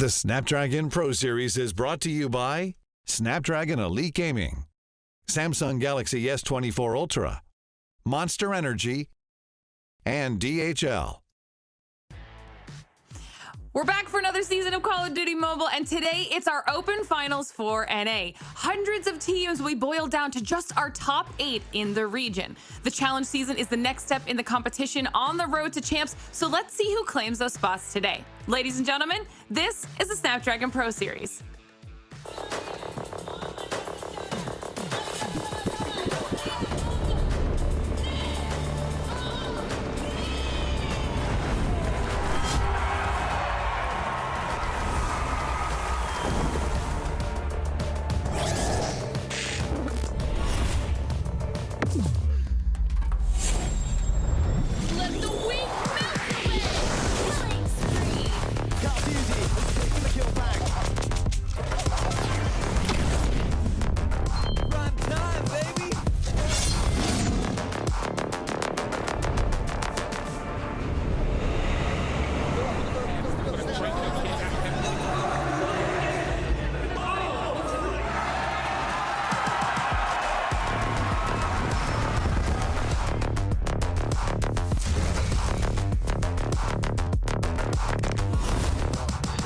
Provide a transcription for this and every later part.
The Snapdragon Pro Series is brought to you by Snapdragon Elite Gaming, Samsung Galaxy S24 Ultra, Monster Energy, and DHL. We're back for another season of Call of Duty Mobile, and today it's our Open Finals for NA. Hundreds of teams we boiled down to just our top 8 in the region. The challenge season is the next step in the competition on the road to champs, so let's see who claims those spots today. Ladies and gentlemen, this is the Snapdragon Pro Series.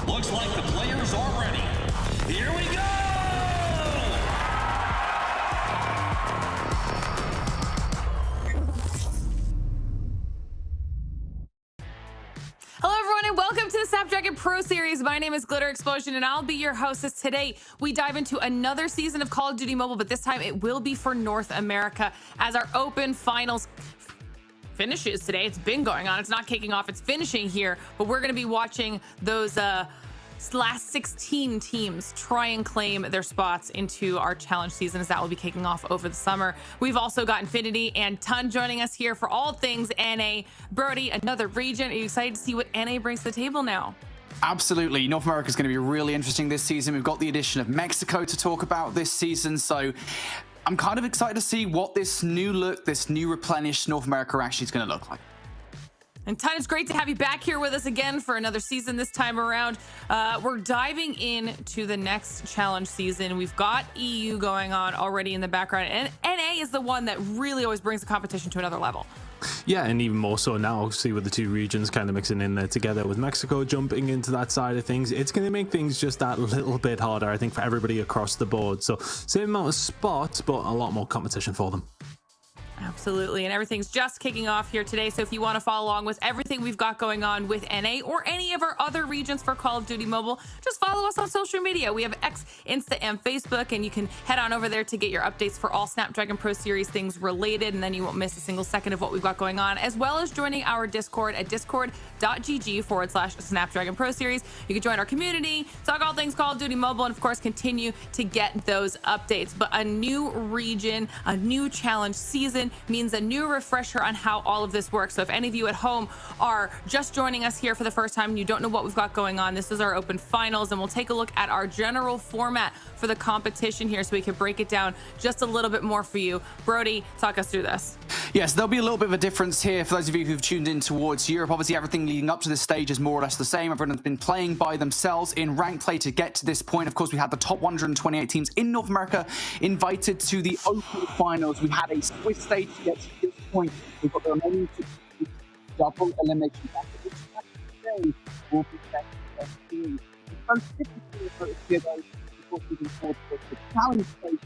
Looks like the players are ready. Here we go! Hello everyone and welcome to the Snapdragon Pro Series. My name is Glitter Explosion and I'll be your hostess today. We dive into another season of Call of Duty Mobile, but this time it will be for North America as our Open Finals finishes today. It's been going on. It's not kicking off. It's finishing here, but we're going to be watching those last 16 teams try and claim their spots into our challenge season, as that will be kicking off over the summer. We've also got Infinity and Ton joining us here for all things NA. Brody, another region. Are you excited to see what NA brings to the table now? Absolutely. North America is going to be really interesting this season. We've got the addition of Mexico to talk about this season, so I'm kind of excited to see what this new look, this new replenished North America actually is going to look like. And Ton, it's great to have you back here with us again for another season this time around. We're diving into the next challenge season. We've got EU going on already in the background, and NA is the one that really always brings the competition to another level. Yeah, and even more so now, obviously, with the two regions kind of mixing in there together, with Mexico jumping into that side of things, it's going to make things just that little bit harder, I think, for everybody across the board. So same amount of spots, but a lot more competition for them. Absolutely, and everything's just kicking off here today, so if you want to follow along with everything we've got going on with NA or any of our other regions for Call of Duty Mobile, just follow us on social media. We have X, Insta, and Facebook, and you can head on over there to get your updates for all Snapdragon Pro Series things related, and then you won't miss a single second of what we've got going on, as well as joining our Discord at discord.gg/Snapdragon Pro Series. You can join our community, talk all things Call of Duty Mobile, and of course continue to get those updates. But a new region, a new challenge season means a new refresher on how all of this works. So if any of you at home are just joining us here for the first time and you don't know what we've got going on, this is our Open Finals, and we'll take a look at our general format for the competition here so we can break it down just a little bit more for you. Brody, talk us through this. Yes, there'll be a little bit of a difference here for those of you who've tuned in towards Europe. Obviously, everything leading up to this stage is more or less the same. Everyone has been playing by themselves in ranked play to get to this point. Of course, we had the top 128 teams in North America invited to the Open Finals. We had a Swiss stage to get to this point. We've got the remaining double elimination bracket, which today will be set to series. The first 52 here, though, before moving forward to the challenge stage,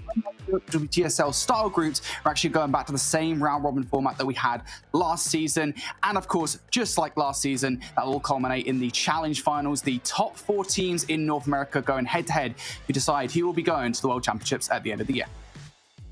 GSL style groups are actually going back to the same round robin format that we had last season. And of course, just like last season, that will culminate in the challenge finals. The top 4 teams in North America going head to head to decide who will be going to the World Championships at the end of the year.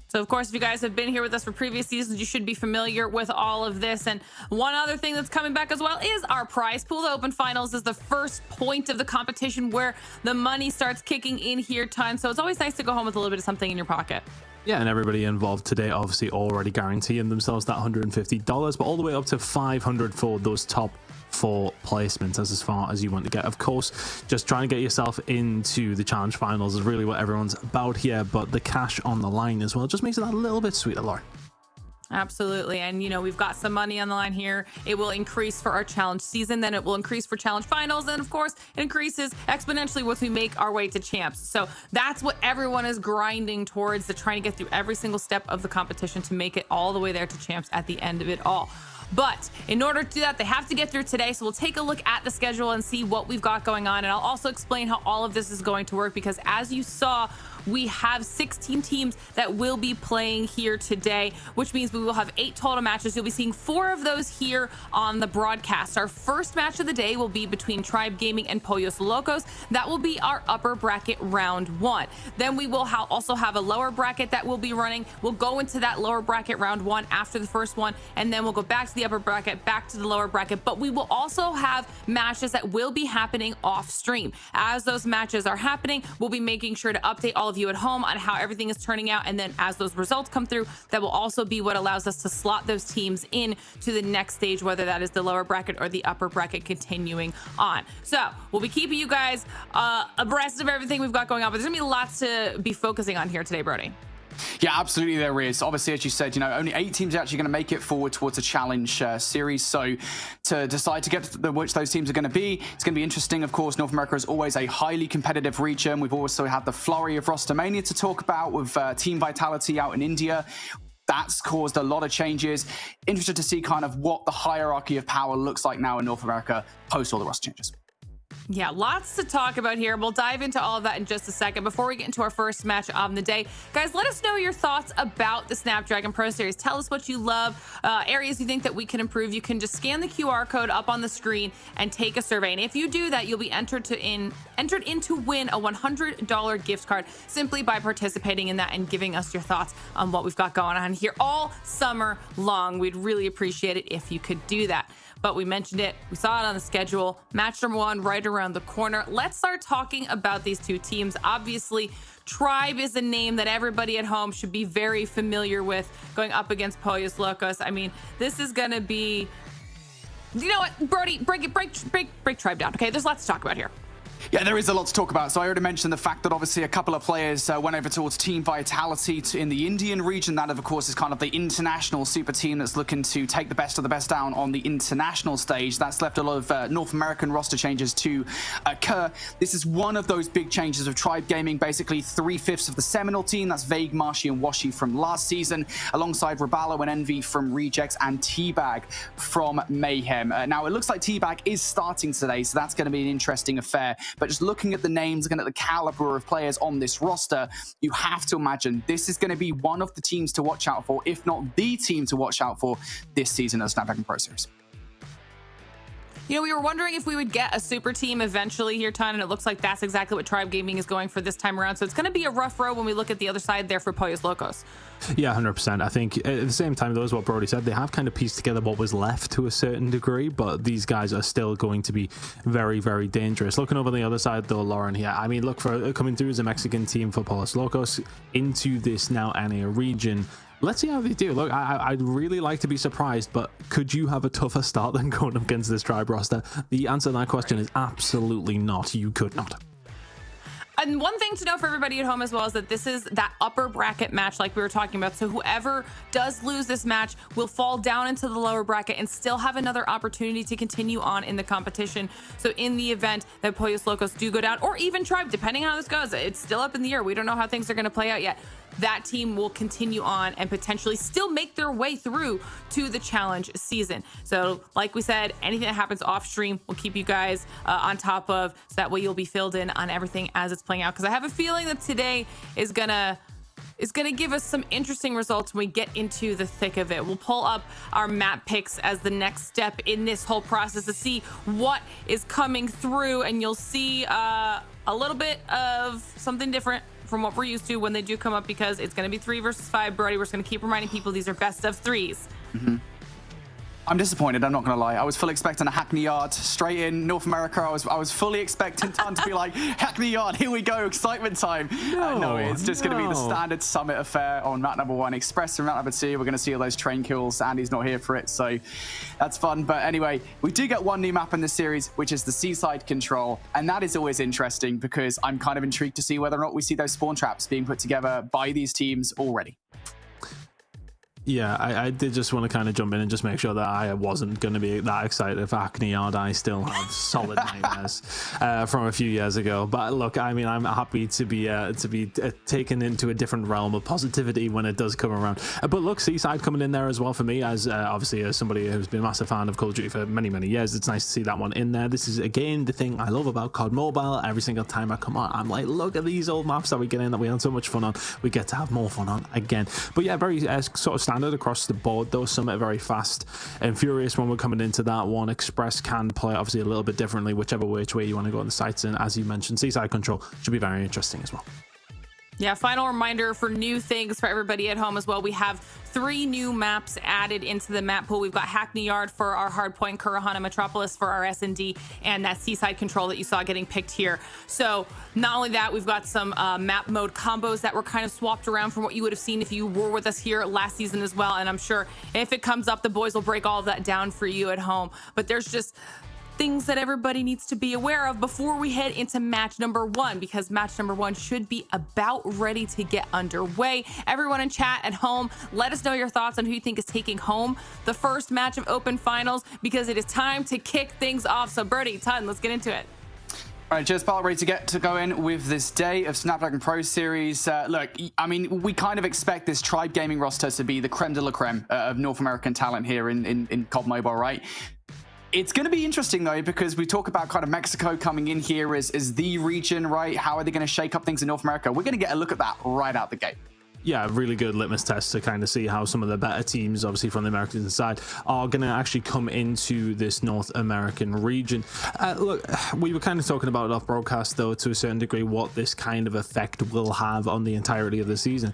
So, of course, if you guys have been here with us for previous seasons, you should be familiar with all of this. And one other thing that's coming back as well is our prize pool. The Open Finals is the first point of the competition where the money starts kicking in here, Ton. So it's always nice to go home with a little bit of something in your pocket. Yeah, and everybody involved today obviously already guaranteeing themselves that $150, but all the way up to $500 for those top 4 placements as far as you want to get. Of course, just trying to get yourself into the challenge finals is really what everyone's about here, but the cash on the line as well just makes it that little bit sweeter, Lauren. Absolutely. And, we've got some money on the line here. It will increase for our challenge season. Then it will increase for challenge finals. And of course, it increases exponentially once we make our way to champs. So that's what everyone is grinding towards, to trying to get through every single step of the competition to make it all the way there to champs at the end of it all. But in order to do that, they have to get through today. So we'll take a look at the schedule and see what we've got going on. And I'll also explain how all of this is going to work, because as you saw, we have 16 teams that will be playing here today, which means we will have 8 total matches. You'll be seeing 4 of those here on the broadcast. Our first match of the day will be between Tribe Gaming and Pollos Locos. That will be our upper bracket round 1. Then we will also have a lower bracket that will be running. We'll go into that lower bracket round 1 after the first one, and then we'll go back to the upper bracket, back to the lower bracket. But we will also have matches that will be happening off stream. As those matches are happening, we'll be making sure to update all of you at home on how everything is turning out. And then as those results come through, that will also be what allows us to slot those teams in to the next stage, whether that is the lower bracket or the upper bracket continuing on. So we'll be keeping you guys abreast of everything we've got going on, but there's gonna be lots to be focusing on here today, Brody. Yeah, absolutely there is. Obviously, as you said, only 8 teams are actually going to make it forward towards a challenge series. So to decide to get to which those teams are going to be, it's going to be interesting. Of course, North America is always a highly competitive region. We've also had the flurry of roster mania to talk about with Team Vitality out in India. That's caused a lot of changes. Interested to see kind of what the hierarchy of power looks like now in North America post all the roster changes. Yeah, lots to talk about here. We'll dive into all of that in just a second. Before we get into our first match of the day, guys, let us know your thoughts about the Snapdragon Pro Series. Tell us what you love, areas you think that we can improve. You can just scan the QR code up on the screen and take a survey. And if you do that, you'll be entered in to win a $100 gift card simply by participating in that and giving us your thoughts on what we've got going on here all summer long. We'd really appreciate it if you could do that. But we mentioned it, we saw it on the schedule. Match number 1 right around the corner. Let's start talking about these 2 teams. Obviously, Tribe is a name that everybody at home should be very familiar with, going up against Pollos Locos. I mean, this is gonna be, you know what, Brody, break Tribe down, okay? There's lots to talk about here. Yeah, there is a lot to talk about. So I already mentioned the fact that obviously a couple of players went over towards Team Vitality in the Indian region. That, of course, is kind of the international super team that's looking to take the best of the best down on the international stage. That's left a lot of North American roster changes to occur. This is one of those big changes of Tribe Gaming. Basically, 3/5 of the Seminole team. That's Vague, Marshy, and Washi from last season, alongside Rabalo and Envy from Rejects and Teabag from Mayhem. Now, it looks like Teabag is starting today, so that's going to be an interesting affair. But just looking at the names, looking at the caliber of players on this roster, you have to imagine this is going to be one of the teams to watch out for, if not the team to watch out for this season of the Snapdragon Pro Series. We were wondering if we would get a super team eventually here, Ton, and it looks like that's exactly what Tribe Gaming is going for this time around. So it's going to be a rough road when we look at the other side there for Pollos Locos. Yeah, 100%. I think at the same time, though, as what Brody said, they have kind of pieced together what was left to a certain degree, but these guys are still going to be very, very dangerous. Looking over the other side, though, Lauren, here, I mean, look, for coming through as a Mexican team for Pollos Locos into this now NA region. Let's see how they do. Look, I'd really like to be surprised, but could you have a tougher start than going up against this Tribe roster? The answer to that question is absolutely not. You could not. And one thing to know for everybody at home as well is that this is that upper bracket match like we were talking about. So whoever does lose this match will fall down into the lower bracket and still have another opportunity to continue on in the competition. So in the event that Pollos Locos do go down, or even Tribe, depending on how this goes, it's still up in the air. We don't know how things are going to play out yet. That team will continue on and potentially still make their way through to the challenge season. So like we said, anything that happens off stream, we'll keep you guys on top of, so that way you'll be filled in on everything as it's playing out. Because I have a feeling that today is gonna give us some interesting results when we get into the thick of it. We'll pull up our map picks as the next step in this whole process to see what is coming through, and you'll see a little bit of something different from what we're used to when they do come up, because it's going to be 3 versus 5. Brody, we're just going to keep reminding people these are best of 3s. I'm disappointed, I'm not going to lie. I was fully expecting a Hackney Yard straight in North America. I was fully expecting Ton to be like, Hackney Yard, here we go, excitement time. No, it's just going to be the standard Summit affair on map number 1. Express and map number 2, we're going to see all those train kills. Andy's not here for it, so that's fun. But anyway, we do get one new map in this series, which is the Seaside Control. And that is always interesting because I'm kind of intrigued to see whether or not we see those spawn traps being put together by these teams already. Yeah, I did just want to kind of jump in and just make sure that I wasn't going to be that excited for Hackney Yard. I still have solid nightmares from a few years ago. But look, I mean, I'm happy to be taken into a different realm of positivity when it does come around. But look, Seaside coming in there as well for me, as obviously as somebody who's been a massive fan of Call of Duty for many, many years. It's nice to see that one in there. This is, again, the thing I love about COD Mobile. Every single time I come on, I'm like, look at these old maps that we get in that we had so much fun on. We get to have more fun on again. But yeah, very sort of standard across the board, though. Some are very fast and furious when we're coming into that one. Express can play obviously a little bit differently, whichever which way you want to go on the sites. And as you mentioned, Seaside Control should be very interesting as well. Yeah, final reminder for new things for everybody at home as well. We have 3 new maps added into the map pool. We've got Hackney Yard for our Hardpoint, Kurahana Metropolis for our S&D, and that Seaside Control that you saw getting picked here. So not only that, we've got some map mode combos that were kind of swapped around from what you would have seen if you were with us here last season as well. And I'm sure if it comes up, the boys will break all of that down for you at home. But there's just things that everybody needs to be aware of before we head into match number 1, because match number 1 should be about ready to get underway. Everyone in chat at home, let us know your thoughts on who you think is taking home the first match of Open Finals, because it is time to kick things off. So Birdie, Ton, let's get into it. All right, just about ready to go in with this day of Snapdragon Pro Series. Look, I mean, we kind of expect this Tribe Gaming roster to be the creme de la creme of North American talent here in COD Mobile, right? It's going to be interesting, though, because we talk about kind of Mexico coming in here as the region, right? How are they going to shake up things in North America? We're going to get a look at that right out the gate. Yeah, really good litmus test to kind of see how some of the better teams, obviously from the American side, are going to actually come into this North American region. Look, we were kind of talking about it off broadcast, though, to a certain degree, what this kind of effect will have on the entirety of the season.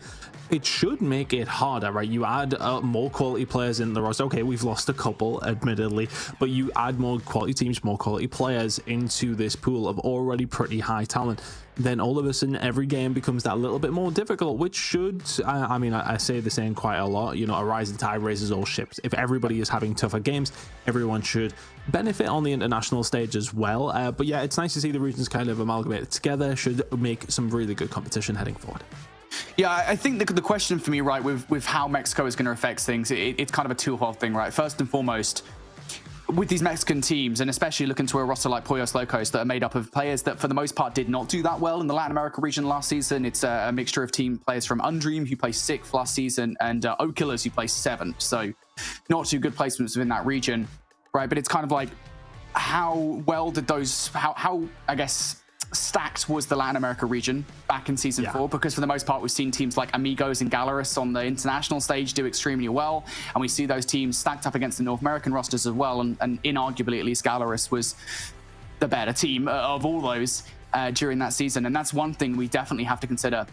It should make it harder, right? You add more quality players in the roster. Okay, we've lost a couple, admittedly, but you add more quality teams, more quality players into this pool of already pretty high talent. Then all of a sudden, every game becomes that little bit more difficult, which should, I mean, I say the same quite a lot, you know, a rising tide raises all ships. If everybody is having tougher games, everyone should benefit on the international stage as well. But yeah, it's nice to see the regions kind of amalgamated together. Should make some really good competition heading forward. Yeah, I think the question for me, right, with how Mexico is going to affect things, it's kind of a twofold thing, right? First and foremost, with these Mexican teams, and especially looking to a roster like Pollos Locos that are made up of players that for the most part did not do that well in the Latin America region last season. It's a mixture of team players from Undream, who placed 6th last season, and O-Killers, who placed 7th. So not too good placements within that region, right? But it's kind of like, how well did those, how I guess, stacked was the Latin America region back in season 4, because for the most part we've seen teams like Amigos and Galaris on the international stage do extremely well, and we see those teams stacked up against the North American rosters as well, and inarguably at least Galaris was the better team of all those during that season. And that's one thing we definitely have to consider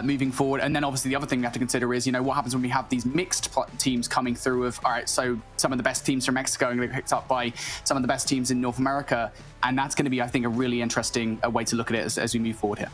moving forward. And then obviously the other thing we have to consider is, you know, what happens when we have these mixed teams coming through of, all right, so some of the best teams from Mexico are going to be picked up by some of the best teams in North America. And that's going to be, I think, a really interesting way to look at it as we move forward here.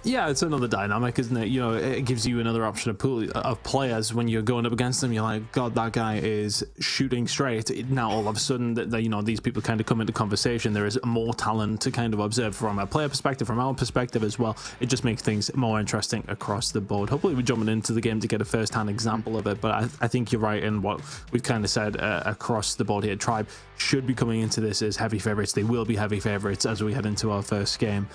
Yeah, it's another dynamic, isn't it? You know, it gives you another option of pool of players when you're going up against them. You're like, God, that guy is shooting straight. Now, all of a sudden, that you know, these people kind of come into conversation. There is more talent to kind of observe from a player perspective, from our perspective as well. It just makes things more interesting across the board. Hopefully, we're jumping into the game to get a first-hand example of it. But I think you're right in what we've kind of said across the board here. Tribe should be coming into this as heavy favorites. They will be heavy favorites as we head into our first game.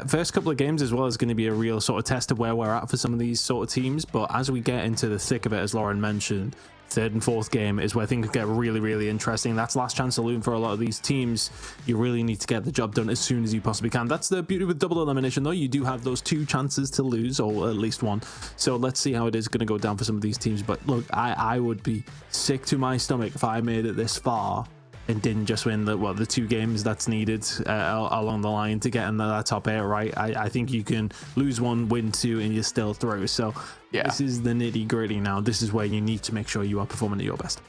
First couple of games as well is going to be a real sort of test of where we're at for some of these sort of teams. But as we get into the thick of it, as Lauren mentioned, third and fourth game is where things get really, really interesting. That's last chance saloon for a lot of these teams. You really need to get the job done as soon as you possibly can. That's the beauty with double elimination, though. You do have those 2 chances to lose, or at least 1. So let's see how it is going to go down for some of these teams. But look, I would be sick to my stomach if I made it this far and didn't just win the 2 games that's needed along the line to get in that top 8, right? I think you can lose 1, win 2, and you're still through. So yeah, this is the nitty gritty now. This is where you need to make sure you are performing at your best.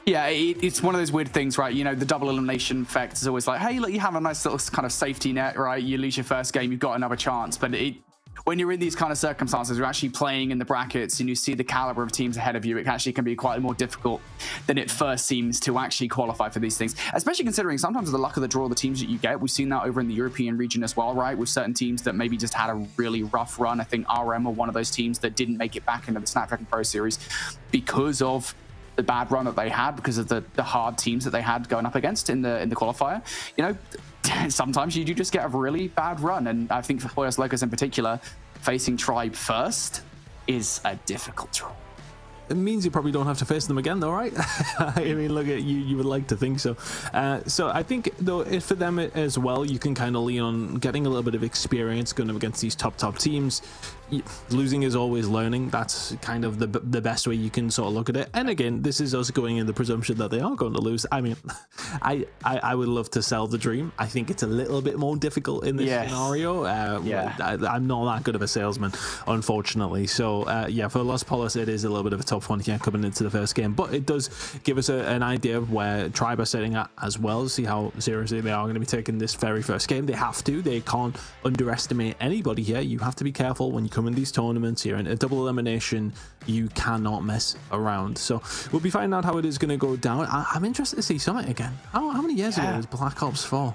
Yeah, it's one of those weird things, right? You know, the double elimination effect is always like, hey, look, you have a nice little kind of safety net, right? You lose your first game, you've got another chance. But when you're in these kind of circumstances, you're actually playing in the brackets and you see the caliber of teams ahead of you, it actually can be quite more difficult than it first seems to actually qualify for these things, especially considering sometimes the luck of the draw, the teams that you get. We've seen that over in the European region as well, right? With certain teams that maybe just had a really rough run. I think RM were one of those teams that didn't make it back into the Snapdragon Pro Series because of the bad run that they had, because of the hard teams that they had going up against in the qualifier. You know, sometimes you do just get a really bad run, and I think for Pollos Locos in particular, facing Tribe first is a difficult draw. It means you probably don't have to face them again, though, right? I mean, look, you would like to think so. So I think, though, for them as well, you can kind of lean on getting a little bit of experience going up against these top teams. Losing is always learning. That's kind of the best way you can sort of look at it. And again, this is us going in the presumption that they are going to lose. I mean, I would love to sell the dream. I think it's a little bit more difficult in this scenario. I'm not that good of a salesman, unfortunately. So yeah, for Los Pollos, it is a little bit of a tough one here coming into the first game, but it does give us an idea of where Tribe are sitting at as well. See how seriously they are going to be taking this very first game. They have to. They can't underestimate anybody here. You have to be careful when you come in these tournaments. You're in a double elimination. You cannot mess around. So we'll be finding out how it is going to go down. I'm interested to see Summit again. How many years ago was Black Ops 4?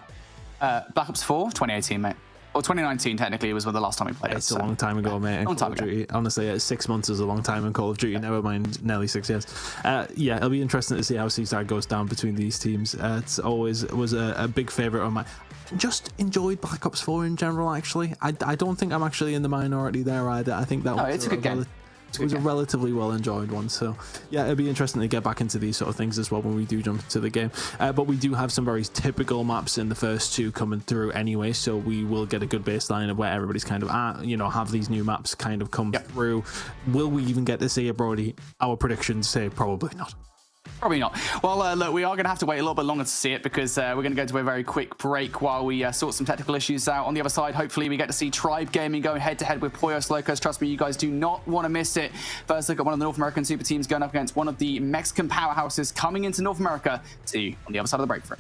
Black Ops 4, 2018, mate. Or 2019, technically, was the last time we played it. It's a long time ago, mate. Long time ago. Honestly, 6 months is a long time in Call of Duty. Never mind, nearly 6 years. Yeah, it'll be interesting to see how Seaside goes down between these teams. It's always was a big favorite of mine. Just enjoyed Black Ops 4 in general, actually. I don't think I'm actually in the minority there either. I think that was a good game. It was a relatively well enjoyed one. So yeah, it'll be interesting to get back into these sort of things as well when we do jump into the game. But we do have some very typical maps in the first two coming through anyway, so we will get a good baseline of where everybody's kind of at, you know, have these new maps kind of come through. Will we even get to see it, Brody? Our predictions say probably not. Probably not. Well, look, we are going to have to wait a little bit longer to see it, because we're going to go to a very quick break while we sort some technical issues out. On the other side, hopefully we get to see Tribe Gaming go head-to-head with Pollos Locos. Trust me, you guys do not want to miss it. First look at one of the North American super teams going up against one of the Mexican powerhouses coming into North America. See you on the other side of the break for it.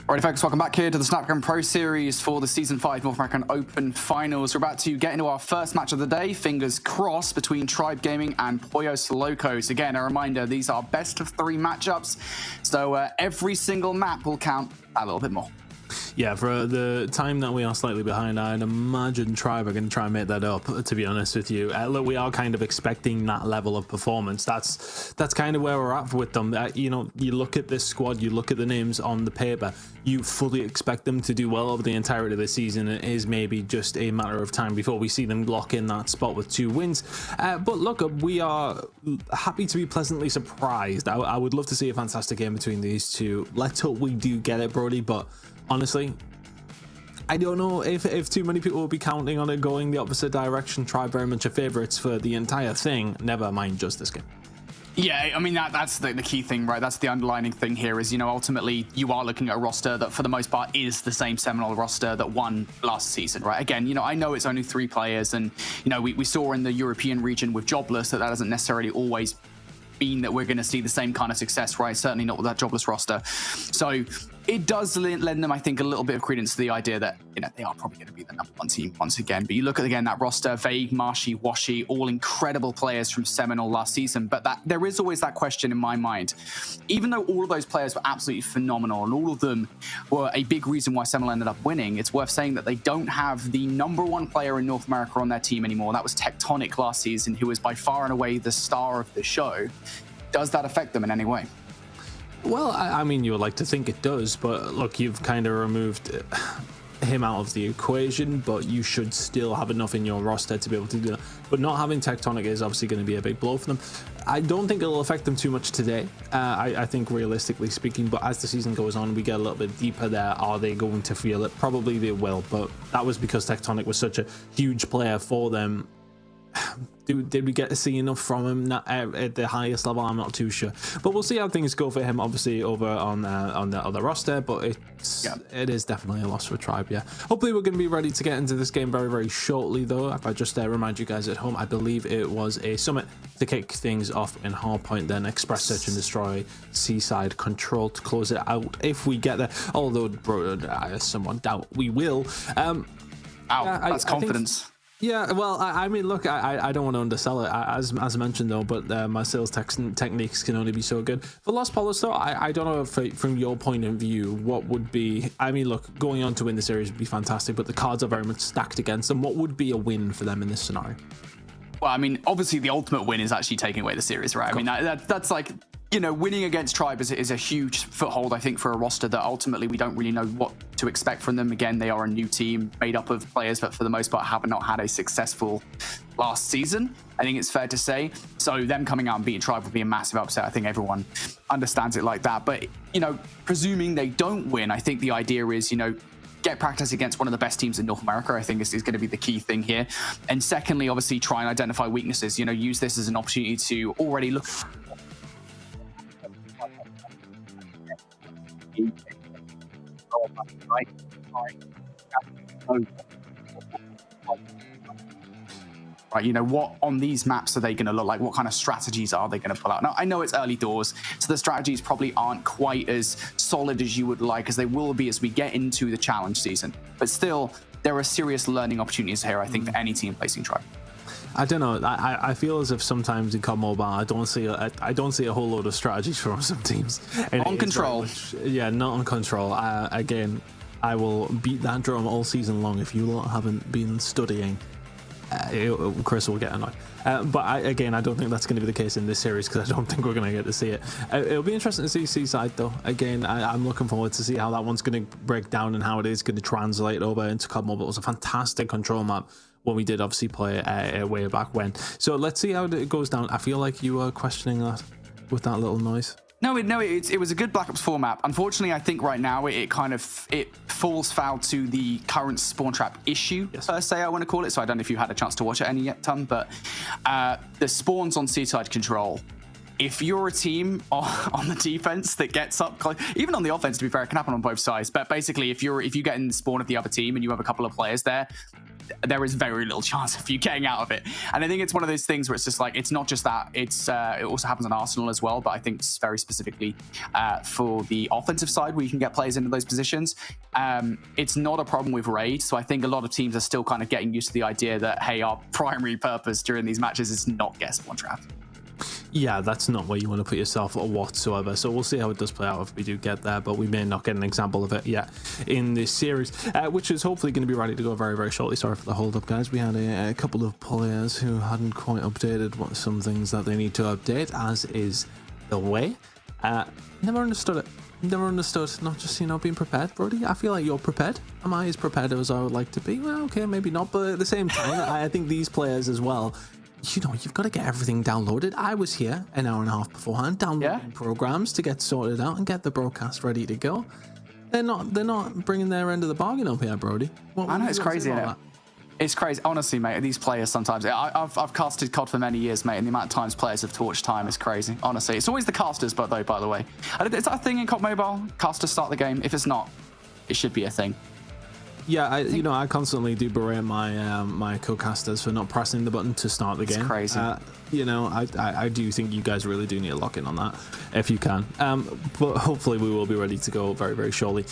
Alright, folks, welcome back here to the Snapdragon Pro Series for the Season 5 North American Open Finals. We're about to get into our first match of the day, fingers crossed, between Tribe Gaming and Pollos Locos. Again, a reminder, these are best of 3 matchups, so every single map will count a little bit more. Yeah, for the time that we are slightly behind, I'd imagine Tribe are going to try and make that up, to be honest with you. Look, we are kind of expecting that level of performance. That's kind of where we're at with them. You know, you look at this squad, you look at the names on the paper, you fully expect them to do well over the entirety of the season. It is maybe just a matter of time before we see them lock in that spot with 2 wins. But look, we are happy to be pleasantly surprised. I would love to see a fantastic game between these two. Let's hope we do get it, Brody, but honestly, I don't know if too many people will be counting on it going the opposite direction. Tribe very much a favorites for the entire thing, never mind just this game. Yeah, I mean, that's the key thing, right? That's the underlining thing here is, you know, ultimately you are looking at a roster that for the most part is the same Seminole roster that won last season, right? Again, you know, I know it's only 3 players and, you know, we saw in the European region with Jobless that doesn't necessarily always mean that we're going to see the same kind of success, right? Certainly not with that Jobless roster. So it does lend them, I think, a little bit of credence to the idea that, you know, they are probably going to be the #1 team once again. But you look at, again, that roster, Vague, Marshy, Washi, all incredible players from Seminole last season. But there is always that question in my mind. Even though all of those players were absolutely phenomenal and all of them were a big reason why Seminole ended up winning, it's worth saying that they don't have the #1 player in North America on their team anymore. That was Tectonic last season, who was by far and away the star of the show. Does that affect them in any way? Well, I mean, you would like to think it does, but look, you've kind of removed him out of the equation, but you should still have enough in your roster to be able to do that. But not having Tectonic is obviously going to be a big blow for them. I don't think it'll affect them too much today, I think realistically speaking, but as the season goes on, we get a little bit deeper there. Are they going to feel it? Probably they will, but that was because Tectonic was such a huge player for them. Did we get to see enough from him at the highest level? I'm not too sure, but we'll see how things go for him. Obviously over on the other roster, but it is definitely a loss for Tribe. Yeah, hopefully we're going to be ready to get into this game very, very shortly. Though, if I just remind you guys at home, I believe it was a summit to kick things off in Hardpoint, then Express Search and Destroy, Seaside Control to close it out if we get there. Although, bro, I somewhat doubt we will. That's confidence. Yeah, well, I mean, look, I don't want to undersell it, as mentioned, though, but my sales techniques can only be so good. For Los Polos, though, I don't know if, from your point of view, what would be... I mean, look, going on to win the series would be fantastic, but the cards are very much stacked against them. What would be a win for them in this scenario? Well, I mean, obviously, the ultimate win is actually taking away the series, right? I mean, that's like... You know, winning against Tribe is a huge foothold, I think, for a roster that ultimately we don't really know what to expect from them. Again, they are a new team made up of players that for the most part have not had a successful last season, I think it's fair to say. So them coming out and beating Tribe would be a massive upset. I think everyone understands it like that. But, you know, presuming they don't win, I think the idea is, you know, get practice against one of the best teams in North America, I think is going to be the key thing here. And secondly, obviously, try and identify weaknesses, you know, use this as an opportunity to already look... Right, you know, what on these maps are they going to look like? What kind of strategies are they going to pull out? Now, I know it's early doors, so the strategies probably aren't quite as solid as you would like, as they will be as we get into the challenge season. But still, there are serious learning opportunities here, I think, for any team placing Tribe. I don't know. I feel as if sometimes in COD Mobile, I don't see a whole load of strategies from some teams. On Control, yeah, not on Control. Again, I will beat that drum all season long. If you haven't been studying, Chris will get annoyed. But I don't think that's going to be the case in this series, because I don't think we're going to get to see it. It'll be interesting to see Seaside, though. Again, I'm looking forward to see how that one's going to break down and how it is going to translate over into COD Mobile. It was a fantastic Control map when we did obviously play it way back when. So let's see how it goes down. I feel like you were questioning that with that little noise. No, it was a good Black Ops 4 map. Unfortunately, I think right now it falls foul to the current spawn trap issue, per se, I want to call it. So I don't know if you had a chance to watch it any yet, Tom, but the spawns on Seaside Control if you're a team on the defense that gets up close, even on the offense, to be fair, it can happen on both sides. But basically, if you get in the spawn of the other team and you have a couple of players there is very little chance of you getting out of it. And I think it's one of those things where it's just like, it's not just that, it also happens on Arsenal as well, but I think it's very specifically for the offensive side where you can get players into those positions. It's not a problem with Raid, so I think a lot of teams are still kind of getting used to the idea that, hey, our primary purpose during these matches is not get spawn trapped. Yeah, that's not where you want to put yourself whatsoever. So we'll see how it does play out if we do get there, but we may not get an example of it yet in this series, which is hopefully going to be ready to go very, very shortly. Sorry for the hold up, guys. We had a couple of players who hadn't quite updated some things that they need to update, as is the way. Never understood it. Never understood. Not just, being prepared, Brody. I feel like you're prepared. Am I as prepared as I would like to be? Well, okay, maybe not, but at the same time, I think these players as well, you've got to get everything downloaded. I was here an hour and a half beforehand downloading programs to get sorted out and get the broadcast ready to go. They're not bringing their end of the bargain up here, Brody. I know, it's crazy. It's crazy. Honestly, mate, these players sometimes... I've casted COD for many years, mate, and the amount of times players have torched time is crazy. Honestly, it's always the casters, by the way. Is that a thing in COD Mobile? Casters start the game? If it's not, it should be a thing. Yeah, I constantly do berate my co-casters for not pressing the button to start the game. It's crazy. I do think you guys really do need to lock in on that if you can. But hopefully we will be ready to go very, very shortly.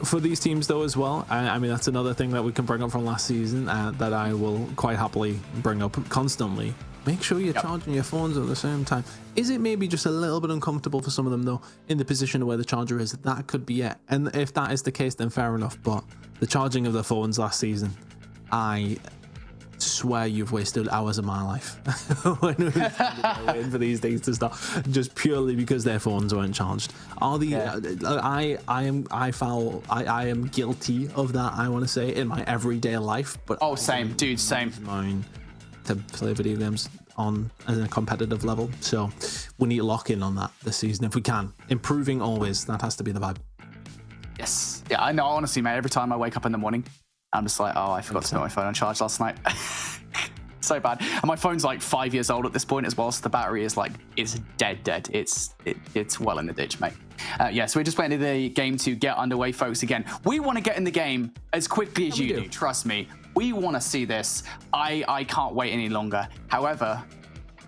For these teams though as well, I mean, that's another thing that we can bring up from last season that I will quite happily bring up constantly. Make sure you're charging your phones at the same time. Is it maybe just a little bit uncomfortable for some of them though, in the position of where the charger is? That could be it. And if that is the case, then fair enough. But the charging of the phones last season, I swear you've wasted hours of my life when we were waiting for these things to start, just purely because their phones weren't charged. I am guilty of that, I want to say, in my everyday life. But same, dude, same. Mine to play video games on a competitive level, so we need to lock in on that this season if we can. Improving always, that has to be the vibe. Yes. Yeah, I know, honestly, mate, every time I wake up in the morning, I'm just like, I forgot to put my phone on charge last night. So bad. And my phone's like 5 years old at this point as well, so the battery is like, it's dead. It's well in the ditch, mate. So we're just waiting for the game to get underway, folks. Again, we want to get in the game as quickly as you do. Trust me. We want to see this. I can't wait any longer. However,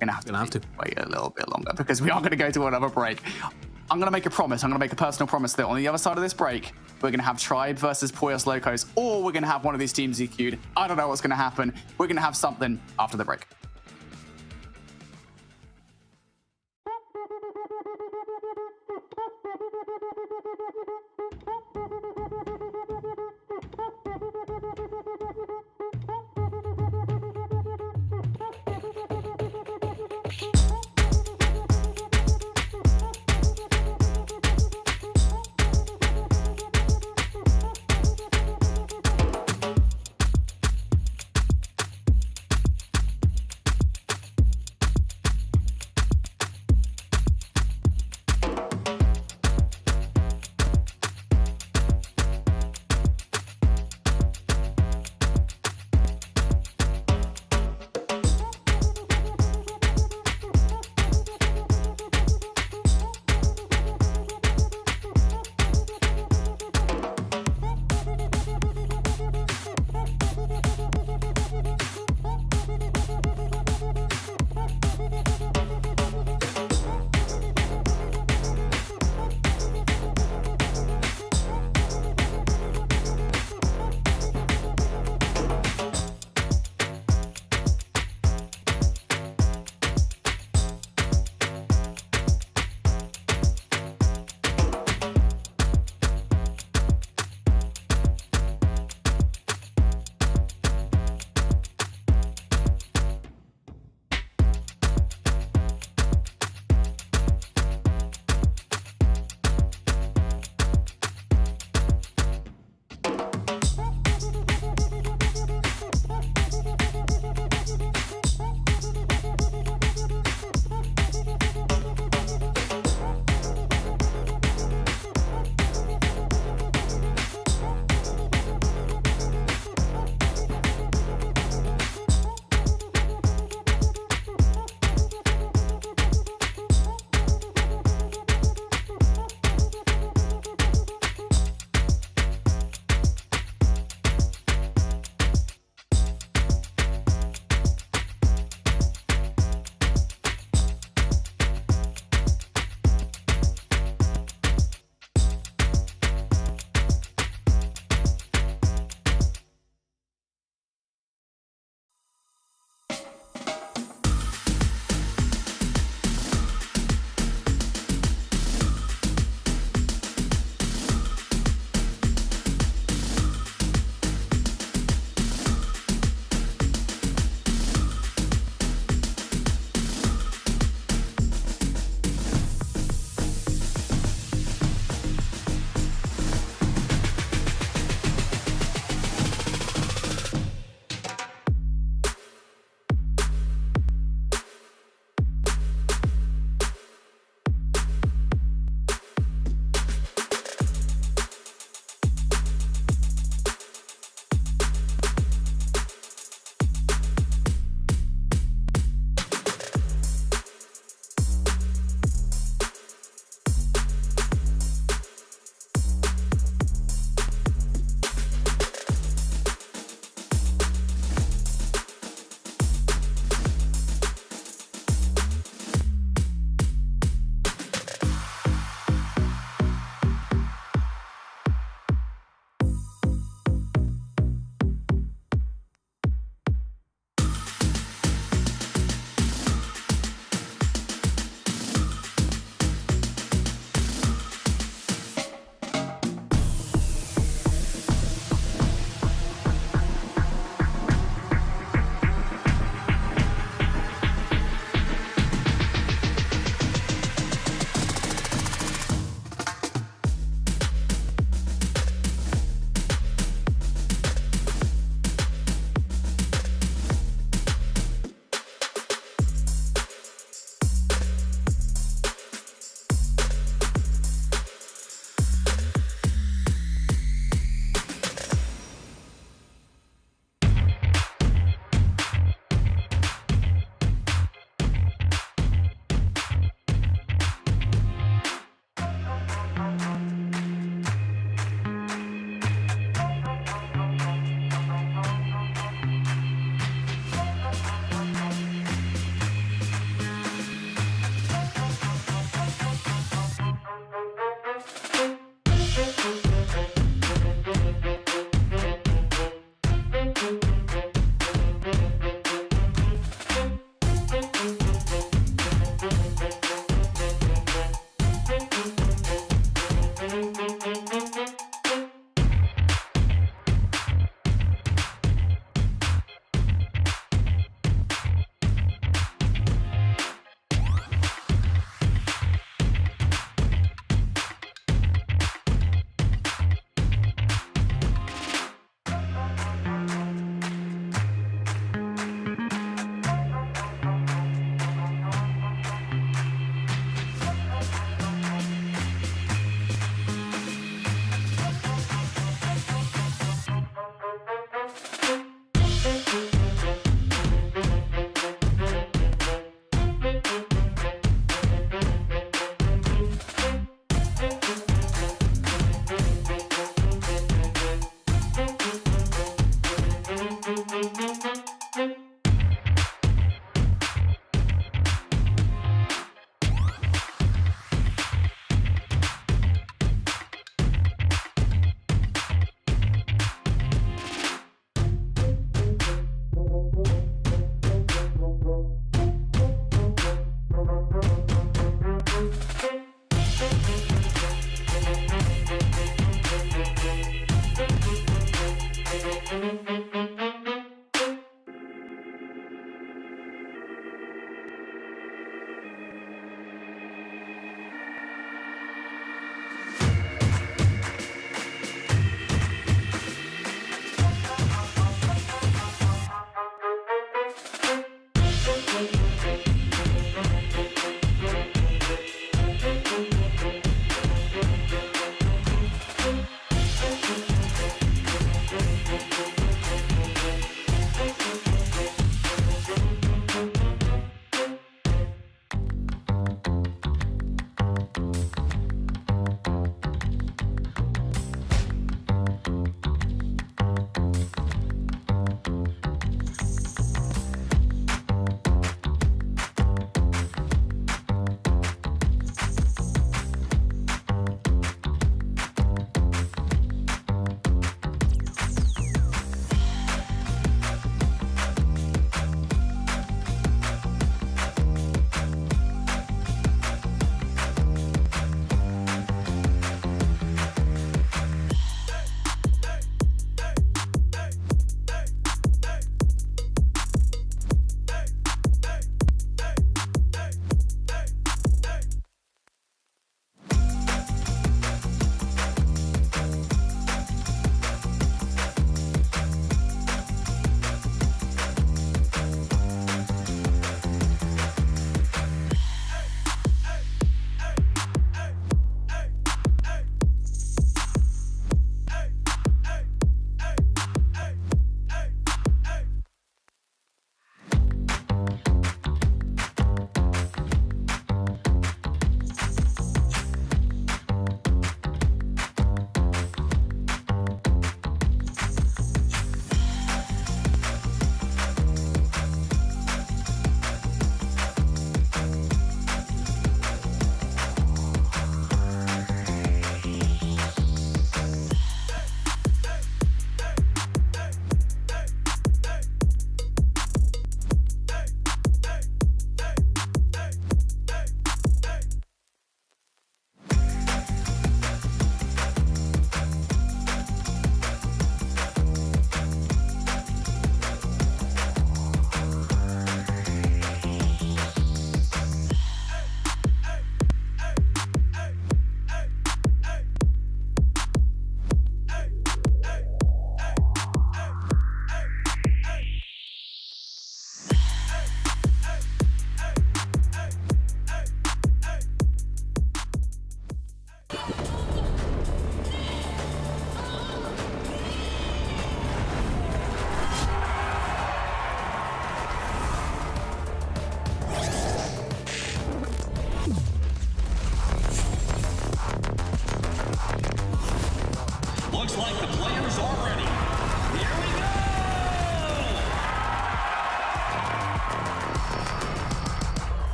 we're going to have to wait a little bit longer because we are going to go to another break. I'm going to make a promise. I'm going to make a personal promise that on the other side of this break, we're going to have Tribe versus Pollos Locos, or we're going to have one of these teams EQ'd. I don't know what's going to happen. We're going to have something after the break.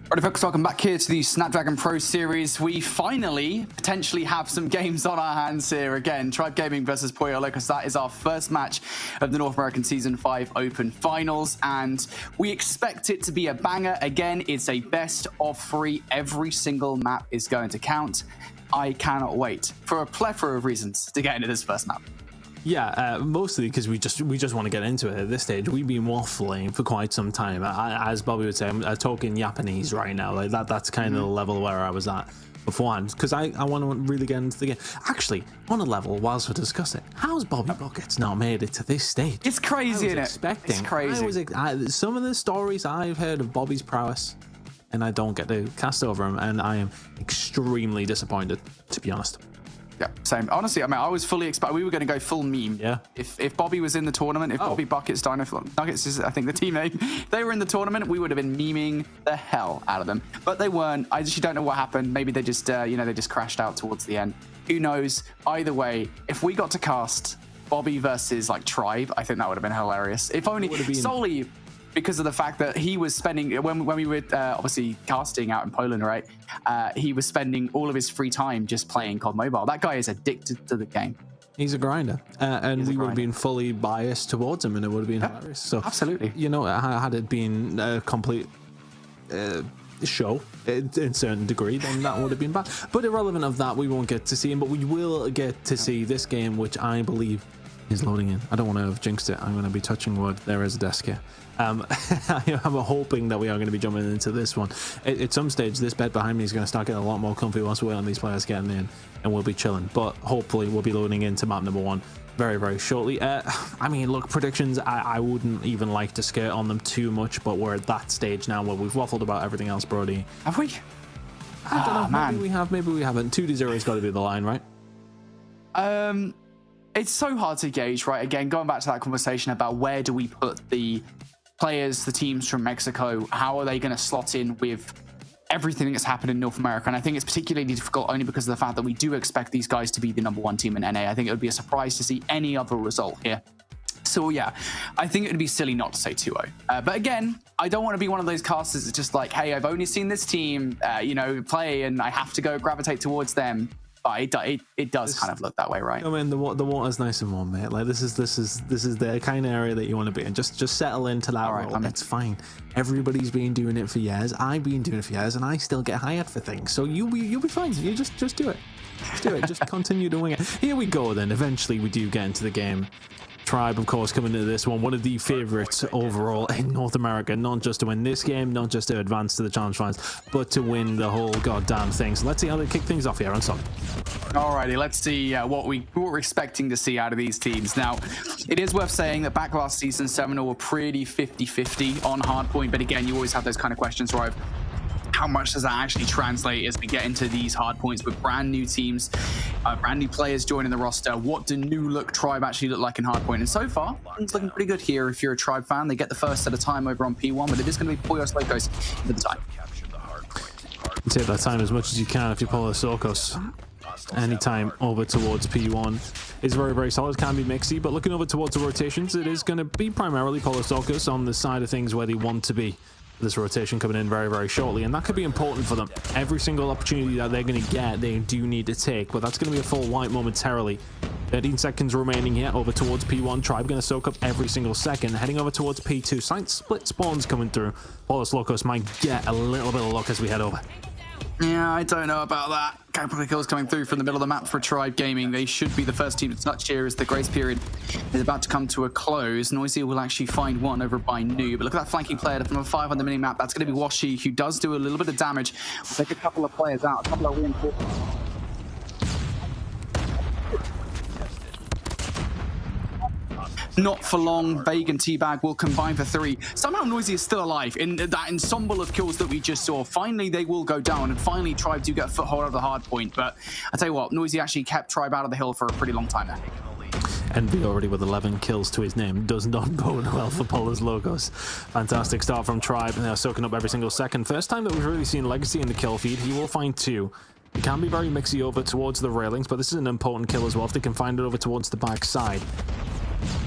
Alright folks, welcome back here to the Snapdragon Pro Series. We finally potentially have some games on our hands here again. Tribe Gaming versus Pollo Locos. That is our first match of the North American Season 5 Open Finals, and we expect it to be a banger. Again, it's a best of 3. Every single map is going to count. I cannot wait for a plethora of reasons to get into this first map. Yeah, mostly because we just want to get into it at this stage. We've been waffling for quite some time. As Bobby would say, I'm talking Japanese right now. Like that's kind of the level where I was at beforehand, because I want to really get into the game. Actually, on a level, whilst we're discussing, how's Bobby Buckets not made it to this stage? It's crazy, isn't it? Expecting. It's crazy. Some of the stories I've heard of Bobby's prowess, and I don't get to cast over him, and I am extremely disappointed, to be honest. Yeah, same. Honestly, I mean, I was fully expecting we were going to go full meme. Yeah. If Bobby was in the tournament, if Bobby Buckets, Dino Nuggets is, I think, the team name, they were in the tournament, we would have been memeing the hell out of them. But they weren't. I actually don't know what happened. Maybe they just, they just crashed out towards the end. Who knows? Either way, if we got to cast Bobby versus like Tribe, I think that would have been hilarious. If only solely because of the fact that he was spending, when we were obviously casting out in Poland, right? He was spending all of his free time just playing COD Mobile. That guy is addicted to the game. He's a grinder, and we would have been fully biased towards him, and it would have been hilarious. So absolutely, had it been a complete show in certain degree, then that would have been bad. But irrelevant of that, we won't get to see him, but we will get to see this game, which I believe is loading in. I don't want to have jinxed it. I'm going to be touching wood. There is a desk here. I'm hoping that we are going to be jumping into this one. At some stage, this bed behind me is going to start getting a lot more comfy once we wait on these players getting in, and we'll be chilling. But hopefully, we'll be loading into map number 1 very, very shortly. I mean, look, predictions, I wouldn't even like to skirt on them too much, but we're at that stage now where we've waffled about everything else, Brody. Have we? I don't know. Man. Maybe we have, maybe we haven't. 2-0 has got to be the line, right? It's so hard to gauge, right? Again, going back to that conversation about where do we put the players, the teams from Mexico, how are they going to slot in with everything that's happened in North America? And I think it's particularly difficult only because of the fact that we do expect these guys to be the number 1 team in NA. I think it would be a surprise to see any other result here. So yeah, I think it would be silly not to say 2-0. But again, I don't want to be one of those casters that's just like, hey, I've only seen this team, play, and I have to go gravitate towards them. It does kind of look that way, right? I mean, the water's nice and warm, mate. Like this is the kind of area that you want to be in. Just settle into that role. It's fine. Everybody's been doing it for years. I've been doing it for years, and I still get hired for things. So you'll be fine. You just do it. Just do it. Just continue doing it. Here we go. Then eventually we do get into the game. Tribe, of course, coming into this one of the favorites overall in North America, not just to win this game, not just to advance to the challenge finals, but to win the whole goddamn thing. So let's see how they kick things off here on Solid. Alrighty, let's see what we're expecting to see out of these teams. Now, it is worth saying that back last season, Seminole were pretty 50-50 on hardpoint, but again, you always have those kind of questions, right? How much does that actually translate as we get into these hard points with brand new teams, brand new players joining the roster? What do new look Tribe actually look like in hardpoint? And so far, it's looking pretty good here. If you're a Tribe fan, they get the first set of time over on P1, but it is going to be Pollo Locos for the time. You take that time as much as you can if you're Pollo Locos. Anytime over towards P1 is very, very solid. Can be mixy, but looking over towards the rotations, it is going to be primarily Pollo Locos on the side of things where they want to be. This rotation coming in very, very shortly, and that could be important for them. Every single opportunity that they're going to get, they do need to take, but that's going to be a full wipe momentarily. 13 seconds remaining here over towards P1. Tribe going to soak up every single second. Heading over towards P2. Slight split spawns coming through. Pollo Locos might get a little bit of luck as we head over. Yeah, I don't know about that. Couple of kills coming through from the middle of the map for Tribe Gaming. They should be the first team to touch here as the grace period is about to come to a close. Noisy will actually find one over by New, but look at that flanking player from a 5 on the mini-map. That's going to be Washi, who does do a little bit of damage. We'll take a couple of players out, a couple of reinforcements. Not for long, Bag and Teabag will combine for 3. Somehow Noisy is still alive in that ensemble of kills that we just saw. Finally, they will go down, and finally Tribe do get a foothold of the hard point. But I tell you what, Noisy actually kept Tribe out of the hill for a pretty long time there. Envy already with 11 kills to his name does not bode well for Pollo Locos. Fantastic start from Tribe, and they're soaking up every single second. First time that we've really seen Legacy in the kill feed. He will find 2. It can be very mixy over towards the railings, but this is an important kill as well if they can find it over towards the back side.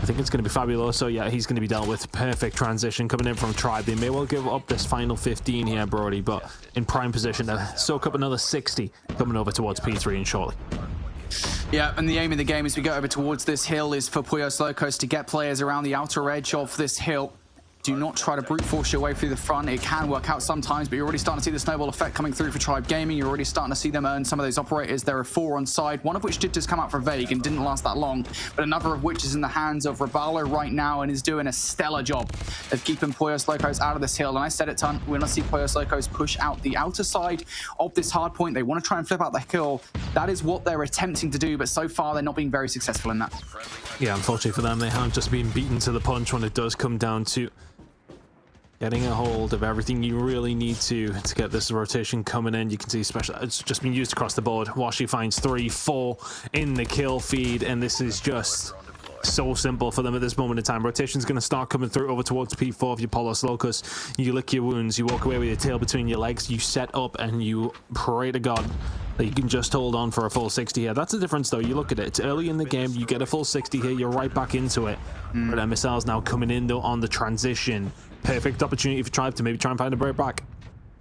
I think it's going to be Fabuloso. Yeah, he's going to be dealt with. Perfect transition coming in from Tribe. They may well give up this final 15 here, Brody, but in prime position to soak up another 60 coming over towards P3 and shortly. Yeah, and the aim of the game as we go over towards this hill is for Puyos Locos to get players around the outer edge of this hill. Do not try to brute force your way through the front. It can work out sometimes, but you're already starting to see the snowball effect coming through for Tribe Gaming. You're already starting to see them earn some of those operators. There are 4 on side, one of which did just come out for Vague and didn't last that long, but another of which is in the hands of Rabalo right now and is doing a stellar job of keeping Puyos Locos out of this hill. And I said it, Ton, we're going to see Puyos Locos push out the outer side of this hard point. They want to try and flip out the hill. That is what they're attempting to do, but so far they're not being very successful in that. Yeah, unfortunately for them, they have just been beaten to the punch when it does come down to getting a hold of everything you really need to get this rotation coming in. You can see especially it's just been used across the board. Washi finds 3, 4 in the kill feed, and this is just so simple for them at this moment in time. Rotation's going to start coming through over towards P4 if you Puyos Locos. You lick your wounds, you walk away with your tail between your legs, you set up and you pray to God that you can just hold on for a full 60 here. That's the difference though. You look at it, it's early in the game, you get a full 60 here, you're right back into it. But MSL's now coming in though on the transition. Perfect opportunity for Tribe to maybe try and find a break back.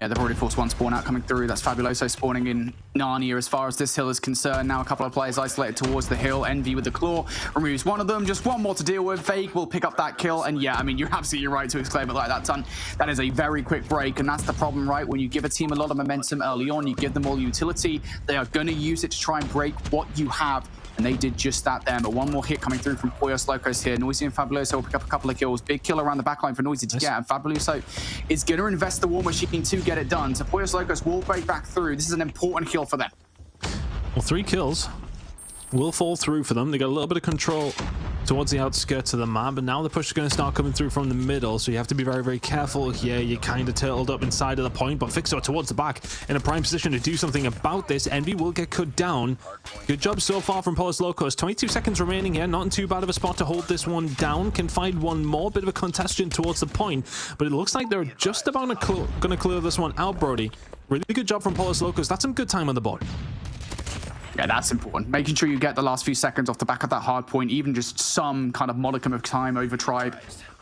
Yeah, they've already forced one spawn out coming through. That's Fabuloso spawning in Narnia as far as this hill is concerned. Now a couple of players isolated towards the hill. Envy with the claw removes one of them. Just one more to deal with. Vague will pick up that kill. And yeah, I mean, you're absolutely right to exclaim it like that, Ton. That is a very quick break. And that's the problem, right? When you give a team a lot of momentum early on, you give them all utility. They are going to use it to try and break what you have. And they did just that there. But one more hit coming through from Puyos Locos here. Noisy and Fabuloso will pick up a couple of kills. Big kill around the backline for Noisy to get. And Fabuloso is going to invest the War Machine to get it done. So Puyos Locos will break back through. This is an important kill for them. Well, 3 kills will fall through for them. They got a little bit of control towards the outskirts of the map, but now the push is going to start coming through from the middle, so you have to be very, very careful here. You're kind of turtled up inside of the point, but Fixo towards the back in a prime position to do something about this. Envy will get cut down. Good job so far from Puyos Locos. 22 seconds remaining here. Not in too bad of a spot to hold this one down. Can find one more. Bit of a congestion towards the point, but it looks like they're just about going to clear this one out, Brody. Really good job from Puyos Locos. That's some good time on the board. Yeah, that's important. Making sure you get the last few seconds off the back of that hard point, even just some kind of modicum of time over Tribe,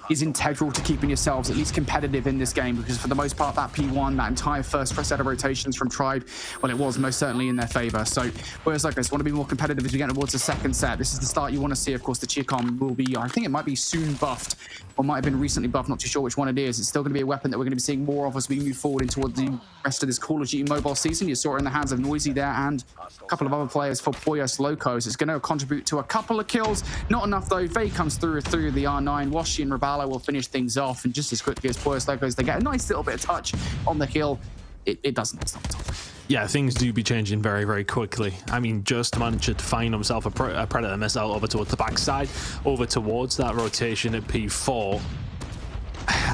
is integral to keeping yourselves at least competitive in this game, because for the most part, that P1, that entire first set of rotations from Tribe, well, it was most certainly in their favor. So whereas like this, want to be more competitive as we get towards the second set. This is the start you want to see. Of course, the Cheercom will be, I think it might be soon buffed, or might have been recently buffed, not too sure which one it is. It's still going to be a weapon that we're going to be seeing more of as we move forward into the rest of this Call of Duty Mobile season. You saw it in the hands of Noisy there and a couple of other players for Puyos Locos. It's going to contribute to a couple of kills. Not enough though. Vague comes through the R9. Washi and Rabalo will finish things off, and just as quickly as Puyos Locos, they get a nice little bit of touch on the hill. It doesn't stop at all. Yeah, things do be changing very, very quickly. I mean, just managed to find himself a Predator missile over towards the backside, over towards that rotation at P4.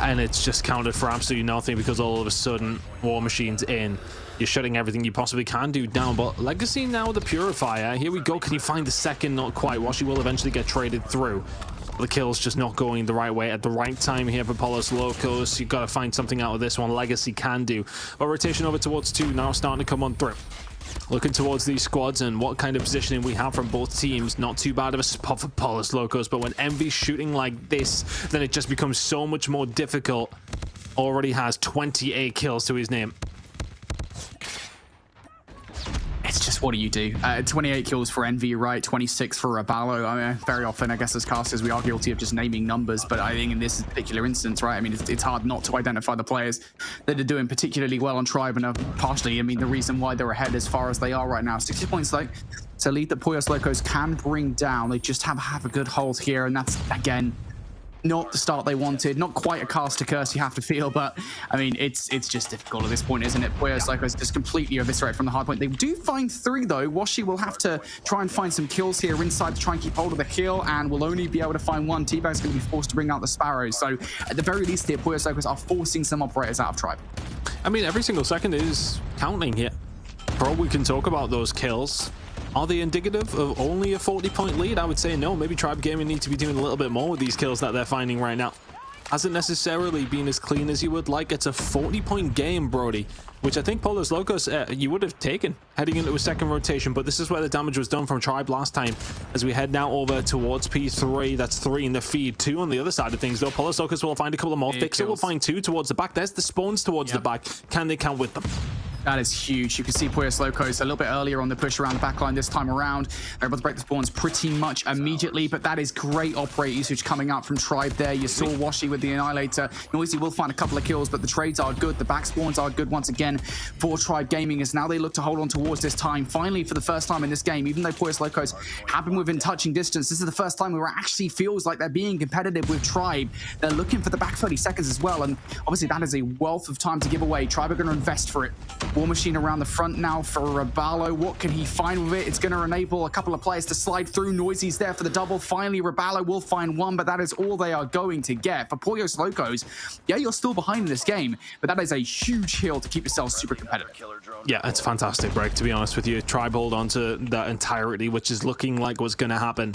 And it's just counted for absolutely nothing, because all of a sudden, War Machine's in. You're shutting everything you possibly can do down. But Legacy now with the Purifier. Here we go. Can you find the second? Not quite. Washi will eventually get traded through. The kill's just not going the right way at the right time here for Puyos Locos. You've got to find something out of this one. Legacy can do. But rotation over towards 2 now starting to come on through. Looking towards these squads and what kind of positioning we have from both teams. Not too bad of a spot for Puyos Locos, but when Envy's shooting like this, then it just becomes so much more difficult. Already has 28 kills to his name. It's just, what do you do? 28 kills for Envy, right? 26 for Rabalo. I mean, very often, I guess, as casters, we are guilty of just naming numbers, but I think in this particular instance, right, I mean, it's hard not to identify the players that are doing particularly well on Tribe, and are partially, I mean, the reason why they're ahead as far as they are right now. 60 points, like, it's a lead that Puyos Locos can bring down. They just have a good hold here, and that's, again, not the start they wanted. Not quite a caster curse, you have to feel, but I mean, it's just difficult at this point, isn't it? Puyos Locos just completely eviscerate from the hard point. They do find 3 though. Washi will have to try and find some kills here inside to try and keep hold of the kill, and will only be able to find 1. T-Bag's going to be forced to bring out the Sparrows. So at the very least here, Puyos Locos are forcing some operators out of Tribe. I mean, every single second is counting here. For all we can talk about those kills, are they indicative of only a 40-point lead? I would say no. Maybe Tribe Gaming need to be doing a little bit more with these kills that they're finding right now. hasn't necessarily been as clean as you would like. It's a 40-point game, Brody, which I think Polus Locos you would have taken heading into a second rotation, but this is where the damage was done from Tribe last time. As we head now over towards P3, that's 3 in the feed, 2 on the other side of things, though. Polus Locos will find a couple of more. Fixer will find 2 towards the back. There's the spawns towards the back. Can they count with them? That is huge. You can see Polus Locos a little bit earlier on the push around the backline this time around. They're able to break the spawns pretty much immediately, but that is great operator usage coming out from Tribe there. You saw Washi with the Annihilator. Noisy will find a couple of kills, but the trades are good. The back spawns are good once again for Tribe Gaming, as now they look to hold on towards this time. Finally, for the first time in this game, even though Polus Locos have been within touching distance, this is the first time where it actually feels like they're being competitive with Tribe. They're looking for the back 30 seconds as well, and obviously that is a wealth of time to give away. Tribe are going to invest for it. War Machine around the front now for Rabalo. What can he find with it? It's going to enable a couple of players to slide through. Noisy's there for the double. Finally, Rabalo will find one, but that is all they are going to get. For Polus Locos, yeah, you're still behind in this game, but that is a huge hill to keep yourself super competitive. Yeah, it's a fantastic break, to be honest with you. Tribe hold on to that entirety, which is looking like what's going to happen.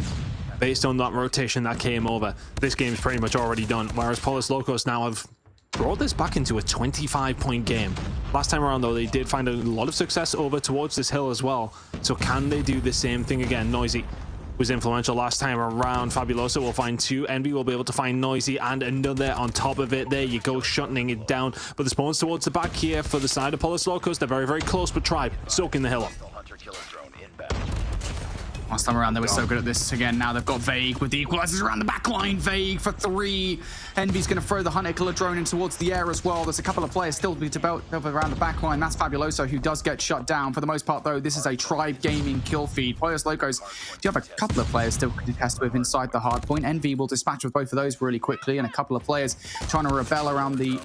Based on that rotation that came over, this game's pretty much already done, whereas Polus Locos now have brought this back into a 25-point game. Last time around, though, they did find a lot of success over towards this hill as well. So can they do the same thing again? Noisy was influential last time around. Fabuloso will find 2. Envy will be able to find Noisy and another on top of it. There you go, shutting it down. But the spawns towards the back here for the side of Polus Locos. They're very, very close, but Tribe soaking the hill up. Last time around, they were so good at this. Again, now they've got Vague with the equalizers around the back line. Vague for 3. Envy's going to throw the Hunter Killer drone in towards the air as well. There's a couple of players still to be developed around the back line. That's Fabuloso, who does get shut down. For the most part, though, this is a Tribe Gaming kill feed. Polus Locos do have a couple of players still to test with inside the hard point. Envy will dispatch with both of those really quickly, and a couple of players trying to rebel around the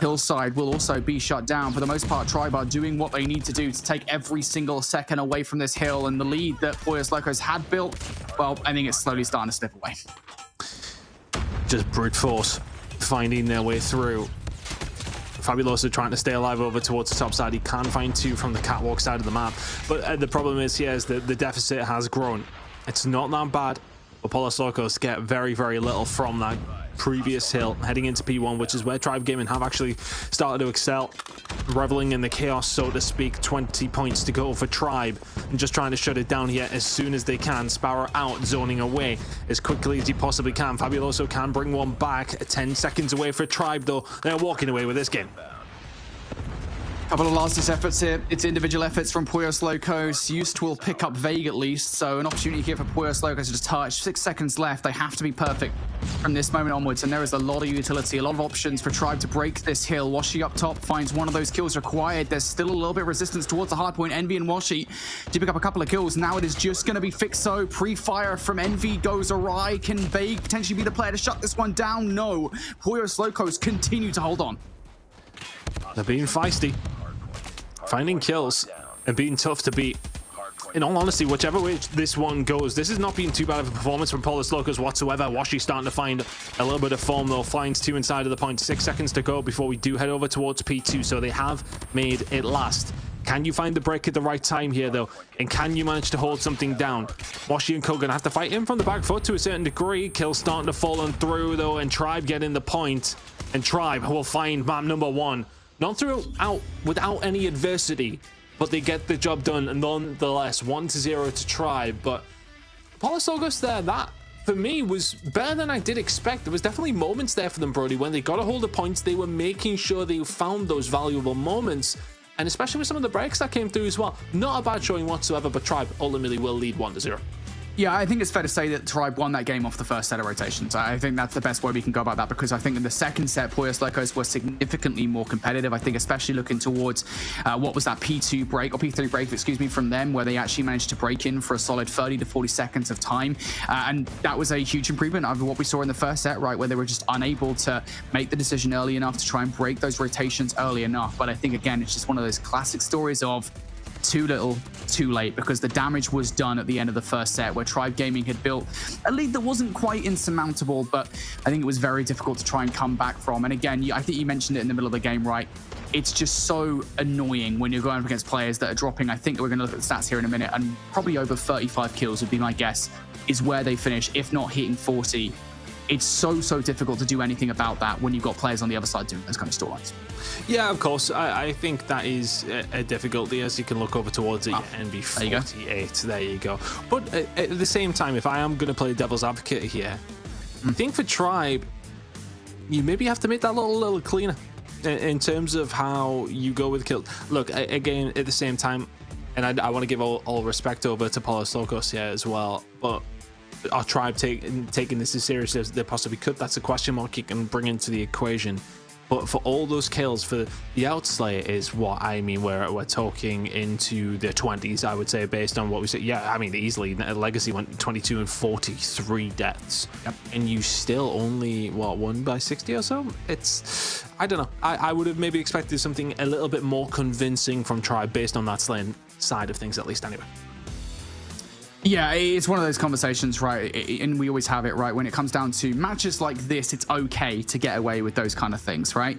hillside will also be shut down. For the most part, Tribe are doing what they need to do to take every single second away from this hill, and the lead that Polus Locos had built, well, I think it's slowly starting to slip away. Just brute force finding their way through. Fabuloso trying to stay alive over towards the top side. He can find 2 from the catwalk side of the map, but the problem is here is that the deficit has grown. It's not that bad, but Polus Locos get very, very little from that previous hill heading into P1, which is where Tribe Gaming have actually started to excel, reveling in the chaos, so to speak. 20 points to go for Tribe, and just trying to shut it down here as soon as they can. Sparrow out, zoning away as quickly as he possibly can. Fabuloso can bring one back. 10 seconds away for Tribe, though. They're walking away with this game. Couple of last efforts here. It's individual efforts from Polus Locos. Used will pick up Vague at least, so an opportunity here for Polus Locos to just touch. 6 seconds left. They have to be perfect from this moment onwards, and there is a lot of utility, a lot of options for Tribe to break this hill. Washi up top finds one of those kills required. There's still a little bit of resistance towards the hard point. Envy and Washi do pick up a couple of kills. Now it is just going to be Fixo. Pre-fire from Envy goes awry. Can Vague potentially be the player to shut this one down? No. Polus Locos continue to hold on. They're being feisty, finding kills and being tough to beat. In all honesty, whichever way this one goes, this has not been too bad of a performance from Polus Locos whatsoever. Washi starting to find a little bit of form, though. Finds 2 inside of the point. 6 seconds to go before we do head over towards P2, so they have made it last. Can you find the break at the right time here, though? And can you manage to hold something down? Washi and Co gonna have to fight in from the back foot to a certain degree. Kills starting to fall on through, though, and Tribe getting the point. And Tribe will find map number 1. Not throughout without any adversity, but they get the job done, and nonetheless 1-0 to Tribe. But Polus Locos there, that for me was better than I did expect. There was definitely moments there for them, Brody, when they got a hold of points. They were making sure they found those valuable moments, and especially with some of the breaks that came through as well. Not a bad showing whatsoever, but Tribe ultimately will lead 1-0. Yeah, I think it's fair to say that Tribe won that game off the first set of rotations. I think that's the best way we can go about that, because I think in the second set, Polus Locos were significantly more competitive. I think especially looking towards what was that P2 break, or P3 break, excuse me, from them, where they actually managed to break in for a solid 30 to 40 seconds of time. And that was a huge improvement over what we saw in the first set, right, where they were just unable to make the decision early enough to try and break those rotations early enough. But I think, again, it's just one of those classic stories of too little, too late, because the damage was done at the end of the first set, where Tribe Gaming had built a lead that wasn't quite insurmountable, but I think it was very difficult to try and come back from. And again, I think you mentioned it in the middle of the game, right? It's just so annoying when you're going up against players that are dropping, I think we're going to look at the stats here in a minute, and probably over 35 kills would be my guess, is where they finish, if not hitting 40. it's so difficult to do anything about that when you've got players on the other side doing those kind of storylines. Yeah, of course. I think that is a difficulty, as you can look over towards it. NB48. There you go. But at the same time, if I am going to play devil's advocate here, I think for Tribe, you maybe have to make that little cleaner in terms of how you go with kills. Look, again, at the same time, and I want to give all respect over to Polos Locos here as well, but our Tribe taking this as serious as they possibly could, that's a question mark you can bring into the equation. But for all those kills, for the Outslayer is what I mean, we're talking into the 20s, I would say, based on what we said. Yeah, I mean, easily, Legacy went 22 and 43 deaths. Yep. And you still only, won by 60 or so? It's, I don't know. I would have maybe expected something a little bit more convincing from Tribe based on that slaying side of things, at least anyway. Yeah, it's one of those conversations, right? And we always have it, right? When it comes down to matches like this, it's okay to get away with those kind of things, right?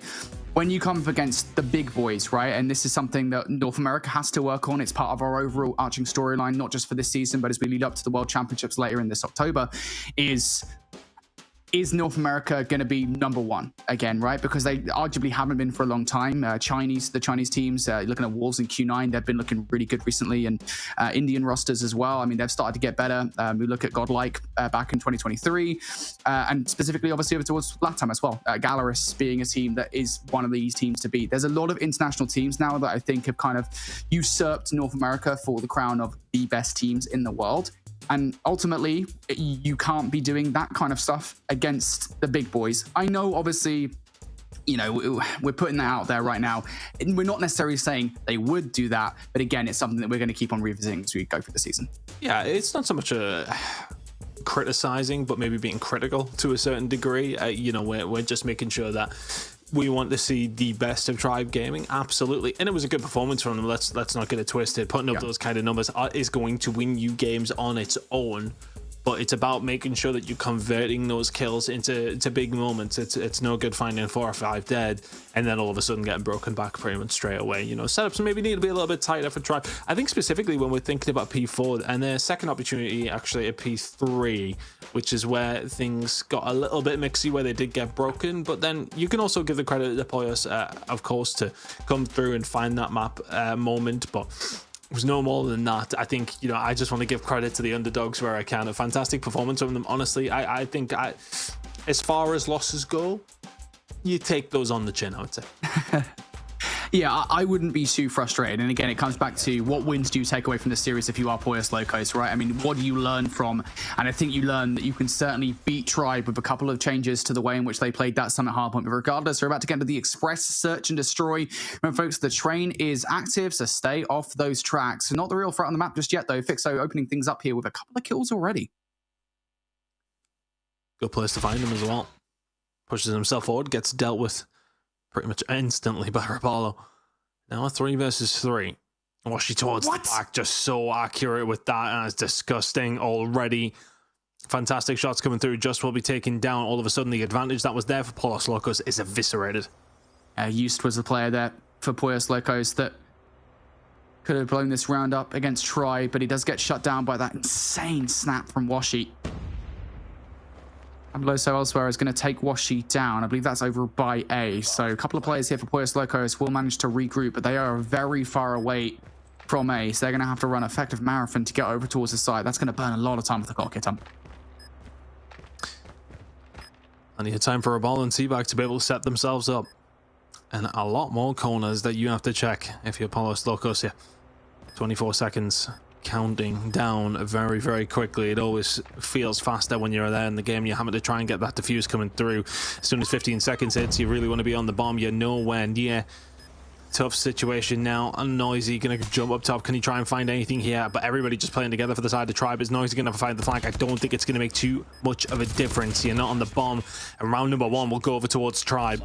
When you come up against the big boys, right? And this is something that North America has to work on. It's part of our overall arching storyline, not just for this season, but as we lead up to the World Championships later in this October, is North America going to be number one again, right? Because they arguably haven't been for a long time. The Chinese teams, looking at Wolves and Q9, they've been looking really good recently, and Indian rosters as well. I mean, they've started to get better. We look at Godlike back in 2023, and specifically, obviously, over towards LATAM as well. Galaris being a team that is one of these teams to beat. There's a lot of international teams now that I think have kind of usurped North America for the crown of the best teams in the world. And ultimately, you can't be doing that kind of stuff against the big boys. I know, obviously, we're putting that out there right now. And we're not necessarily saying they would do that. But again, it's something that we're going to keep on revisiting as we go through the season. Yeah, it's not so much criticizing, but maybe being critical to a certain degree. We're just making sure that we want to see the best of Tribe Gaming, absolutely, and it was a good performance from them. Let's not get it twisted. Putting up those kind of numbers is going to win you games on its own, but it's about making sure that you're converting those kills into big moments. It's no good finding 4 or 5 dead and then all of a sudden getting broken back pretty much straight away. Setups maybe need to be a little bit tighter for Tribe. I think specifically when we're thinking about P4 and their second opportunity actually at P3, which is where things got a little bit mixy, where they did get broken. But then you can also give the credit to Poyos, of course, to come through and find that map moment, but it was no more than that. I think, I just want to give credit to the underdogs where I can. A fantastic performance from them. Honestly, I think as far as losses go, you take those on the chin, I would say. Yeah, I wouldn't be too frustrated. And again, it comes back to what wins do you take away from the series if you are Poyos Locos, right? I mean, what do you learn from? And I think you learn that you can certainly beat Tribe with a couple of changes to the way in which they played that Summit Hardpoint. But regardless, we're about to get into the Express Search and Destroy. Remember, folks, the train is active, so stay off those tracks. Not the real threat on the map just yet, though. Fixo opening things up here with a couple of kills already. Good place to find him as well. Pushes himself forward, gets dealt with pretty much instantly by Rapallo. Now a 3 versus 3. Washi towards the back, just so accurate with that, and it's disgusting already. Fantastic shots coming through, just will be taken down. All of a sudden, the advantage that was there for Polos Locos is eviscerated. Eust was the player there for Poyos Locos that could have blown this round up against Tribe, but he does get shut down by that insane snap from Washi. Abloso elsewhere is going to take Washi down. I believe that's over by A. So a couple of players here for Poyos Locos will manage to regroup, but they are very far away from A. So they're going to have to run effective marathon to get over towards the side. That's going to burn a lot of time with the clock hit up. Plenty of time for a ball and Seaback to be able to set themselves up. And a lot more corners that you have to check if you're Polos Locos here. 24 seconds. Counting down very, very quickly. It always feels faster when you're there in the game. You're having to try and get that defuse coming through. As soon as 15 seconds hits, you really want to be on the bomb. You're nowhere near. Tough situation now. Noisy going to jump up top. Can he try and find anything here? But everybody just playing together for the side of Tribe. Is Noisy going to find the flank? I don't think it's going to make too much of a difference. You're not on the bomb. And round number 1 will go over towards Tribe.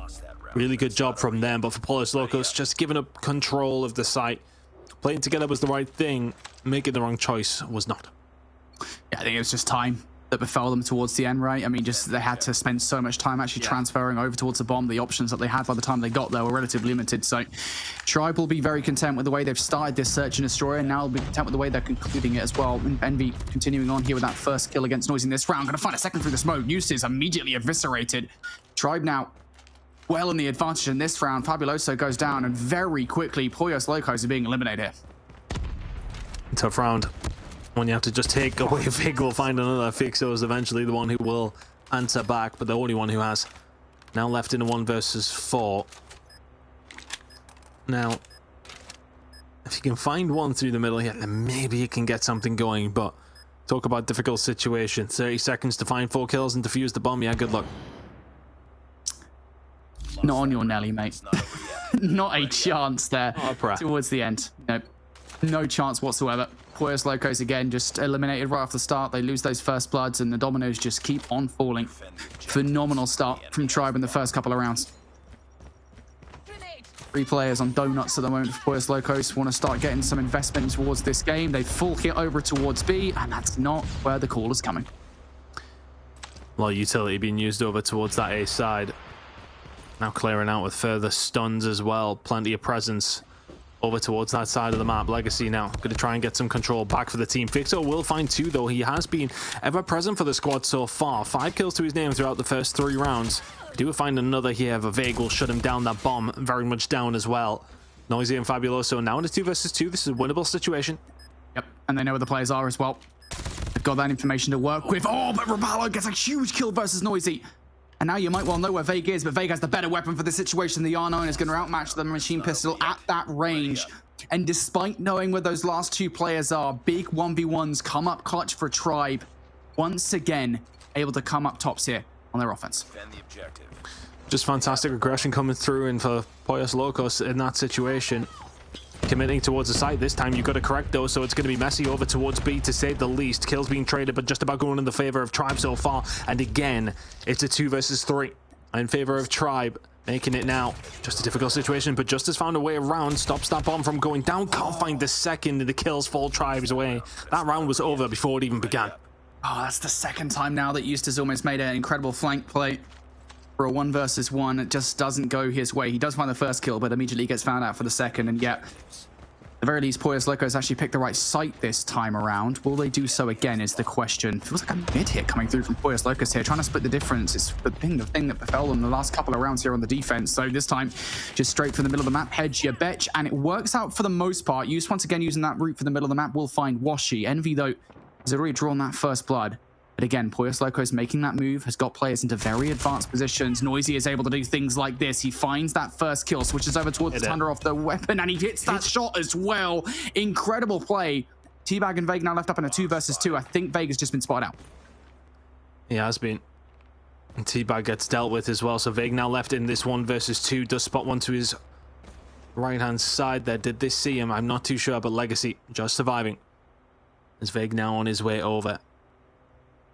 Really good job from them. But for Polos Locos, just giving up control of the site. Playing together was the right thing. Making the wrong choice was not. Yeah, I think it was just time that befell them towards the end, right? I mean, just they had to spend so much time actually transferring over towards the bomb. The options that they had by the time they got there were relatively limited. So Tribe will be very content with the way they've started this search and destroy, and now will be content with the way they're concluding it as well. Envy continuing on here with that first kill against Noisy in this round. Going to find a second through the smoke. Noose is immediately eviscerated. Tribe now well in the advantage in this round. Fabuloso goes down, and very quickly Pollos Locos are being eliminated here. Tough round. When you have to just take away Vig will find another. Fixo is eventually the one who will answer back, but the only one who has. Now left in a 1 versus 4. Now, if you can find one through the middle here, then maybe you can get something going, but talk about difficult situation. 30 seconds to find 4 kills and defuse the bomb. Yeah, good luck. Not on your Nelly, mate. Not a chance there towards the end. Nope. No chance whatsoever. Pollos Locos again just eliminated right off the start. They lose those first bloods and the dominoes just keep on falling. Phenomenal start from Tribe in the first couple of rounds. 3 players on donuts at the moment for Pollos Locos. Want to start getting some investment towards this game. They full hit over towards B, and that's not where the call is coming. A lot of utility being used over towards that A side. Now clearing out with further stuns as well. Plenty of presence over towards that side of the map. Legacy now going to try and get some control back for the team. Fixo will find 2 though. He has been ever present for the squad so far. 5 kills to his name throughout the first 3 rounds. Do find another here. Vig will shut him down. That bomb very much down as well. Noisy and Fabuloso now in a 2 versus 2. This is a winnable situation. Yep, and they know where the players are as well. They've got that information to work with. Oh, but Rapallo gets a huge kill versus Noisy. And now you might well know where Vig is, but Vig has the better weapon for the situation. The R9 is going to outmatch the machine pistol at that range. And despite knowing where those last 2 players are, big 1v1s come up clutch for Tribe. Once again, able to come up tops here on their offense. Just fantastic aggression coming through and for Pollos Locos in that situation. Committing towards the site. This time you've got to correct though, so it's going to be messy over towards B to say the least. Kills being traded, but just about going in the favor of Tribe so far. And again, it's a 2 versus 3 in favor of Tribe. Making it now just a difficult situation, but just has found a way around. Stops that bomb from going down. Can't find the second, and the kills fall Tribe's way. That round was over before it even began. Oh, that's the second time now that Eustace almost made an incredible flank play for a 1 versus 1. It just doesn't go his way. He does find the first kill, but immediately gets found out for the second. And yet, at the very least, Pollos Locos actually picked the right site this time around. Will they do so again is the question. Feels like a mid hit coming through from Pollos Locos here, trying to split the difference. It's the thing that befell them the last couple of rounds here on the defense. So this time, just straight from the middle of the map, hedge your betch, and it works out for the most part. Use once again using that route for the middle of the map will find Washi. Envy, though, has already drawn that first blood. But again, Pollos Locos making that move, has got players into very advanced positions. Noisy is able to do things like this. He finds that first kill, switches over towards the Thunder off the weapon, and he hits that shot as well. Incredible play. T-Bag and Veg now left up in a 2 versus 2. I think Veg has just been spotted out. He has been. And T-Bag gets dealt with as well. So Veg now left in this 1 versus 2. Does spot one to his right-hand side there. Did they see him? I'm not too sure, but Legacy just surviving. As Veg now on his way over.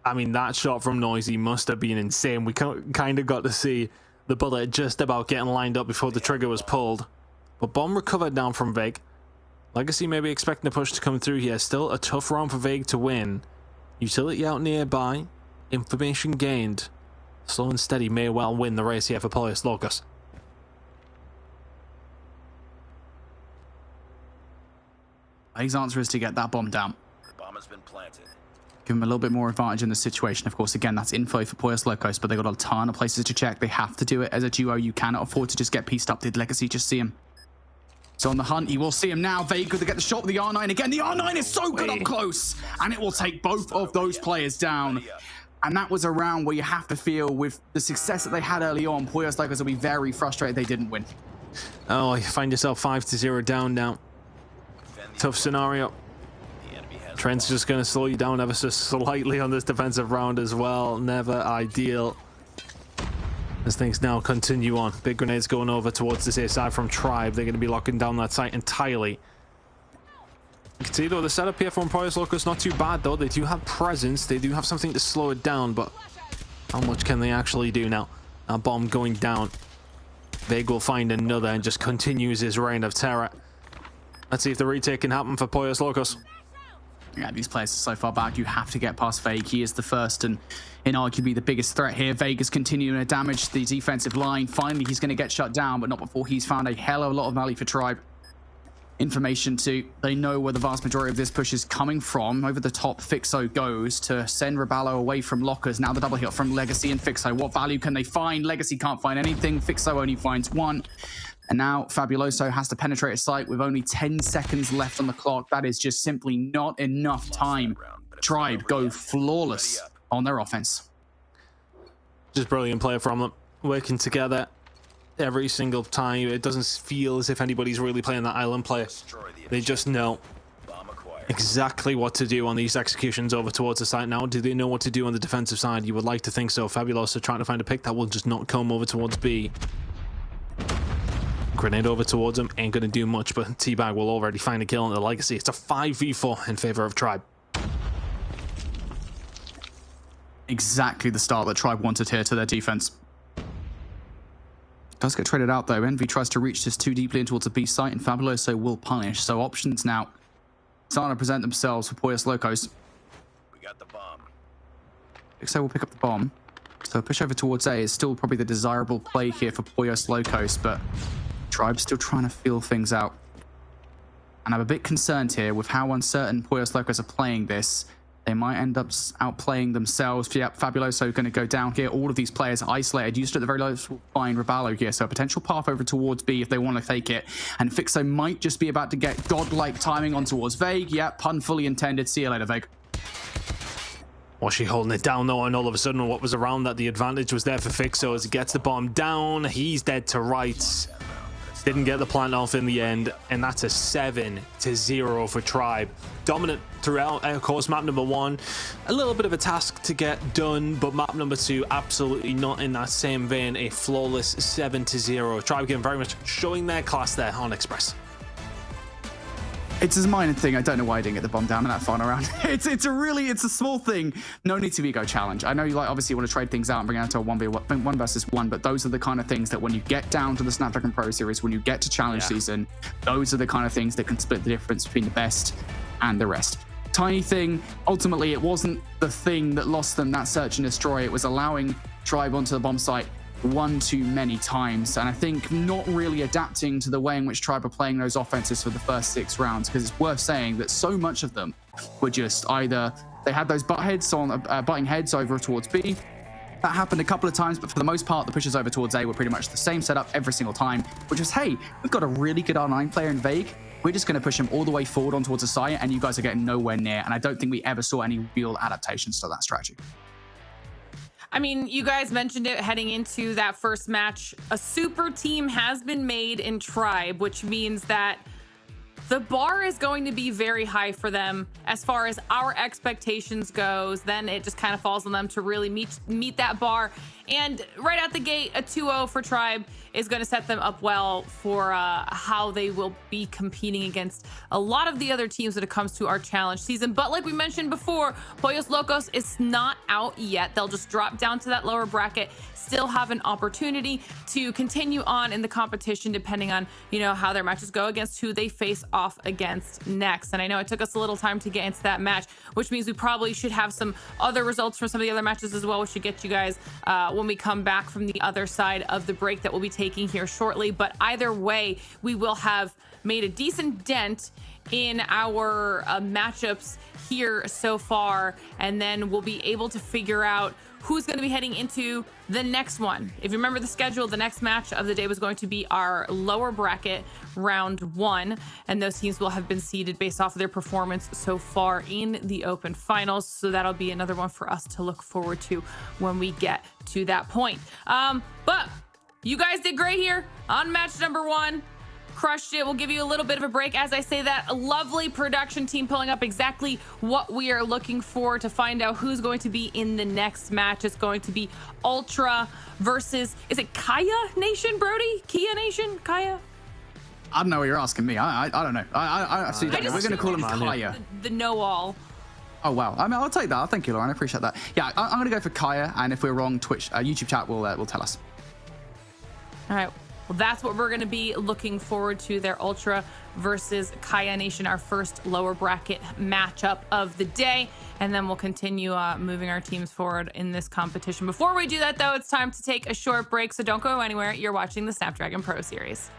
I mean, that shot from Noisy must have been insane. We kind of got to see the bullet just about getting lined up before the trigger was pulled. But bomb recovered down from Vig. Legacy maybe expecting a push to come through here. Still a tough round for Vig to win. Utility out nearby. Information gained. Slow and steady may well win the race here for Pollos Locos. His answer is to get that bomb down. The bomb has been planted. Give him a little bit more advantage in the situation. Of course, again, that's info for Pollos Locos, but they've got a ton of places to check. They have to do it as a duo. You cannot afford to just get pieced up. Did Legacy just see him? So on the hunt, he will see him now. Vega to get the shot with the R9 again. The R9 is so good up close, and it will take both of those players down. And that was a round where you have to feel with the success that they had early on, Pollos Locos will be very frustrated they didn't win. Oh, you find yourself 5-0 down now. Tough scenario. Trent's just going to slow you down ever so slightly on this defensive round as well. Never ideal. As things now continue on. Big grenades going over towards this A side from Tribe. They're going to be locking down that site entirely. You can see though the setup here from Pollos Locos not too bad though. They do have presence. They do have something to slow it down, but how much can they actually do now? A bomb going down. Vig will find another and just continues his reign of terror. Let's see if the retake can happen for Pollos Locos. Yeah, these players are so far back. You have to get past Vague. He is the first and arguably the biggest threat here. Vegas continuing to damage the defensive line. Finally, he's going to get shut down, but not before he's found a hell of a lot of value for Tribe. Information too. They know where the vast majority of this push is coming from. Over the top, Fixo goes to send Raballo away from lockers. Now the double hit from Legacy and Fixo. What value can they find? Legacy can't find anything. Fixo only finds one. And now Fabuloso has to penetrate a site with only 10 seconds left on the clock. That is just simply not enough time. Tribe go flawless on their offense. Just brilliant play from them, working together every single time. It doesn't feel as if anybody's really playing that island play. They just know exactly what to do on these executions over towards the site. Now, do they know what to do on the defensive side? You would like to think so. Fabuloso trying to find a pick that will just not come over towards B. Grenade over towards him, ain't gonna do much, but Teabag will already find a kill on the Legacy. It's a 5v4 in favor of Tribe. Exactly the start that Tribe wanted here to their defense. Does get traded out though. Envy tries to reach this too deeply in towards the B site, and Fabuloso will punish. So options now starting to present themselves for Poyos Locos. We got the bomb. Fixo will pick up the bomb. So push over towards A is still probably the desirable play here for Poyos Locos, but Tribe's still trying to feel things out. And I'm a bit concerned here with how uncertain Poyos Locos are playing this. They might end up outplaying themselves. Yep, Fabuloso going to go down here. All of these players isolated. Used at the very lowest will find Raballo here. So a potential path over towards B if they want to take it. And Fixo might just be about to get godlike timing on towards Vague. Yep, pun fully intended. See you later, Vague. Was she holding it down though, and all of a sudden what was around that, the advantage was there for Fixo as he gets the bomb down. He's dead to rights. Didn't get the plant off in the end, and that's a 7-0 for Tribe. Dominant throughout, of course, map number 1. A little bit of a task to get done, but map number 2, absolutely not in that same vein. A flawless 7-0. Tribe again very much showing their class there on Express. It's a minor thing. I don't know why I didn't get the bomb down in that final round. It's a small thing. No need to ego challenge. I know you obviously want to trade things out and bring it out to a 1v1 versus 1, but those are the kind of things that when you get down to the Snapdragon Pro Series, when you get to challenge season, those are the kind of things that can split the difference between the best and the rest. Tiny thing. Ultimately, it wasn't the thing that lost them that search and destroy. It was allowing Tribe onto the bomb site one too many times, and I think not really adapting to the way in which Tribe are playing those offenses for the first 6 rounds, because it's worth saying that so much of them were just either they had those butting heads over towards B. That happened a couple of times, but for the most part, the pushes over towards A were pretty much the same setup every single time, which is, hey, we've got a really good R9 player in Vague. We're just going to push him all the way forward on towards the site, and you guys are getting nowhere near, and I don't think we ever saw any real adaptations to that strategy. I mean, you guys mentioned it heading into that first match. A super team has been made in Tribe, which means that the bar is going to be very high for them as far as our expectations goes. Then it just kind of falls on them to really meet that bar. And right out the gate, a 2-0 for Tribe is going to set them up well for how they will be competing against a lot of the other teams when it comes to our challenge season. But like we mentioned before, Poyos Locos is not out yet. They'll just drop down to that lower bracket, still have an opportunity to continue on in the competition depending on, you know, how their matches go against who they face off against next. And I know it took us a little time to get into that match, which means we probably should have some other results from some of the other matches as well, which should get you guys when we come back from the other side of the break that we'll be taking here shortly. But either way, we will have made a decent dent in our matchups here so far, and then we'll be able to figure out who's going to be heading into the next one. If you remember the schedule, the next match of the day was going to be our lower bracket round 1, and those teams will have been seeded based off of their performance so far in the Open Finals. So that'll be another one for us to look forward to when we get to that point. But you guys did great here on match number 1. Crushed it. We'll give you a little bit of a break. As I say that, a lovely production team pulling up exactly what we are looking for to find out who's going to be in the next match. It's going to be Ultra versus, is it Kaya Nation, Brody? Kia Nation? Kaya? I don't know what you're asking me. I don't know. I actually don't know. We're going to call him Kaya. The know-all. Oh, wow. I mean, I'll take that. Thank you, Lauren. I appreciate that. Yeah, I'm going to go for Kaya, and if we're wrong, Twitch, YouTube chat will tell us. All right. Well, that's what we're going to be looking forward to there. Ultra versus Kaya Nation, our first lower bracket matchup of the day. And then we'll continue moving our teams forward in this competition. Before we do that, though, it's time to take a short break. So don't go anywhere. You're watching the Snapdragon Pro Series.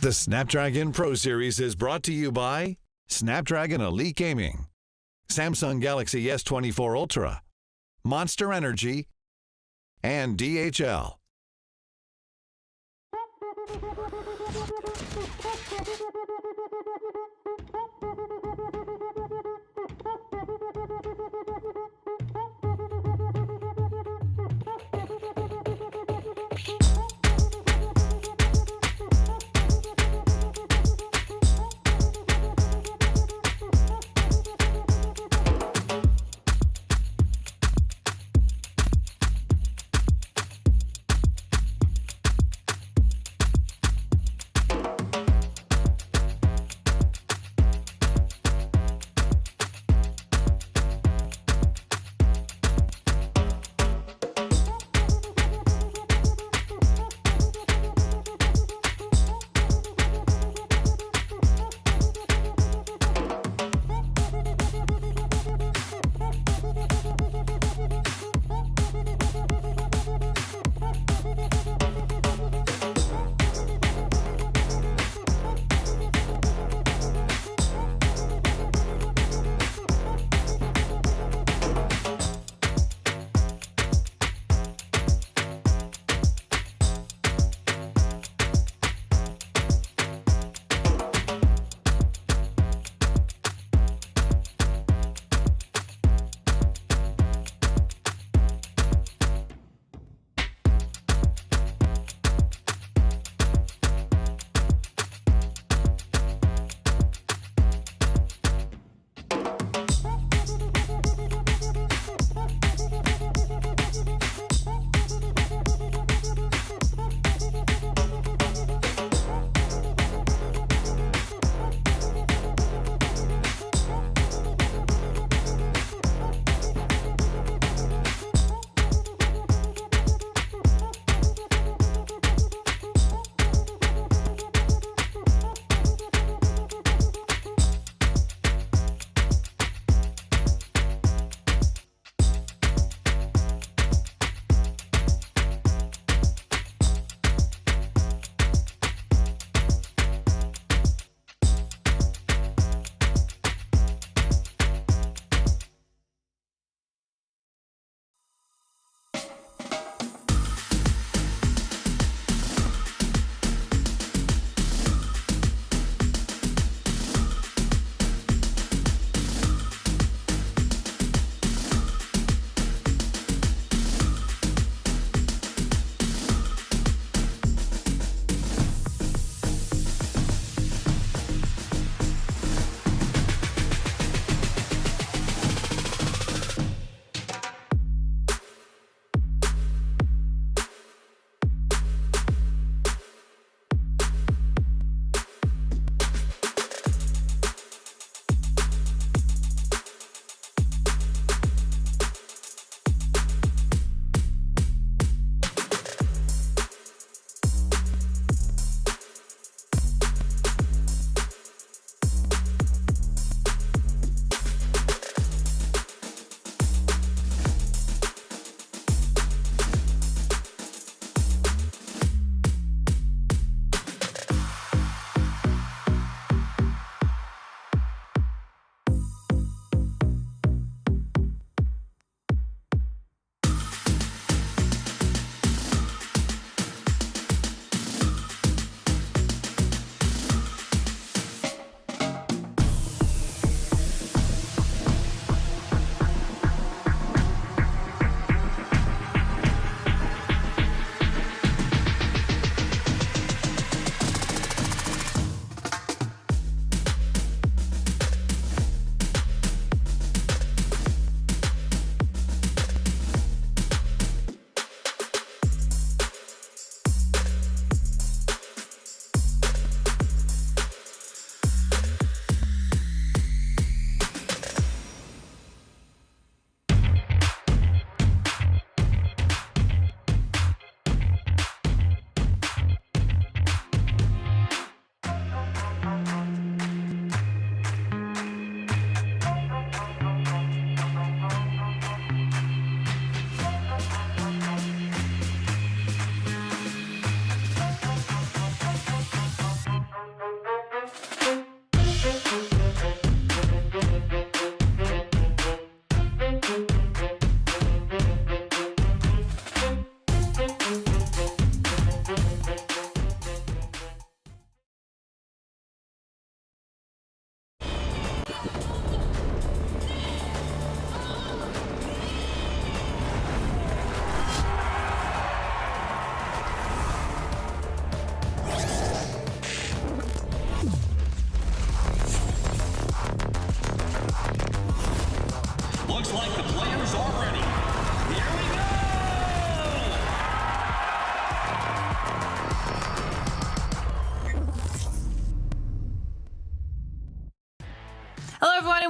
The Snapdragon Pro Series is brought to you by Snapdragon Elite Gaming, Samsung Galaxy S24 Ultra, Monster Energy, and DHL.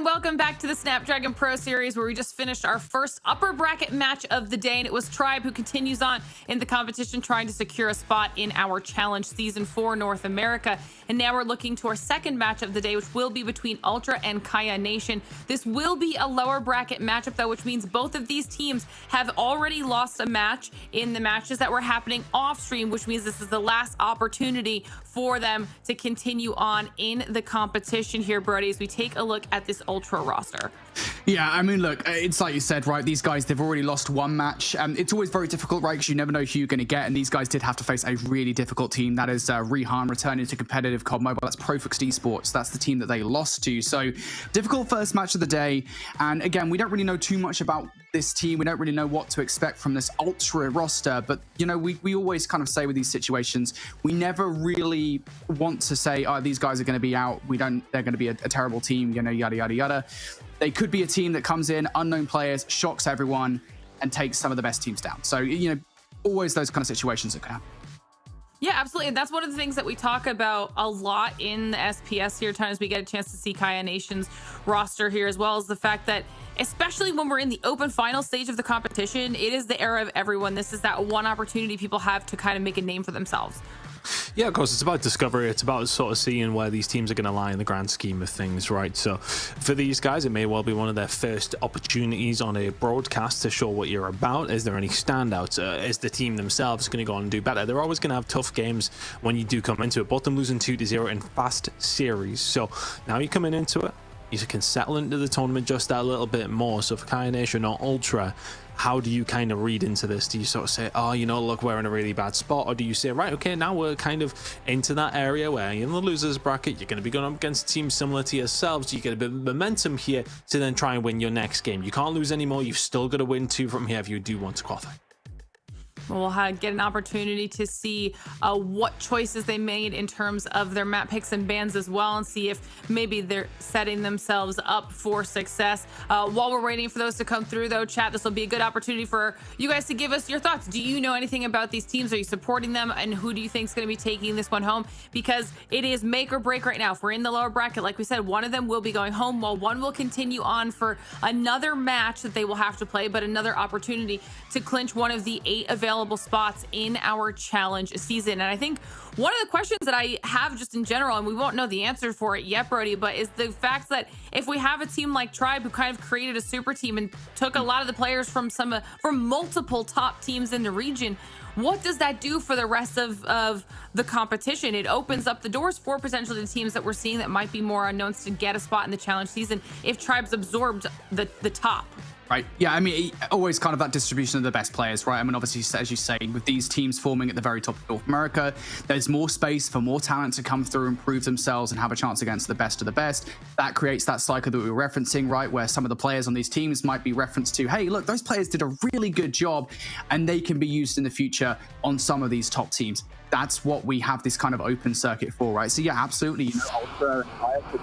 welcome back to the Snapdragon Pro Series, where we just finished our first upper bracket match of the day, and it was Tribe who continues on in the competition, trying to secure a spot in our Challenge Season 4 North America. And now we're looking to our second match of the day, which will be between Ultra and Kaya Nation. This will be a lower bracket matchup, though, which means both of these teams have already lost a match in the matches that were happening off stream, which means this is the last opportunity for them to continue on in the competition here, Brody, as we take a look at this Ultra roster. Yeah, I mean, look, it's like you said, right? These guys, they've already lost one match. It's always very difficult, right? Because you never know who you're going to get. And these guys did have to face a really difficult team. That is Rihan returning to competitive COD Mobile. That's Profix Esports. That's the team that they lost to. So difficult first match of the day. And again, we don't really know too much about this team. We don't really know what to expect from this Ultra roster. But, you know, we always kind of say with these situations, we never really want to say, oh, these guys are going to be out. They're going to be a terrible team, you know, yada, yada, yada. They could be a team that comes in, unknown players, shocks everyone, and takes some of the best teams down. So, you know, always those kind of situations that can happen. Yeah, absolutely. And that's one of the things that we talk about a lot in the SPS here, times we get a chance to see Kaya Nation's roster here, as well as the fact that, especially when we're in the open final stage of the competition, it is the era of everyone. This is that one opportunity people have to kind of make a name for themselves. Yeah, of course, it's about discovery. It's about sort of seeing where these teams are going to lie in the grand scheme of things, right? So for these guys, it may well be one of their first opportunities on a broadcast to show what you're about. Is there any standouts? Is the team themselves going to go on and do better? They're always going to have tough games when you do come into it. Both them losing 2-0 in fast series. So now you're coming into it, you can settle into the tournament just that little bit more. So for Kaya Nation or Ultra, how do you kind of read into this? Do you sort of say, oh, you know, look, we're in a really bad spot? Or do you say, right, okay, now we're kind of into that area where you're in the losers bracket, you're going to be going up against teams similar to yourselves, you get a bit of momentum here to then try and win your next game. You can't lose anymore. You've still got to win 2 from here if you do want to qualify. We'll get an opportunity to see what choices they made in terms of their map picks and bans as well, and see if maybe they're setting themselves up for success. While we're waiting for those to come through, though, chat, this will be a good opportunity for you guys to give us your thoughts. Do you know anything about these teams? Are you supporting them? And who do you think is going to be taking this one home? Because it is make or break right now. If we're in the lower bracket, like we said, one of them will be going home, while one will continue on for another match that they will have to play, but another opportunity to clinch one of the 8 available spots in our challenge season. And I think one of the questions that I have just in general, and we won't know the answer for it yet, Brody, but is the fact that if we have a team like Tribe, who kind of created a super team and took a lot of the players from multiple top teams in the region, what does that do for the rest of the competition? It opens up the doors for potentially the teams that we're seeing that might be more unknowns to get a spot in the challenge season if Tribe's absorbed the top. Right. Yeah, I mean, always kind of that distribution of the best players, right? I mean, obviously, as you say, with these teams forming at the very top of North America, there's more space for more talent to come through and prove themselves and have a chance against the best of the best. That creates that cycle that we were referencing, right? Where some of the players on these teams might be referenced to, hey, look, those players did a really good job and they can be used in the future on some of these top teams. That's what we have this kind of open circuit for, right? So yeah, absolutely. You know, Ultra and Kaya could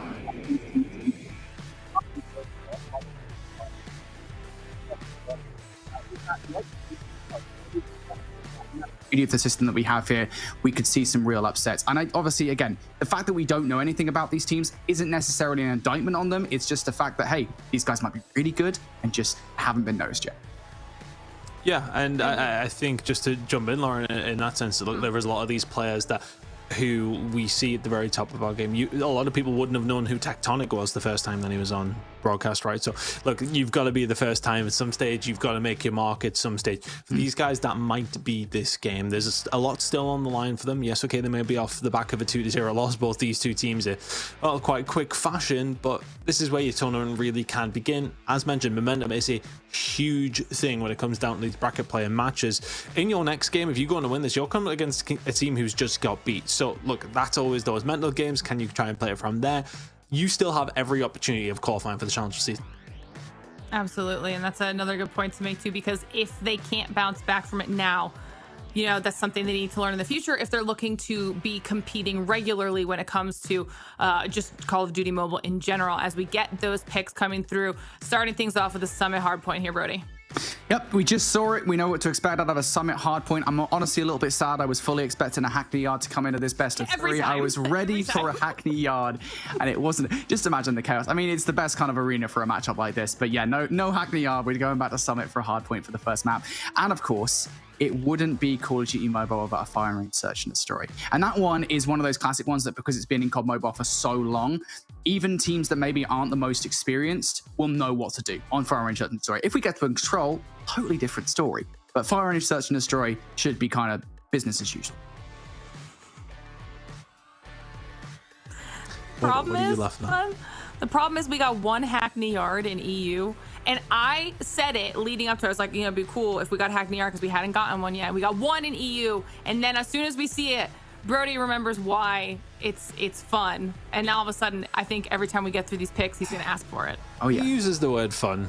be of the system that we have here, we could see some real upsets. And obviously, again, the fact that we don't know anything about these teams isn't necessarily an indictment on them. It's just the fact that, hey, these guys might be really good and just haven't been noticed yet. Yeah, and I think just to jump in, Lauren, in that sense, look, there is a lot of these players who we see at the very top of our game. A lot of people wouldn't have known who Tectonic was the first time that he was on broadcast, right? So look, you've got to be the first time at some stage, you've got to make your mark at some stage. For these guys, that might be this game. There's a lot still on the line for them. Yes, okay, they may be off the back of a 2-0 loss, both these two teams in quite quick fashion, but this is where your tournament really can begin. As mentioned, momentum is a huge thing when it comes down to these bracket play and matches. In your next game, if you're going to win this, you're coming against a team who's just got beat. So look, that's always those mental games. Can you try and play it from there? You still have every opportunity of qualifying for the Challenger season. Absolutely. And that's another good point to make too, because if they can't bounce back from it now, you know, that's something they need to learn in the future if they're looking to be competing regularly when it comes to just Call of Duty Mobile in general, as we get those picks coming through, starting things off with the Summit hardpoint here, Brody. Yep, we just saw it. We know what to expect out of a Summit hardpoint. I'm honestly a little bit sad. I was fully expecting a Hackney Yard to come into this best of three. I was ready for a Hackney Yard, and it wasn't. Just imagine the chaos. I mean, it's the best kind of arena for a matchup like this. But yeah, no Hackney Yard. We're going back to Summit for a hardpoint for the first map. And of course, it wouldn't be Call of Duty Mobile without a Fire and Range Search and Destroy. And that one is one of those classic ones that, because it's been in COD Mobile for so long, even teams that maybe aren't the most experienced will know what to do on Fire and Range Search and Destroy. If we get to Control, totally different story. But Fire and Range Search and Destroy should be kind of business as usual. The problem is we got one Hackney Yard in EU, and I said it leading up to it. I was like, you know, it'd be cool if we got Hackney Yard because we hadn't gotten one yet. We got one in EU, and then as soon as we see it, Brody remembers why it's fun, and now all of a sudden, I think every time we get through these picks, he's gonna ask for it. Oh yeah, he uses the word fun.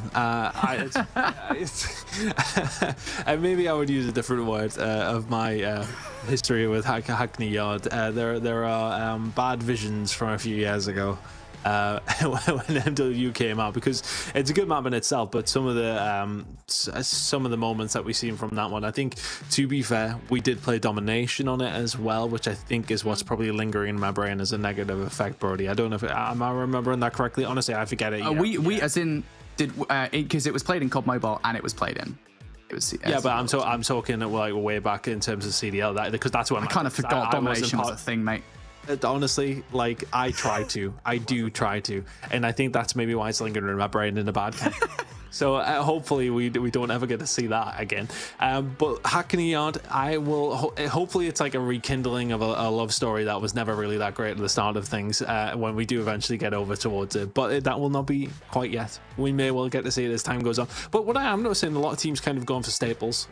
Maybe I would use a different word of my history with Hackney Yard. There are bad visions from a few years ago. When MW came out, because it's a good map in itself, but some of the moments that we've seen from that one, I think, to be fair, we did play domination on it as well, which I think is what's probably lingering in my brain as a negative effect, Brody. I don't know if am I remembering that correctly? Honestly, I forget it. We as in did because it was played in COD Mobile and it was played in. It was, yeah, but I'm talking like way back in terms of CDL, because that's when I kind of forgot domination was a thing, mate. Honestly, like, I do try to, and I think that's maybe why it's lingering in my brain in a bad way. So hopefully we don't ever get to see that again. But Hackney Yard, I will hopefully it's like a rekindling of a love story that was never really that great at the start of things when we do eventually get over towards it. But that will not be quite yet. We may well get to see it as time goes on. But what I am noticing, a lot of teams kind of going for staples,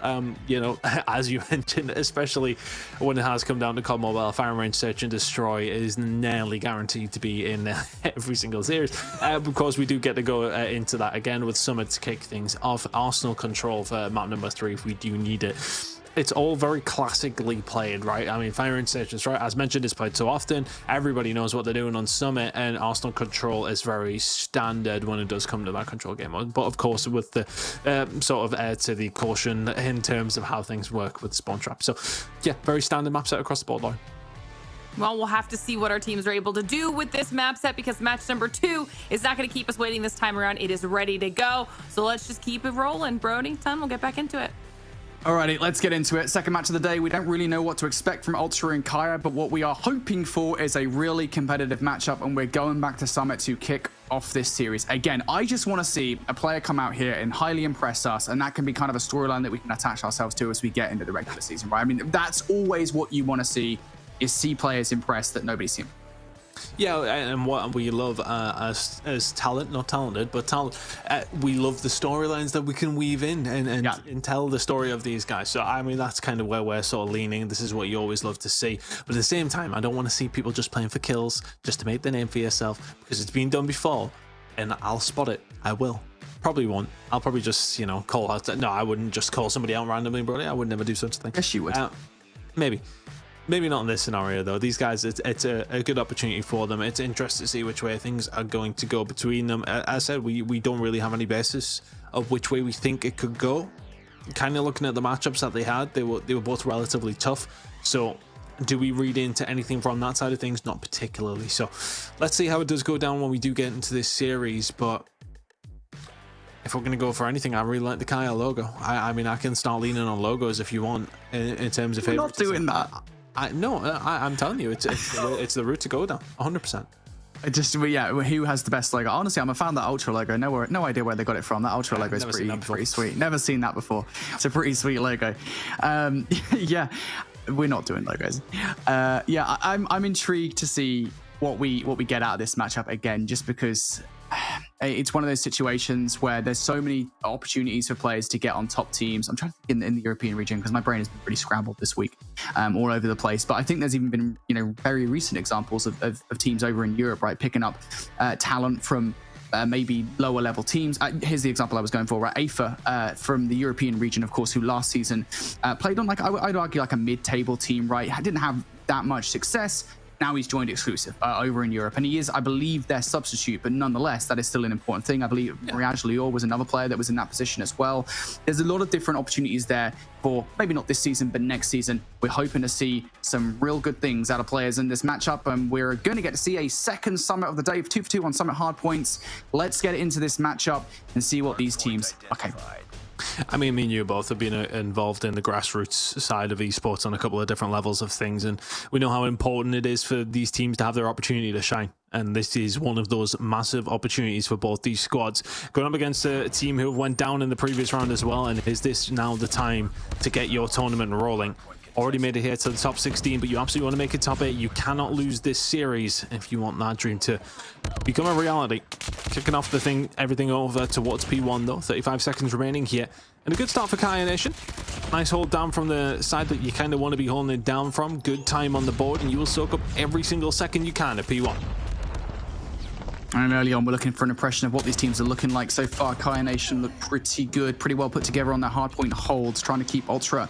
you know, as you mentioned, especially when it has come down to COD Mobile. Fire and Range Search and Destroy is nearly guaranteed to be in every single series. Because we do get to go into that again with Summit to kick things off. Arsenal Control for map number 3 if we do need it. It's all very classically played, right? I mean, Fire and Search and Destroy, as mentioned, is played so often. Everybody knows what they're doing on Summit, and Arsenal Control is very standard when it does come to that control game. But of course, with the sort of air to the caution in terms of how things work with Spawn Trap. So yeah, very standard map set across the board line. Well, we'll have to see what our teams are able to do with this map set, because match number 2 is not going to keep us waiting this time around. It is ready to go. So let's just keep it rolling. Brody, Ton, we'll get back into it. Alrighty, let's get into it. Second match of the day. We don't really know what to expect from Ultra and Kaya, but what we are hoping for is a really competitive matchup, and we're going back to Summit to kick off this series. Again, I just want to see a player come out here and highly impress us, and that can be kind of a storyline that we can attach ourselves to as we get into the regular season, right? I mean, that's always what you want to see, is see players impressed that nobody's seen. Yeah, and what we love as talent, not talented, but talent, we love the storylines that we can weave in and tell the story of these guys. So, I mean, that's kind of where we're sort of leaning. This is what you always love to see. But at the same time, I don't want to see people just playing for kills, just to make the name for yourself, because it's been done before, and I'll spot it. I will. Probably won't. I'll probably just, you know, call out. No, I wouldn't just call somebody out randomly, bro. I would never do such a thing. Yes, you would. Maybe not in this scenario, though. These guys, it's a good opportunity for them. It's interesting to see which way things are going to go between them. As I said, we don't really have any basis of which way we think it could go. Kind of looking at the matchups that they had, they were both relatively tough. So do we read into anything from that side of things? Not particularly. So let's see how it does go down when we do get into this series. But if we're going to go for anything, I really like the Kaya logo. I mean, I can start leaning on logos if you want in terms of favorites. We're not doing that. I'm telling you, it's the route to go down, 100%. Who has the best logo? Honestly, I'm a fan of that Ultra logo. No idea where they got it from. That Ultra logo is pretty sweet. Never seen that before. It's a pretty sweet logo. Yeah, we're not doing logos. I'm intrigued to see what we get out of this matchup again, just because it's one of those situations where there's so many opportunities for players to get on top teams. I'm trying to think in the European region, because my brain has been pretty scrambled this week, all over the place. But I think there's even been, you know, very recent examples of teams over in Europe, right, picking up talent from maybe lower level teams. Here's the example I was going for, right? AFA from the European region, of course, who last season played on, like, I'd argue, like a mid-table team, right? Didn't have that much success. Now he's joined exclusive over in Europe, and he is, I believe, their substitute, but nonetheless, that is still an important thing. I believe Riaj Lior was another player that was in that position as well. There's a lot of different opportunities there for maybe not this season, but next season. We're hoping to see some real good things out of players in this matchup, and we're going to get to see a second Summit of the day, 2 for 2 on Summit hardpoints. Let's get into this matchup and see what these teams... Okay. I mean, me and you both have been involved in the grassroots side of esports on a couple of different levels of things, and we know how important it is for these teams to have their opportunity to shine. And this is one of those massive opportunities for both these squads. Going up against a team who went down in the previous round as well, and is this now the time to get your tournament rolling? Already made it here to the top 16, but you absolutely want to make it top 8. You cannot lose this series if you want that dream to become a reality. Kicking off the thing, everything over towards P1 though. 35 seconds remaining here. And a good start for Kaya Nation. Nice hold down from the side that you kind of want to be holding it down from. Good time on the board, and you will soak up every single second you can at P1. And early on, we're looking for an impression of what these teams are looking like so far. Kaya Nation look pretty good, pretty well put together on their hardpoint holds, trying to keep Ultra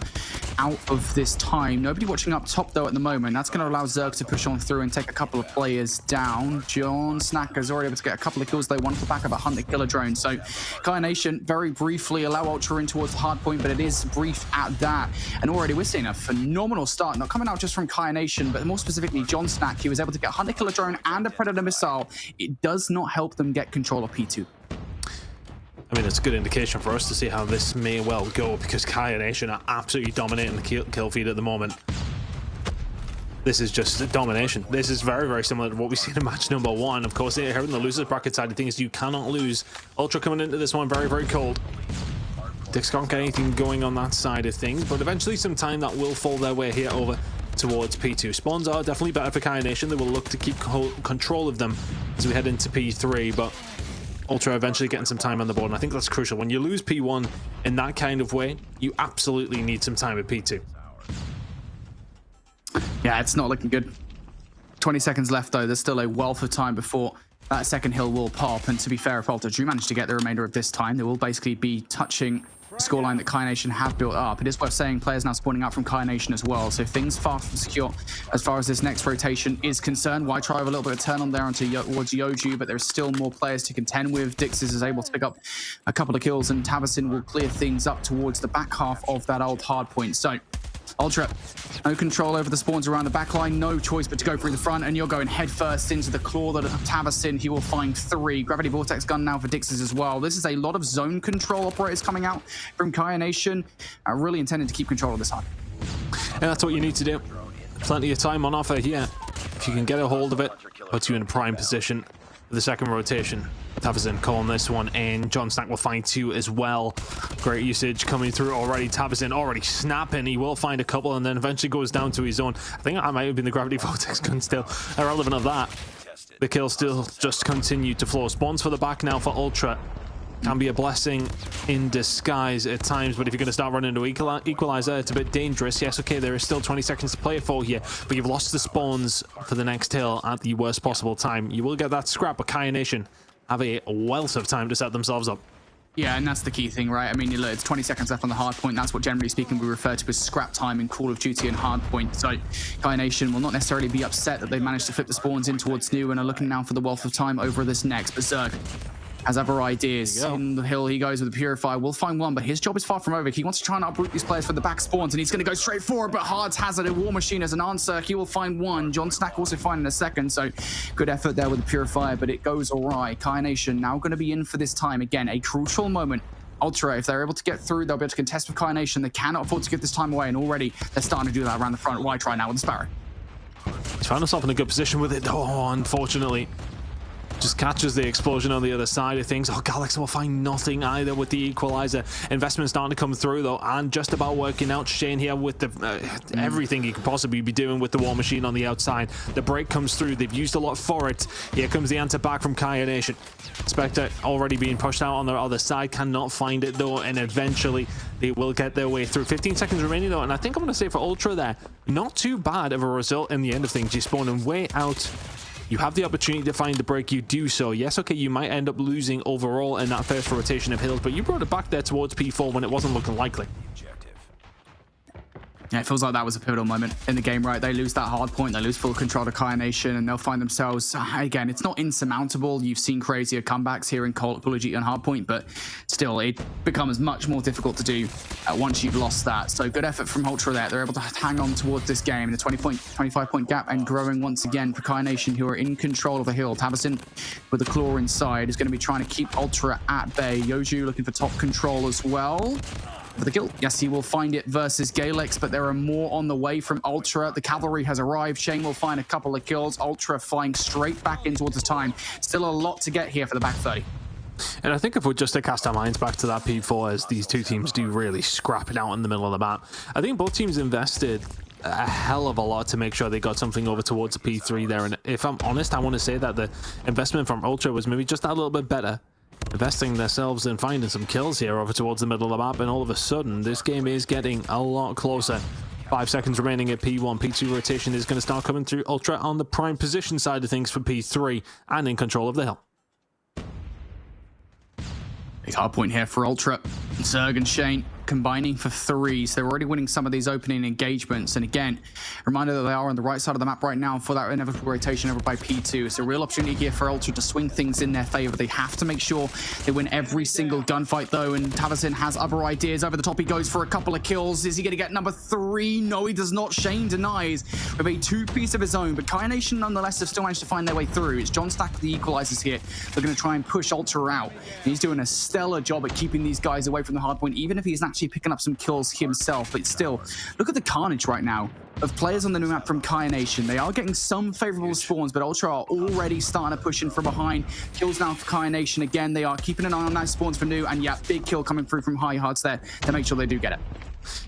out of this time. Nobody watching up top, though, at the moment. That's going to allow Zerg to push on through and take a couple of players down. John Snacker's already able to get a couple of kills, though, one off the back of a Hunter Killer drone. So Kaya Nation very briefly allow Ultra in towards the hardpoint, but it is brief at that. And already we're seeing a phenomenal start, not coming out just from Kaya Nation, but more specifically John Snack. He was able to get a Hunter Killer drone and a Predator missile. It does not help them get control of P2. I mean, it's a good indication for us to see how this may well go, because Kaya Nation are absolutely dominating the kill feed at the moment. This is just domination. This is very, very similar to what we've seen in match number 1. Of course, here in the losers bracket side of things, you cannot lose. Ultra coming into this one very, very cold. Dix can't get anything going on that side of things, but eventually some time that will fall their way here over towards P2. Spawns are definitely better for Kaya Nation. They will look to keep control of them as we head into P3, but Ultra eventually getting some time on the board, and I think that's crucial. When you lose P1 in that kind of way, you absolutely need some time at P2. Yeah, it's not looking good. 20 seconds left, though. There's still a wealth of time before that second hill will pop, and to be fair, if Ultra do manage to get the remainder of this time, they will basically be touching scoreline that Kaya Nation have built up. It is worth saying players now spawning out from Kaya Nation as well, so things fast and secure as far as this next rotation is concerned. Why try with a little bit of turn on there onto towards Yoju, but there's still more players to contend with. Dixis is able to pick up a couple of kills, and Tavasin will clear things up towards the back half of that old hard point. So Ultra, no control over the spawns around the back line, no choice but to go through the front, and you're going headfirst into the claw that Tavasin. He will find 3. Gravity Vortex gun now for Dixis as well. This is a lot of zone control operators coming out from Kaya Nation, really intending to keep control of this hunt. And that's what you need to do. Plenty of time on offer here. If you can get a hold of it, puts you in a prime position for the second rotation. Tavasin calling this one in. John Snack will find 2 as well. Great usage coming through already. Tavasin already snapping. He will find a couple and then eventually goes down to his own. I think that might have been the Gravity Vortex gun still. Irrelevant of that. The kills still just continue to flow. Spawns for the back now for Ultra. Can be a blessing in disguise at times, but if you're going to start running into Equalizer, it's a bit dangerous. Yes, okay, there is still 20 seconds to play it for here, but you've lost the spawns for the next hill at the worst possible time. You will get that scrap, but Kaya Nation have a wealth of time to set themselves up. Yeah, and that's the key thing, right? I mean, look, it's 20 seconds left on the hard point. That's what, generally speaking, we refer to as scrap time in Call of Duty and hard point. So Kaya Nation will not necessarily be upset that they've managed to flip the spawns in towards new and are looking now for the wealth of time over this next. But Zerg has other ideas. In the hill he goes with the Purifier. We'll find one, but his job is far from over. He wants to try and uproot these players for the back spawns, and he's going to go straight forward, but Hards has it. A War Machine as an answer. He will find one. John Snack also finding a second, so good effort there with the Purifier, but it goes all right. Kaya Nation now going to be in for this time. Again, a crucial moment. Ultra, if they're able to get through, they'll be able to contest with Kaya Nation. They cannot afford to give this time away, and already they're starting to do that around the front. Why try now with the Sparrow? He's found himself in a good position with it. Oh, unfortunately. Just catches the explosion on the other side of things. Oh, Galaxy will find nothing either with the Equalizer. Investment starting to come through, though, and just about working out. Shane here with the everything he could possibly be doing with the War Machine on the outside. The break comes through. They've used a lot for it. Here comes the answer back from Kaya Nation. Spectre already being pushed out on the other side. Cannot find it, though, and eventually they will get their way through. 15 seconds remaining, though, and I think I'm going to say for Ultra there, not too bad of a result in the end of things. You're spawning way out. You have the opportunity to find the break, you do so. Yes, okay, you might end up losing overall in that first rotation of hills, but you brought it back there towards P4 when it wasn't looking likely. Yeah, it feels like that was a pivotal moment in the game, right? They lose that hard point, they lose full control to Kaya Nation, and they'll find themselves, again, it's not insurmountable. You've seen crazier comebacks here in Call of Duty on hardpoint, but still, it becomes much more difficult to do once you've lost that. So good effort from Ultra there. They're able to hang on towards this game in a 25-point gap and growing once again for Kaya Nation, who are in control of the hill. Tabassin with the claw inside is going to be trying to keep Ultra at bay. Yoju looking for top control as well. For the kill. Yes, he will find it versus Galex, but there are more on the way from Ultra. The cavalry has arrived. Shane will find a couple of kills. Ultra flying straight back in towards the time. Still a lot to get here for the back 30. And I think if we're just to cast our minds back to that P4, as these two teams do really scrap it out in the middle of the map, I think both teams invested a hell of a lot to make sure they got something over towards the P3 there. And if I'm honest, I want to say that the investment from Ultra was maybe just a little bit better, investing themselves in finding some kills here over towards the middle of the map, and all of a sudden this game is getting a lot closer. 5 seconds remaining at P1. P2 rotation is going to start coming through. Ultra on the prime position side of things for P3 and in control of the hill. Big hard point here for Ultra. Zerg and Shane combining for 3, so they're already winning some of these opening engagements. And again, reminder that they are on the right side of the map right now for that inevitable rotation over by P2. So real opportunity here for Ultra to swing things in their favor. They have to make sure they win every single gunfight though, and Tavasin has other ideas. Over the top he goes for a couple of kills. Is he going to get number 3? No, he does not. Shane denies with a 2-piece of his own, but Kaya Nation nonetheless have still managed to find their way through. It's John Stack, the equalizers here. They're going to try and push Ultra out. And he's doing a stellar job at keeping these guys away from the hard point, even if he's actually picking up some kills himself. But still, look at the carnage right now of players on the new map from Kaya Nation. They are getting some favorable spawns, but Ultra are already starting to push in from behind. Kills now for Kaya Nation. Again, they are keeping an eye on those spawns for new, and yeah, big kill coming through from High Hearts there to make sure they do get it.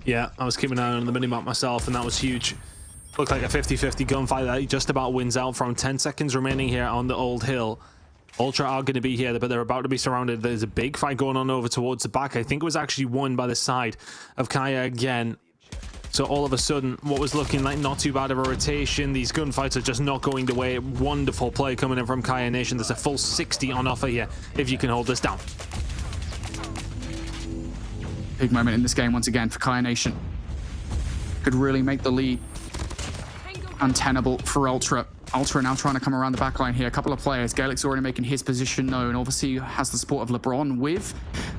Yeah, I was keeping an eye on the minimap myself, and that was huge. Looked like a 50-50 gunfight that he just about wins out from. 10 seconds remaining here on the old hill. Ultra are going to be here, but they're about to be surrounded. There's a big fight going on over towards the back. I think it was actually won by the side of Kaya again. So all of a sudden, what was looking like not too bad of a rotation, these gunfights are just not going the way. Wonderful play coming in from Kaya Nation. There's a full 60 on offer here if you can hold this down. Big moment in this game once again for Kaya Nation. Could really make the lead untenable for Ultra. Ultra now trying to come around the back line here. A couple of players. Gaelic's already making his position known. Obviously has the support of LeBron with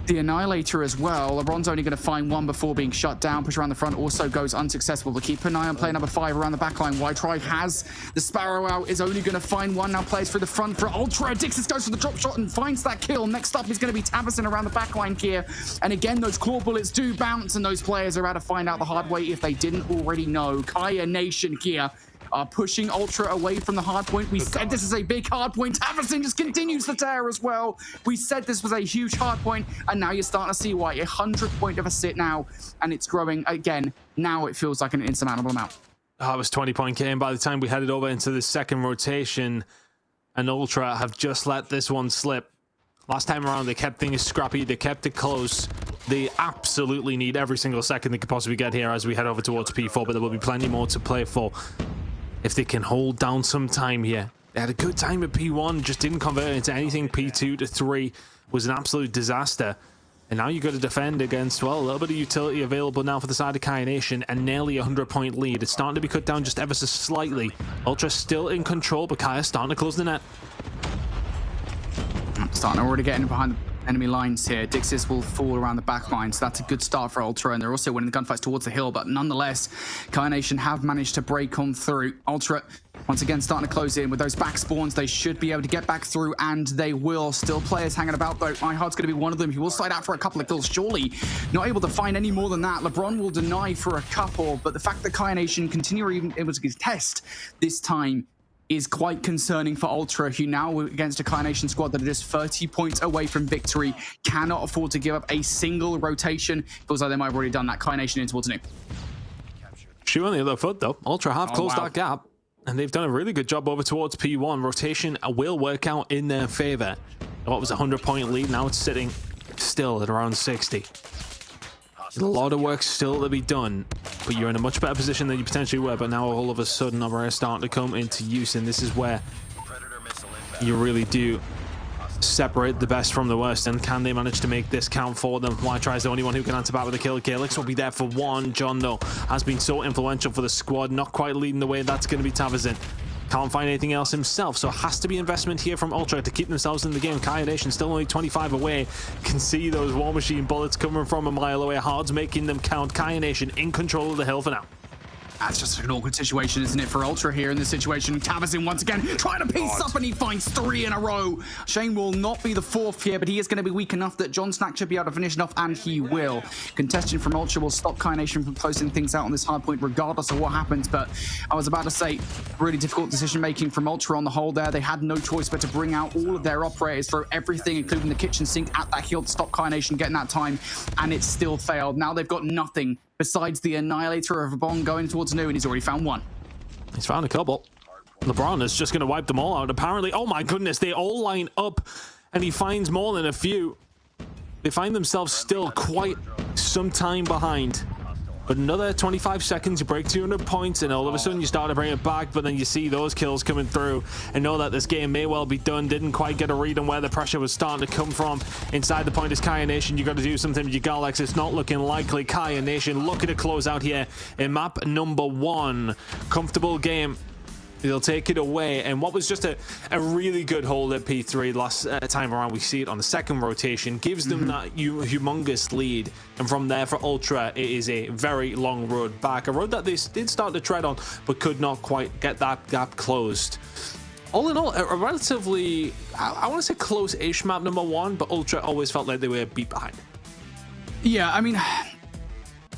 the Annihilator as well. LeBron's only going to find one before being shut down. Push around the front also goes unsuccessful. But keep an eye on player number 5 around the back line. White Tribe has the Sparrow out. Is only going to find one. Now plays through the front for Ultra. Dixis goes for the drop shot and finds that kill. Next up is going to be Tabassin around the back line here. And again, those claw bullets do bounce, and those players are about to find out the hard way if they didn't already know. Kaya Nation here are pushing Ultra away from the hard point. We said this is a big hard point. Tavasin just continues the tear as well. We said this was a huge hard point, and now you're starting to see why. 100-point deficit now, and it's growing again. Now it feels like an insurmountable amount. Oh, it was 20-point game by the time we headed over into the second rotation, and Ultra have just let this one slip. Last time around, they kept things scrappy. They kept it close. They absolutely need every single second they could possibly get here as we head over towards P4, but there will be plenty more to play for if they can hold down some time here. They had a good time at P1, just didn't convert into anything. P2 to 3 was an absolute disaster. And now you've got to defend against, well, a little bit of utility available now for the side of Kaya Nation, and nearly a 100-point lead. It's starting to be cut down just ever so slightly. Ultra still in control, but Kaya's starting to close the net. Starting already getting behind the enemy lines here. Dixis will fall around the back line, so that's a good start for Ultra, and they're also winning the gunfights towards the hill, but nonetheless, Kaya Nation have managed to break on through. Ultra, once again, starting to close in with those back spawns. They should be able to get back through, and they will. Still players hanging about, though. iHeart's going to be one of them. He will slide out for a couple of kills, surely. Not able to find any more than that. LeBron will deny for a couple, but the fact that Kaya Nation continue even able to test this time is quite concerning for Ultra, who now against a Kaya Nation squad that are just 30 points away from victory, cannot afford to give up a single rotation. Feels like they might have already done that. Kaya Nation in towards new. Shoe on the other foot, though. Ultra have closed that gap, and they've done a really good job over towards P1. Rotation will work out in their favor. What was a 100-point lead? Now it's sitting still at around 60. A lot of work still to be done, but you're in a much better position than you potentially were. But now all of a sudden, Umbrella starting to come into use, and this is where you really do separate the best from the worst, and can they manage to make this count for them? Tries the only one who can answer back with a kill. Galix will be there for one. John, though, has been so influential for the squad, not quite leading the way. That's going to be Tavazin. Can't find anything else himself, so it has to be investment here from Ultra to keep themselves in the game. Kaya Nation still only 25 away. Can see those War Machine bullets coming from a mile away. Hard's making them count. Kaya Nation in control of the hill for now. That's just an awkward situation, isn't it, for Ultra here in this situation? Tavazin once again trying to piece up, and he finds 3 in a row. Shane will not be the 4th here, but he is going to be weak enough that John Snack should be able to finish it off, and he will. Contestant from Ultra will stop Kai Nation from closing things out on this hard point regardless of what happens, but I was about to say, really difficult decision making from Ultra on the whole there. They had no choice but to bring out all of their operators, throw everything, including the kitchen sink, at that hill to stop Kai Nation getting that time, and it still failed. Now they've got nothing besides the Annihilator of a bomb going towards Nu, and he's already found one. He's found a couple. LeBron is just going to wipe them all out, apparently. Oh my goodness, they all line up, and he finds more than a few. They find themselves still quite some time behind. But another 25 seconds, you break 200 points, and all of a sudden you start to bring it back, but then you see those kills coming through and know that this game may well be done. Didn't quite get a read on where the pressure was starting to come from. Inside the point is Kaya Nation. You got to do something with your Galax. It's not looking likely. Kaya Nation looking to close out here in map number 1. Comfortable game. They'll take it away, and what was just a really good hold at P3 last time around, we see it on the second rotation, gives them that humongous lead, and from there for Ultra it is a very long road back, a road that they did start to tread on but could not quite get that gap closed. All in all, a relatively, I want to say close-ish map number 1, but Ultra always felt like they were a beat behind. Yeah, I mean,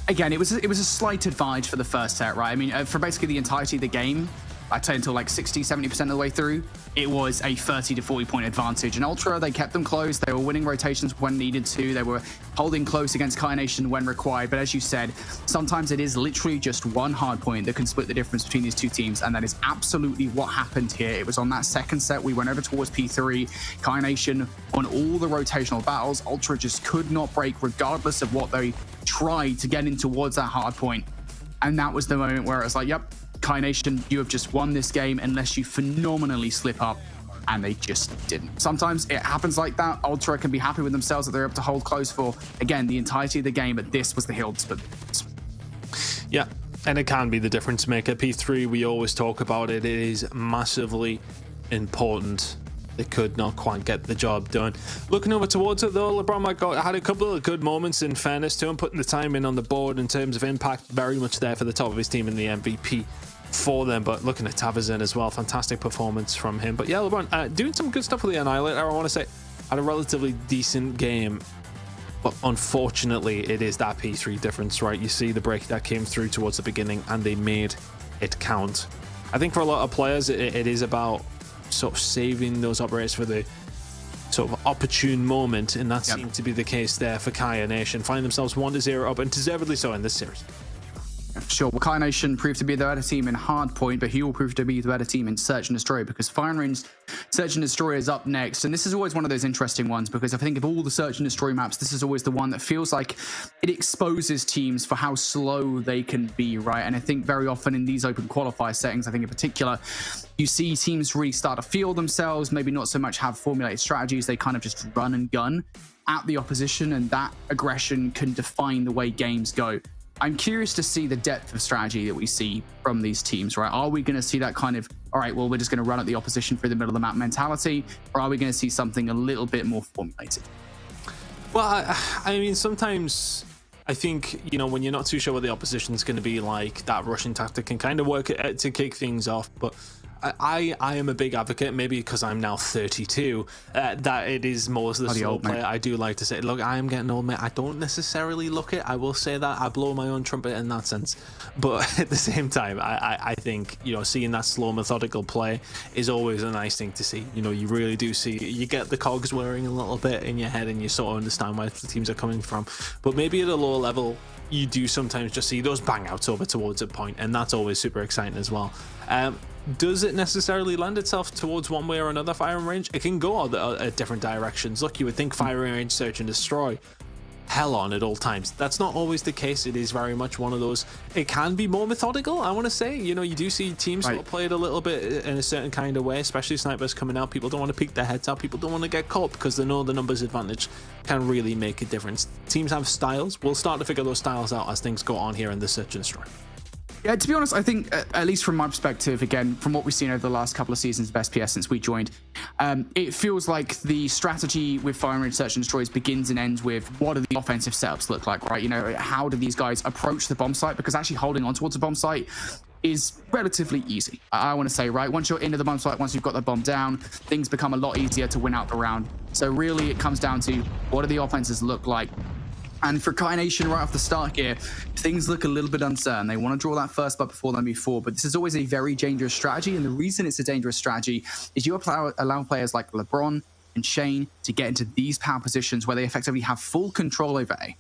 again, it was a slight advantage for the first set, right? I mean, for basically the entirety of the game, I'd say until like 60-70% of the way through, it was a 30 to 40 point advantage. And Ultra, they kept them close. They were winning rotations when needed to. They were holding close against Kai Nation when required. But as you said, sometimes it is literally just one hard point that can split the difference between these two teams. And that is absolutely what happened here. It was on that second set. We went over towards P3. Kai Nation on all the rotational battles. Ultra just could not break regardless of what they tried to get in towards that hard point. And that was the moment where it was like, yep, Kai Nation, you have just won this game unless you phenomenally slip up, and they just didn't. Sometimes it happens like that. Ultra can be happy with themselves that they're able to hold close for, again, the entirety of the game, but this was the hill to split. Yeah, and it can be the difference maker. P3, we always talk about it. It is massively important. They could not quite get the job done. Looking over towards it though, LeBron had a couple of good moments, in fairness to him, putting the time in on the board in terms of impact, very much there for the top of his team in the MVP for them. But looking at Tavazin as well, fantastic performance from him. But yeah, LeBron doing some good stuff with the Annihilator. I want to say had a relatively decent game, but unfortunately it is that P3 difference, right? You see the break that came through towards the beginning and they made it count. I think for a lot of players it is about sort of saving those operators for the sort of opportune moment, and that seemed to be the case there for Kaya Nation. Find themselves 1-0 up, and deservedly so in this series. Sure, well, Kai Nation proved to be the better team in Hardpoint, but he will prove to be the better team in Search and Destroy, because Fire and Range Search and Destroy is up next. And this is always one of those interesting ones, because I think of all the Search and Destroy maps, this is always the one that feels like it exposes teams for how slow they can be, right? And I think very often in these open qualifier settings, I think in particular, you see teams really start to feel themselves, maybe not so much have formulated strategies, they kind of just run and gun at the opposition, and that aggression can define the way games go. I'm curious to see the depth of strategy that we see from these teams, right? Are we going to see that kind of, all right, well, we're just going to run at the opposition through the middle of the map mentality, or are we going to see something a little bit more formulated? Well, I mean, sometimes I think, you know, when you're not too sure what the opposition's going to be like, that rushing tactic can kind of work to kick things off. But I am a big advocate, maybe because I'm now 32, that it is more the slow player. I do like to say, look, I am getting old, mate. I don't necessarily look it. I will say that. I blow my own trumpet in that sense. But at the same time, I think, you know, seeing that slow, methodical play is always a nice thing to see. You know, you really do see, you get the cogs whirring a little bit in your head and you sort of understand where the teams are coming from. But maybe at a lower level, you do sometimes just see those bang outs over towards a point, and that's always super exciting as well. Does it necessarily lend itself towards one way or another, Fire and Range? It can go at different directions. Look, you would think Fire and Range, Search and Destroy hell on at all times. That's not always the case. It is very much one of those, it can be more methodical, I want to say. You know, you do see teams sort of play it a little bit in a certain kind of way, especially snipers coming out. People don't want to peek their heads out. People don't want to get caught because they know the numbers advantage can really make a difference. Teams have styles. We'll start to figure those styles out as things go on here in the search and destroy. Yeah, to be honest, I think, at least from my perspective, again, from what we've seen over the last couple of seasons of SPS since we joined, it feels like the strategy with Fire and Search and Destroys begins and ends with what do the offensive setups look like, right? You know, how do these guys approach the bomb site? Because actually holding on towards a bomb site is relatively easy, I want to say, right? Once you're into the bomb site, once you've got the bomb down, things become a lot easier to win out the round. So really, it comes down to what do the offenses look like? And for Kai Nation right off the start here, things look a little bit uncertain. They want to draw that first blood before they move forward, but this is always a very dangerous strategy. And the reason it's a dangerous strategy is you allow players like LeBron and Shane to get into these power positions where they effectively have full control over A.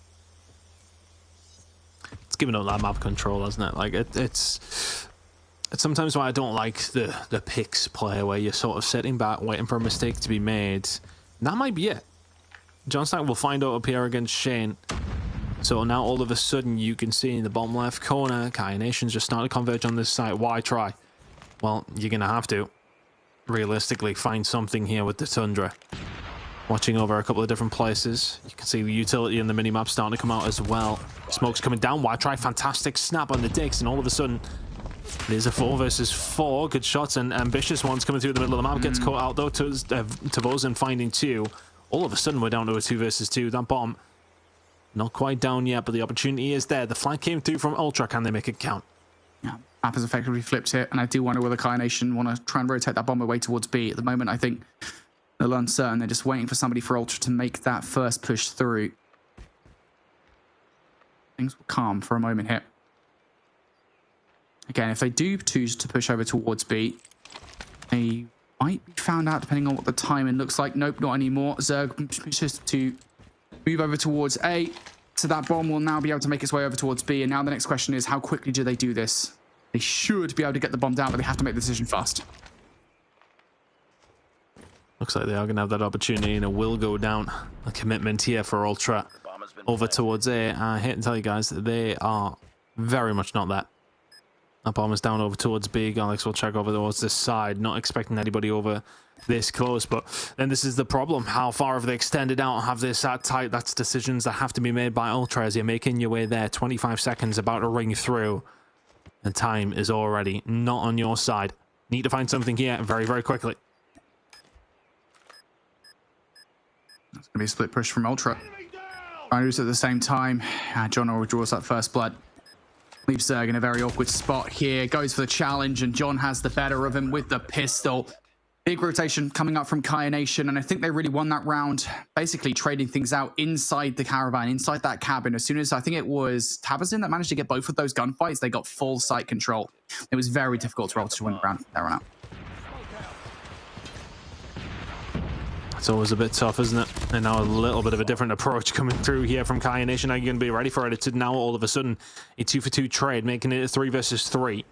It's giving up that map control, isn't it? Like it's sometimes why I don't like the picks play where you're sort of sitting back waiting for a mistake to be made. And that might be it. John Stack will find out up here against Shane. So now all of a sudden you can see in the bottom left corner, Kai Nation's just starting to converge on this site. Why try? Well, you're going to have to realistically find something here with the Tundra. Watching over a couple of different places. You can see the utility in the minimap starting to come out as well. Smoke's coming down. Why try? Fantastic snap on the Dix, and all of a sudden there's a 4 versus 4. Good shots and ambitious ones coming through the middle of the map. Gets caught out though. Tavozen finding 2. All of a sudden, we're down to a 2 versus 2. That bomb, not quite down yet, but the opportunity is there. The flank came through from Ultra. Can they make it count? Yeah, map has effectively flipped here, and I do wonder whether Kai Nation want to try and rotate that bomb away towards B. At the moment, I think they're uncertain. They're just waiting for somebody for Ultra to make that first push through. Things will calm for a moment here. Again, if they do choose to push over towards B, they might be found out depending on what the timing looks like. Nope, not anymore. Zerg pushes to move over towards A. So that bomb will now be able to make its way over towards B. And now the next question is, how quickly do they do this? They should be able to get the bomb down, but they have to make the decision fast. Looks like they are going to have that opportunity, and it will go down. A commitment here for Ultra over towards A. I hate to tell you guys that they are very much not that. That bomb is down over towards B. Alex will check over towards this side. Not expecting anybody over this close, but then this is the problem. How far have they extended out? Have they sat tight? That's decisions that have to be made by Ultra as you're making your way there. 25 seconds about to ring through. And time is already not on your side. Need to find something here very, very quickly. It's going to be a split push from Ultra. Trying to do this at the same time. John already draws that first blood. Leaves Zerg in a very awkward spot here. Goes for the challenge, and John has the better of him with the pistol. Big rotation coming up from Kai Nation, and I think they really won that round, basically trading things out inside the caravan, inside that cabin. As soon as I think it was Tavozen that managed to get both of those gunfights, they got full site control. It was very difficult for Ultra to win the round there on out. It's always a bit tough, isn't it? And now a little bit of a different approach coming through here from Kai Nation. Are you going to be ready for it? It's now all of a sudden a 2-for-2 trade, making it a 3 versus 3.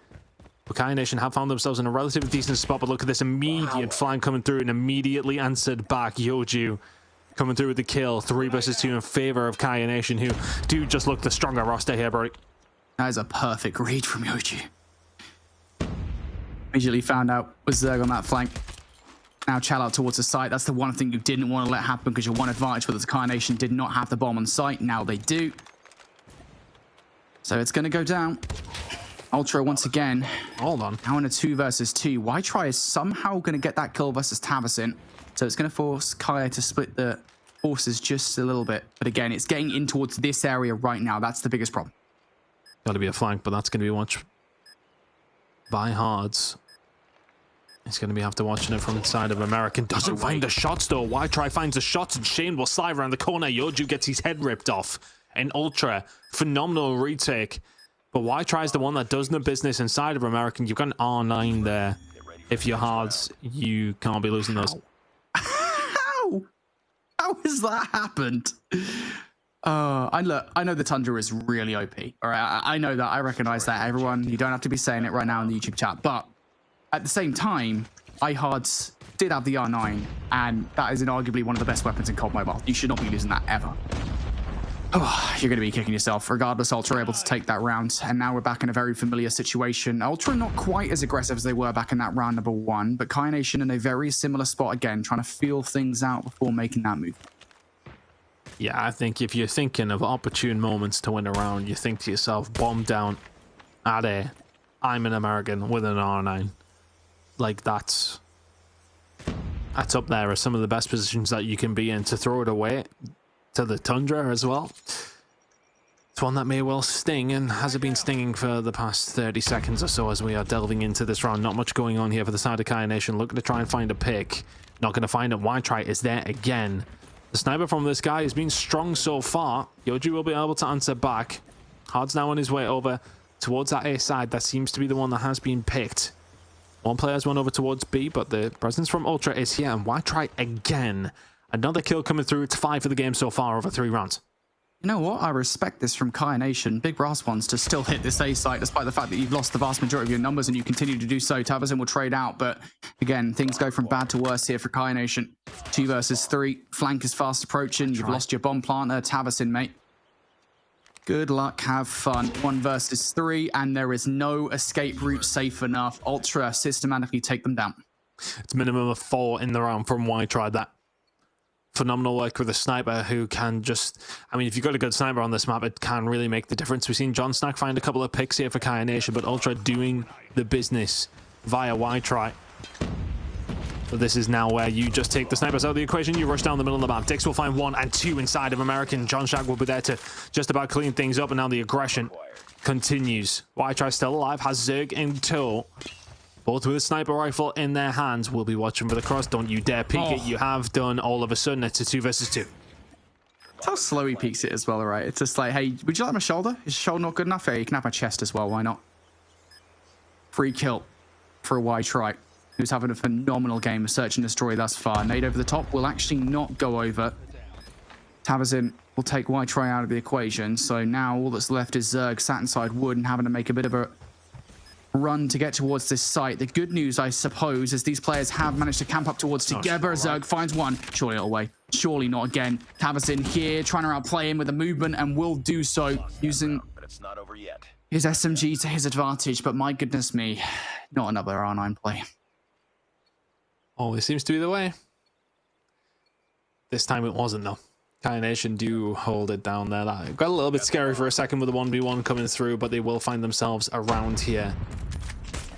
But Kai Nation have found themselves in a relatively decent spot, but look at this immediate flank coming through and immediately answered back. Yoju coming through with the kill. 3 versus 2 in favor of Kai Nation, who do just look the stronger roster here, Brody. That is a perfect read from Yoju. Immediately found out was Zerg on that flank. Now Chal out towards the site. That's the one thing you didn't want to let happen because your one advantage was the Kai Nation did not have the bomb on site. Now they do. So it's going to go down. Ultra once again. Hold on. Now in a 2 versus 2. Why try is somehow going to get that kill versus Tavozen. So it's going to force Kai to split the forces just a little bit. But again, it's getting in towards this area right now. That's the biggest problem. Got to be a flank, but that's going to be watched by Hards. He's going to be after watching it from inside of American. Doesn't find the shots though. Why try finds the shots, and Shane will slide around the corner. Yoju gets his head ripped off. And Ultra, phenomenal retake. But Why tries the one that does the business inside of American. You've got an R9 there. If you're Hards, you can't be losing those. How? How has that happened? I know the Tundra is really OP. All right, I know that. I recognize that. Everyone, you don't have to be saying it right now in the YouTube chat. But at the same time, iHards did have the R9, and that is inarguably one of the best weapons in COD Mobile. You should not be losing that ever. Oh, you're going to be kicking yourself. Regardless, Ultra able to take that round. And now we're back in a very familiar situation. Ultra not quite as aggressive as they were back in that round number 1, but Kai Nation in a very similar spot again, trying to feel things out before making that move. Yeah, I think if you're thinking of opportune moments to win a round, you think to yourself, bomb down at A. I'm an American with an R9. Like, that's up there as some of the best positions that you can be in. To throw it away to the Tundra as well, it's one that may well sting, and has it been stinging for the past 30 seconds or so as we are delving into this round. Not much going on here for the side of Kai Nation, looking to try and find a pick. Not going to find it. Y-Try is there again. The sniper from this guy has been strong so far. Yoji will be able to answer back. Hard's now on his way over towards that A side. That seems to be the one that has been picked. One player's won over towards B, but the presence from Ultra is here, and Y-Try again. Another kill coming through. It's 5 for the game so far over 3 rounds. You know what? I respect this from Kai Nation. Big brass ones to still hit this A site, despite the fact that you've lost the vast majority of your numbers and you continue to do so. Tavazin will trade out, but again, things go from bad to worse here for Kai Nation. 2 versus 3. Flank is fast approaching. You've lost your bomb planter. Tavazin, mate. Good luck, have fun. 1 versus 3, and there is no escape route safe enough. Ultra systematically take them down. It's minimum of 4 in the round from Y-Try. That phenomenal work with a sniper who can just, I mean, if you've got a good sniper on this map, it can really make the difference. We've seen John Snack find a couple of picks here for Kai Nation, but Ultra doing the business via Y-Try. So this is now where you just take the snipers out of the equation. You rush down the middle of the map. Dix will find 1 and 2 inside of American. John Shack will be there to just about clean things up, and now the aggression continues. Y-Try still alive, has Zerg in tow. Both with a sniper rifle in their hands. We'll be watching for the cross. Don't you dare peek it. You have done. All of a sudden, it's a 2 versus 2. That's how slow he peeks it as well, right? It's just like, hey, would you like my shoulder? Is your shoulder not good enough? Hey, you can have my chest as well. Why not? Free kill for a Y-Try, who's having a phenomenal game of search and destroy thus far. Nade over the top will actually not go over. Tavazin will take Y-Try out of the equation. So now all that's left is Zerg sat inside wood and having to make a bit of a run to get towards this site. The good news, I suppose, is these players have managed to camp up towards together. Zerg finds 1. Surely not away. Surely not again. Tavazin here trying to outplay him with a movement, and will do so using his SMG to his advantage. But my goodness me, not another R9 play. Always seems to be the way. This time it wasn't, though. Kai Nation do hold it down there. That got a little bit scary for a second with the 1v1 coming through, but they will find themselves around here.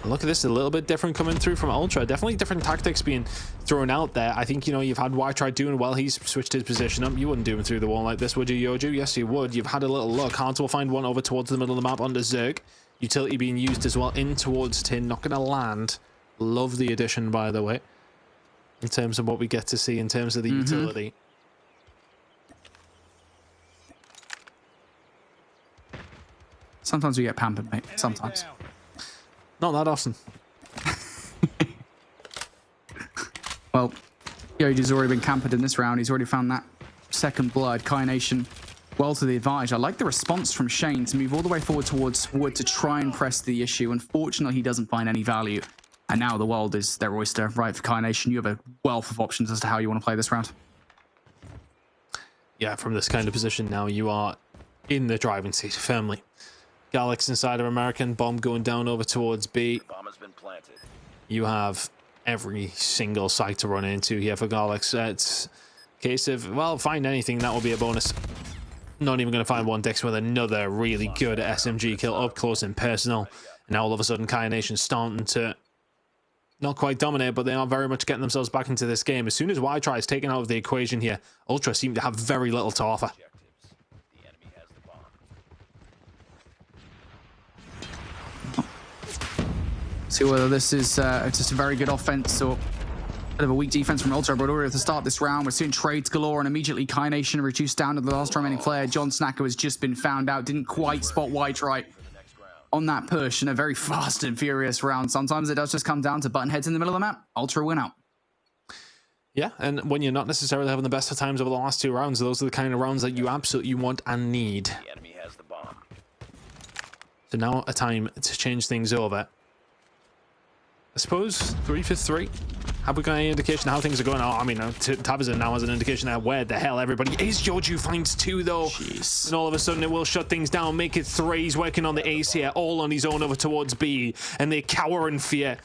Look at this, a little bit different coming through from Ultra. Definitely different tactics being thrown out there. I think, you know, you've had Y-Try doing well. He's switched his position up. You wouldn't do him through the wall like this, would you, Yoju? Yes, you would. You've had a little look. Hans will find 1 over towards the middle of the map under Zerg. Utility being used as well in towards Tin. Not going to land. Love the addition, by the way, in terms of what we get to see in terms of the utility. Sometimes we get pampered, mate. Sometimes. Not that often. Well, Yoji's already been campered in this round. He's already found that second blood. Kai Nation well to the advantage. I like the response from Shane to move all the way forward towards wood to try and press the issue. Unfortunately, he doesn't find any value. And now the world is their oyster. Right, for Kai Nation, you have a wealth of options as to how you want to play this round. Yeah, from this kind of position now, you are in the driving seat firmly. Galax inside of American, bomb going down over towards B. Bomb has been planted. You have every single site to run into here for Galax. It's a case of, well, find anything, that will be a bonus. Not even going to find 1 Dix with another really good SMG kill up close and personal. And now all of a sudden, Kai Nation starting to not quite dominate, but they are very much getting themselves back into this game. As soon as Y-Try is taken out of the equation here, Ultra seem to have very little to offer. The enemy has the bomb. See whether this is just a very good offense or a bit of a weak defense from Ultra. But already at the start of this round, we're seeing trades galore, and immediately Kai Nation reduced down to the last remaining player. John Snacker has just been found out, didn't quite spot Y-Try on that push in a very fast and furious round. Sometimes it does just come down to button heads in the middle of the map. Ultra win out. Yeah, and when you're not necessarily having the best of times over the last 2 rounds, those are the kind of rounds that you absolutely want and need. The enemy has the bomb. So now a time to change things over. I suppose 3 for 3. Have we got any indication of how things are going? Oh, I mean, Tavizon now has an indication of where the hell everybody is. Yoju finds 2 though. Jeez. And all of a sudden it will shut things down, make it 3. He's working on the ace here, all on his own over towards B, and they cower in fear.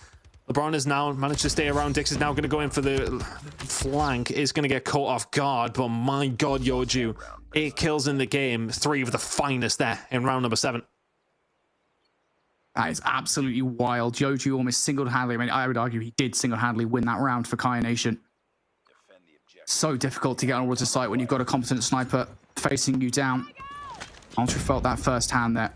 LeBron has now managed to stay around. Dix is now going to go in for the flank. Is going to get caught off guard, but my God, Yoju, 8 kills in the game, 3 of the finest there in round number 7. That is absolutely wild. Yoju almost single-handedly, I mean, I would argue he did single-handedly win that round for Kaya Nation. So difficult to get onwards of sight when you've got a competent sniper facing you down. Ultra felt that firsthand there.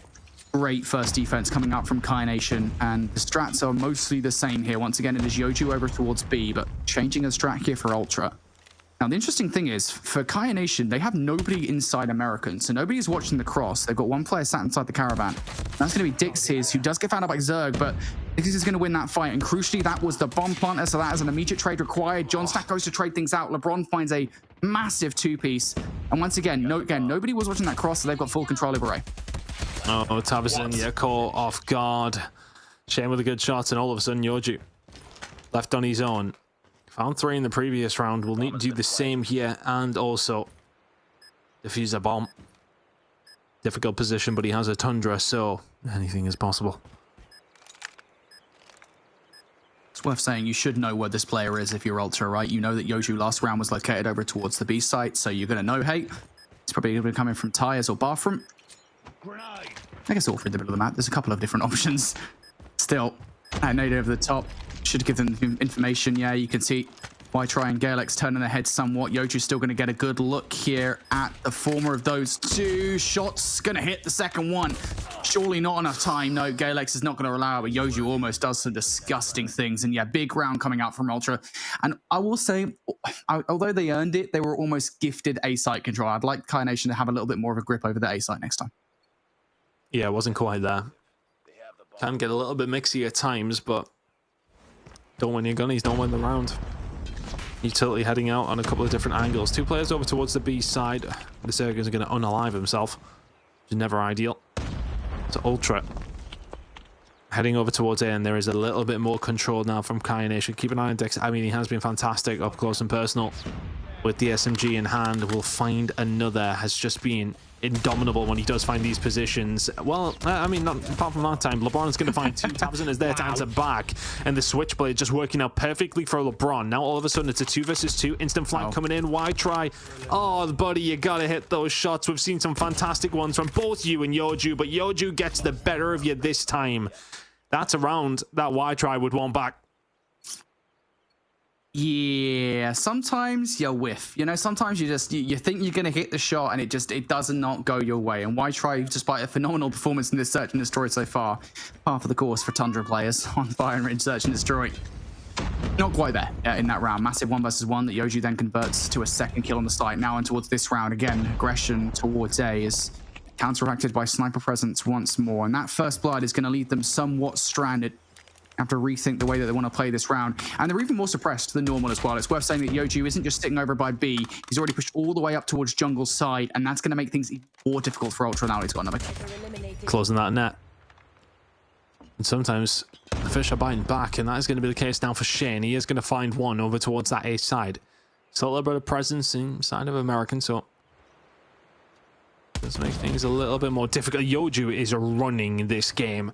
Great first defense coming up from Kaya Nation, and the strats are mostly the same here. Once again, it is Yoju over towards B, but changing a strat here for Ultra. Now, the interesting thing is, for Kaya Nation, they have nobody inside American, so nobody's watching the cross. They've got one player sat inside the caravan. That's going to be Dix here, who does get found out by Zerg, but Dix is going to win that fight, and crucially, that was the bomb planter, so that is an immediate trade required. John Stack goes to trade things out. LeBron finds a massive 2-piece, and once again, nobody was watching that cross, so they've got full control over A. Oh, Tavizon, yeah, caught off guard. Shane with a good shot, and all of a sudden, Yoju left on his own. Found 3 in the previous round. We'll need to do the same here and also defuse a bomb. Difficult position, but he has a Tundra, so anything is possible. It's worth saying you should know where this player is if you're Ultra, right? You know that Yoju last round was located over towards the B site, so you're going to know, hey, it's probably going to be coming from tires or bathroom. I guess all through the middle of the map. There's a couple of different options. Still, nade over the top. Should give them information. Yeah, you can see Y-Try and Galex turning their heads somewhat. Yoju's still going to get a good look here at the former of those 2 shots. Going to hit the second one. Surely not enough time. No, Galex is not going to allow it, but Yoju almost does some disgusting things. And yeah, big round coming out from Ultra. And I will say, although they earned it, they were almost gifted A-site control. I'd like Kaya Nation to have a little bit more of a grip over the A-site next time. Yeah, it wasn't quite there. Can get a little bit mixy at times, but don't win your gunnies, don't win the round. Utility heading out on a couple of different angles. 2 players over towards the B side. The Zerg is going to unalive himself, which is never ideal. So Ultra heading over towards A, and there is a little bit more control now from Kaya Nation. Keep an eye on Dex. I mean, he has been fantastic up close and personal with the SMG in hand. Will find another. Has just been indomitable when he does find these positions. Well, I mean, not apart from that time, LeBron is going to find 2. Tavizon is there to answer back, and the switchblade just working out perfectly for LeBron. Now all of a sudden it's a 2 versus 2 instant flank coming in. Y-Try, oh buddy, you gotta hit those shots. We've seen some fantastic ones from both you and Yoju, but Yoju gets the better of you this time. That's a round that Y-Try would want back. Yeah, sometimes you whiff. You know, sometimes you think you're gonna hit the shot and it does not go your way. And Y-Try, despite a phenomenal performance in this Search and Destroy so far, half of the course for Tundra players on Fire and Ridge Search and Destroy. Not quite there in that round. Massive 1 versus 1 that Yoju then converts to a 2nd kill on the site. Now and towards this round again, aggression towards A is counteracted by sniper presence once more, and that first blood is going to leave them somewhat stranded. Have to rethink the way that they want to play this round, and they're even more suppressed than normal as well. It's worth saying that Yoju isn't just sitting over by B. He's already pushed all the way up towards jungle side, and that's going to make things even more difficult for Ultra. Now he's got another closing that net, and sometimes the fish are biting back, and that is going to be the case now for Shane. He is going to find one over towards that A side. So a little bit of presence inside of American, so does make things a little bit more difficult. Yoju is running this game.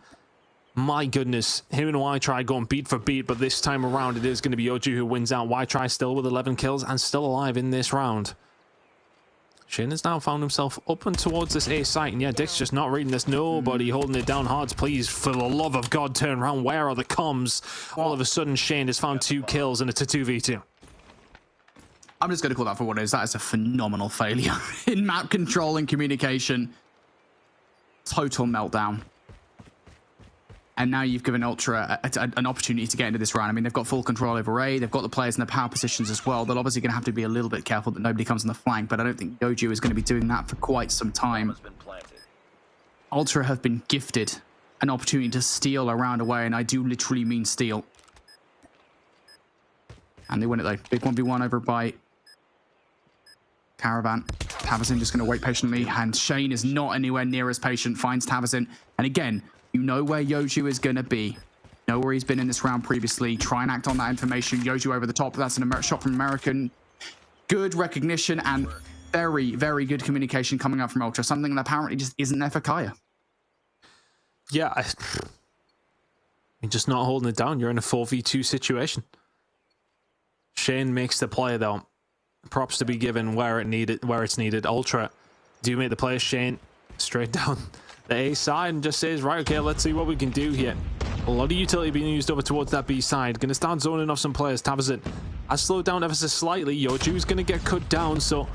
My goodness, him and Y-Try going beat for beat, but this time around it is going to be Yoju who wins out. Y-Try still with 11 kills and still alive in this round. Shane has now found himself up and towards this A site, and yeah, Dick's just not reading this. Nobody holding it down hard. Please, for the love of God, turn around. Where are the comms? All of a sudden, Shane has found 2 kills, and it's a 2v2. I'm just going to call that for what it is. That is a phenomenal failure in map control and communication. Total meltdown. And now you've given Ultra an opportunity to get into this round. I mean, they've got full control over A. They've got the players in the power positions as well. They're obviously going to have to be a little bit careful that nobody comes on the flank, but I don't think Yoju is going to be doing that for quite some time. Ultra have been gifted an opportunity to steal a round away, and I do literally mean steal. And they win it though. Big 1v1 over by Caravan. Tavizon just going to wait patiently, and Shane is not anywhere near as patient. Finds Tavizon, and again, you know where Yoju is going to be. know where he's been in this round previously, try and act on that information. Yoju over the top, that's an shot from American. Good recognition and very, very good communication coming up from Ultra, something that apparently just isn't there for Kaya. Yeah, you're just not holding it down. You're in a 4v2 situation. Shane makes the play though. Props to be given where it's needed. Ultra do make the play. Shane straight down the A side and just says, right, okay, let's see what we can do here. A lot of utility being used over towards that B side. Gonna start zoning off some players. Tabazin has slowed down ever so slightly. Yoju's gonna get cut down, so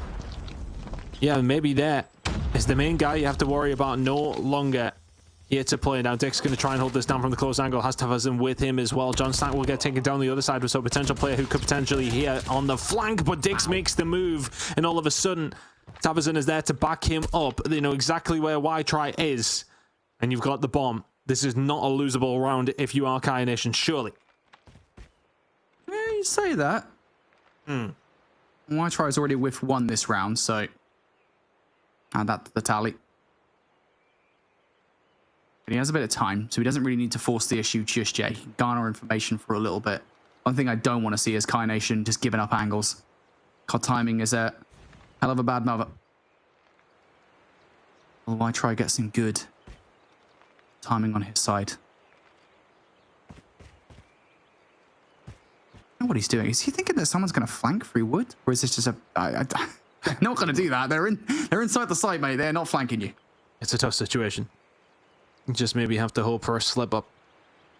yeah, maybe there is the main guy you have to worry about no longer here to play. Now Dick's going to try and hold this down from the close angle. Has Tavazin with him as well. John Stack will get taken down the other side with a potential player who could potentially here on the flank, but Dix makes the move, and all of a sudden Tavazin is there to back him up. They know exactly where Y-Try is, and you've got the bomb. This is not a losable round if you are Kaya Nation, surely. Yeah, you say that. Y-Try is already with one this round, so add that to the tally. But he has a bit of time, so he doesn't really need to force the issue just yet. He can garner information for a little bit. One thing I don't want to see is Kaya Nation just giving up angles. COD timing is a hell of a bad mother. Will Y-Try get some good timing on his side? I don't know what he's doing. Is he thinking that someone's going to flank through wood? Or is this just a... they're not going to do that. They're inside the site, mate. They're not flanking you. It's a tough situation. You just maybe have to hope for a slip up.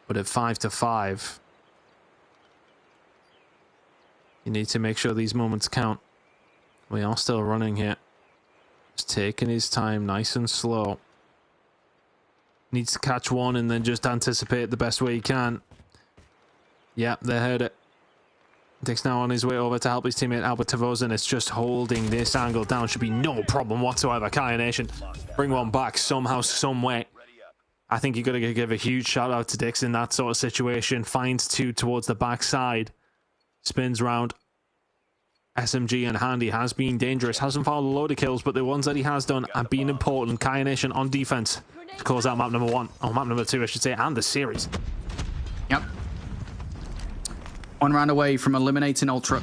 But at 5-5, you need to make sure these moments count. We are still running here. Just taking his time, nice and slow. Needs to catch one and then just anticipate the best way he can. Yep, they heard it. Dick's now on his way over to help his teammate Albert Tavozin. It's just holding this angle down. Should be no problem whatsoever. Kaya Nation, bring one back somehow, some way. I think you got to give a huge shout out to Dix in that sort of situation. Finds two towards the backside. Spins round. SMG and Handy has been dangerous. Hasn't found a load of kills, but the ones that he has done have been important. Kaya Nation on defense to close out map number 1. Oh, map number 2, I should say, and the series. Yep. One round away from eliminating Ultra.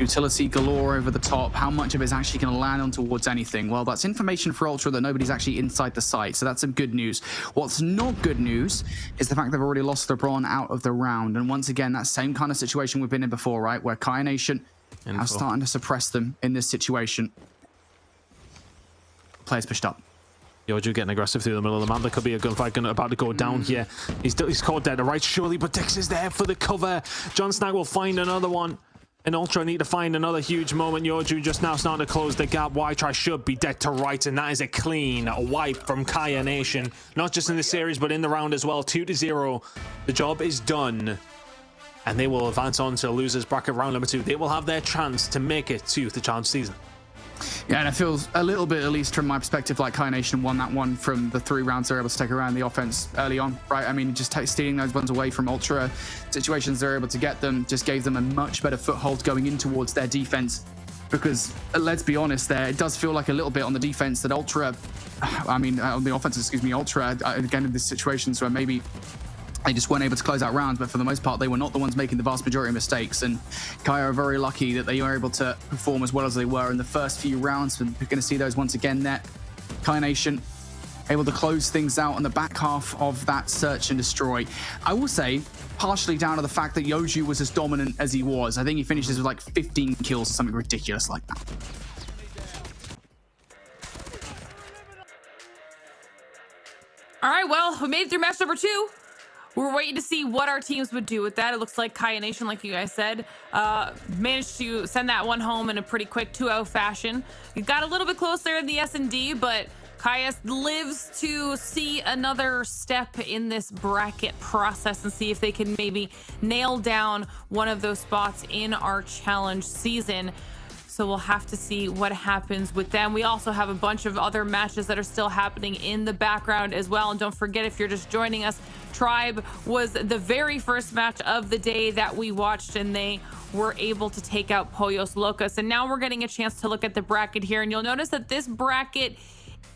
Utility galore over the top. How much of it is actually going to land on towards anything? Well, that's information for Ultra that nobody's actually inside the site, so that's some good news. What's not good news is the fact they've already lost LeBron out of the round. And once again, that same kind of situation we've been in before, right? Where Kaya Nation are starting to suppress them in this situation. Players pushed up. Yoju getting aggressive through the middle of the map. There could be a gunfight about to go down here. He's caught dead to right, surely, but Dix is there for the cover. John Snag will find another one. And Ultra need to find another huge moment. Yoju just now starting to close the gap. Y-Try should be dead to right, and that is a clean wipe from Kaya Nation. Not just in the series, but in the round as well. 2-0. The job is done. And they will advance on to losers bracket round number 2. They will have their chance to make it to the challenge season. Yeah, and it feels a little bit, at least from my perspective, like Kaya Nation won that one from the 3 rounds they're able to take around the offense early on, right? I mean, just stealing those ones away from Ultra situations they're able to get them just gave them a much better foothold going in towards their defense. Because let's be honest, there it does feel like a little bit on the defense that Ultra, I mean, on the offense, excuse me, Ultra again in this situations where maybe they just weren't able to close out rounds, but for the most part, they were not the ones making the vast majority of mistakes. And Kaya are very lucky that they were able to perform as well as they were in the first few rounds. And we're going to see those once again there. Kaya Nation able to close things out on the back half of that search and destroy. I will say, partially down to the fact that Yoju was as dominant as he was. I think he finishes with like 15 kills or something ridiculous like that. All right, well, we made it through match number 2. We're waiting to see what our teams would do with that. It looks like Kaya Nation, like you guys said, managed to send that one home in a pretty quick 2-0 fashion. We got a little bit closer in the S&D, but Kaya lives to see another step in this bracket process and see if they can maybe nail down one of those spots in our challenge season. So we'll have to see what happens with them. We also have a bunch of other matches that are still happening in the background as well. And don't forget, if you're just joining us, Tribe was the very first match of the day that we watched, and they were able to take out Pollos Locos. And now we're getting a chance to look at the bracket here. And you'll notice that this bracket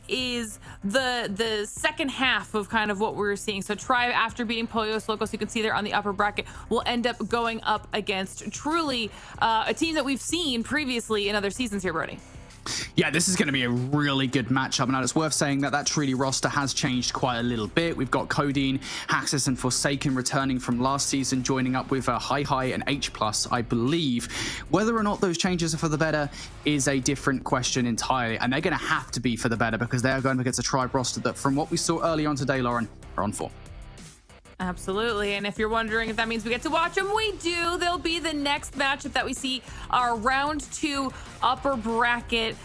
is the second half of kind of what we're seeing. So Tribe, after beating Pollos Locos, you can see there on the upper bracket, will end up going up against truly a team that we've seen previously in other seasons here, Brody. Yeah, this is going to be a really good matchup. Now, it's worth saying that Treaty roster has changed quite a little bit. We've got Codeine, Haxus, and Forsaken returning from last season, joining up with Hi and H+, I believe. Whether or not those changes are for the better is a different question entirely, and they're going to have to be for the better because they are going against a Tribe roster that, from what we saw early on today, Lauren, are on form. Absolutely. And if you're wondering if that means we get to watch them, we do. They'll be the next matchup that we see, our round 2 upper bracket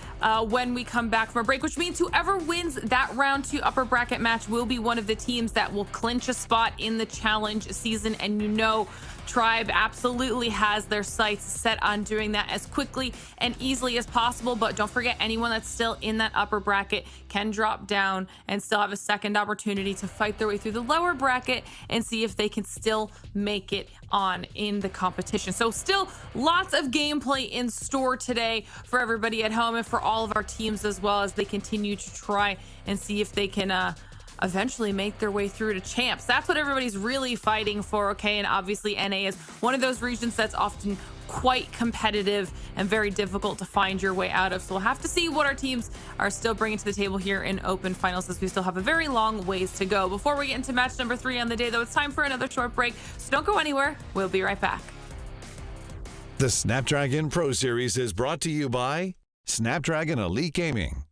when we come back from a break, which means whoever wins that round 2 upper bracket match will be one of the teams that will clinch a spot in the challenge season. And you know, Tribe absolutely has their sights set on doing that as quickly and easily as possible. But don't forget, anyone that's still in that upper bracket can drop down and still have a second opportunity to fight their way through the lower bracket and see if they can still make it on in the competition. So still lots of gameplay in store today for everybody at home and for all of our teams as well, as they continue to try and see if they can eventually make their way through to champs. That's what everybody's really fighting for, okay? And obviously NA is one of those regions that's often quite competitive and very difficult to find your way out of. So we'll have to see what our teams are still bringing to the table here in Open Finals, as we still have a very long ways to go. Before we get into match number 3 on the day, though, it's time for another short break. So don't go anywhere. We'll be right back. The Snapdragon Pro Series is brought to you by Snapdragon Elite Gaming,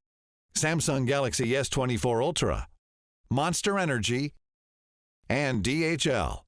Samsung Galaxy S24 Ultra, Monster Energy, and DHL.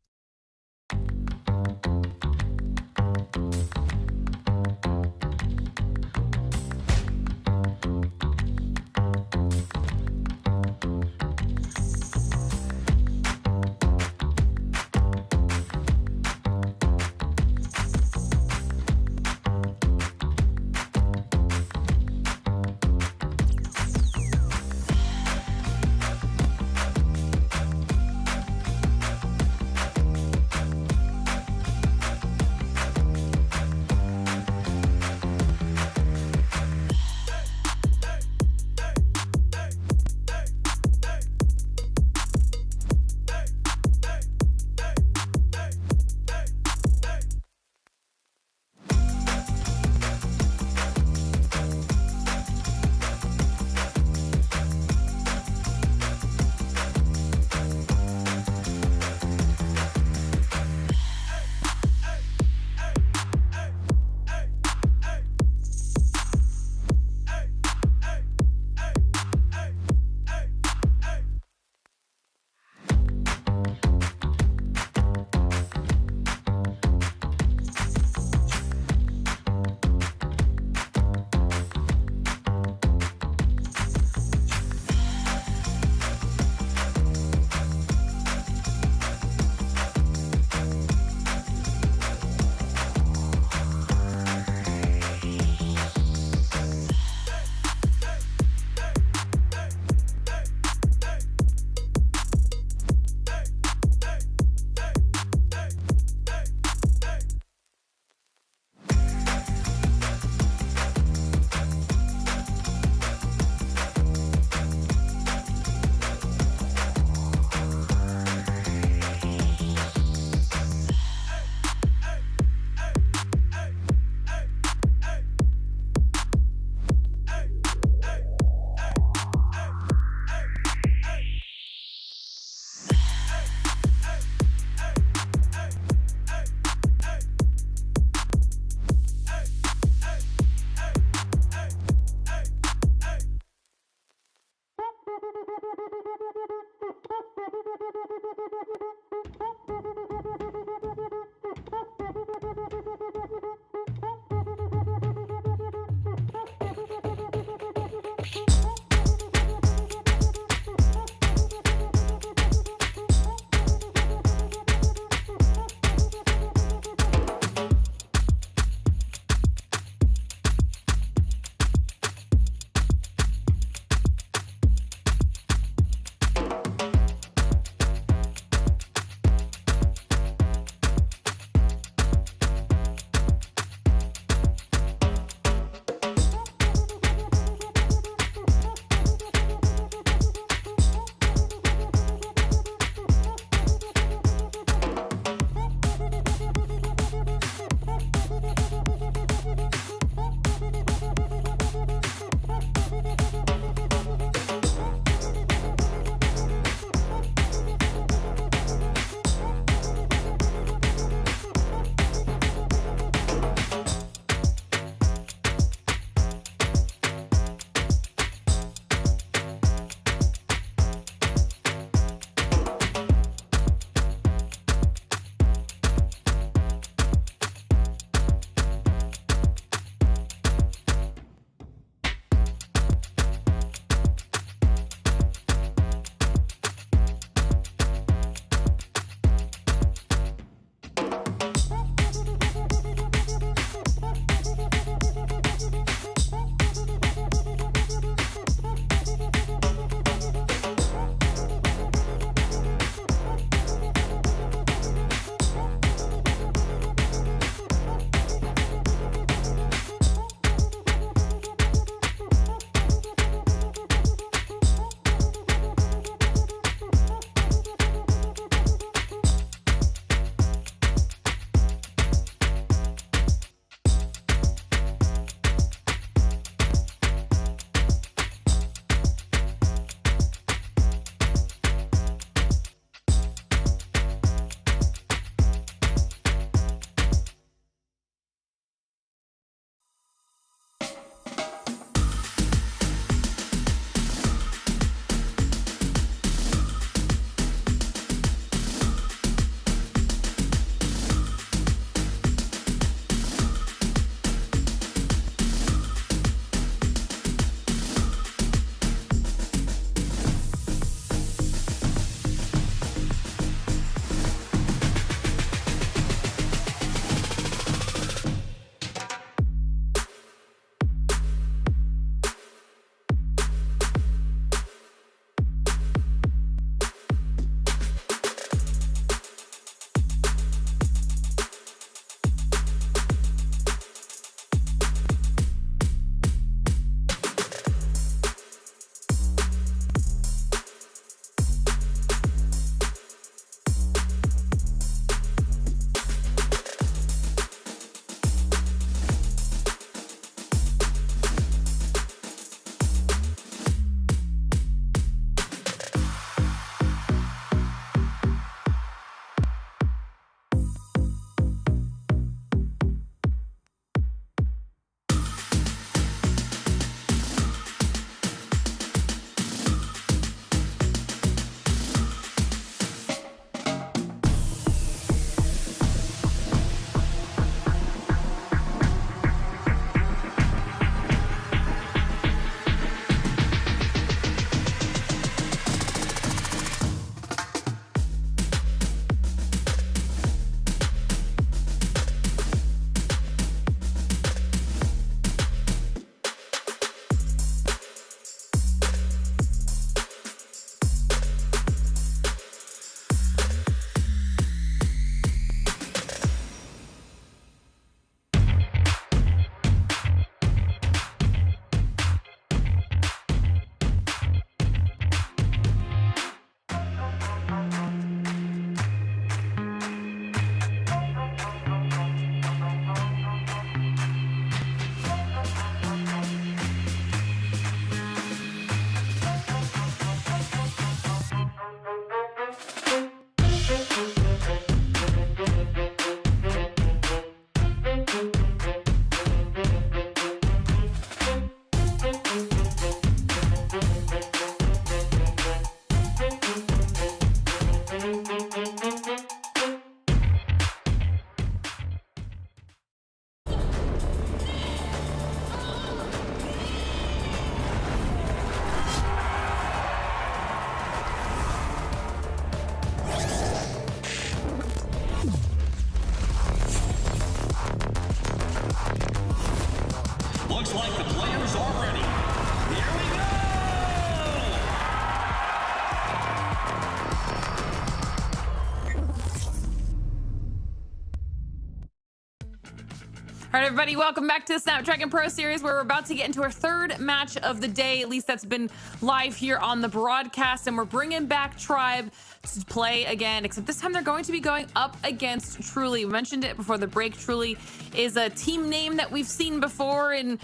All right, everybody, welcome back to the Snapdragon Pro Series, where we're about to get into our third match of the day. At least that's been live here on the broadcast, and we're bringing back Tribe to play again, except this time they're going to be going up against Truly. We mentioned it before the break. Truly is a team name that we've seen before in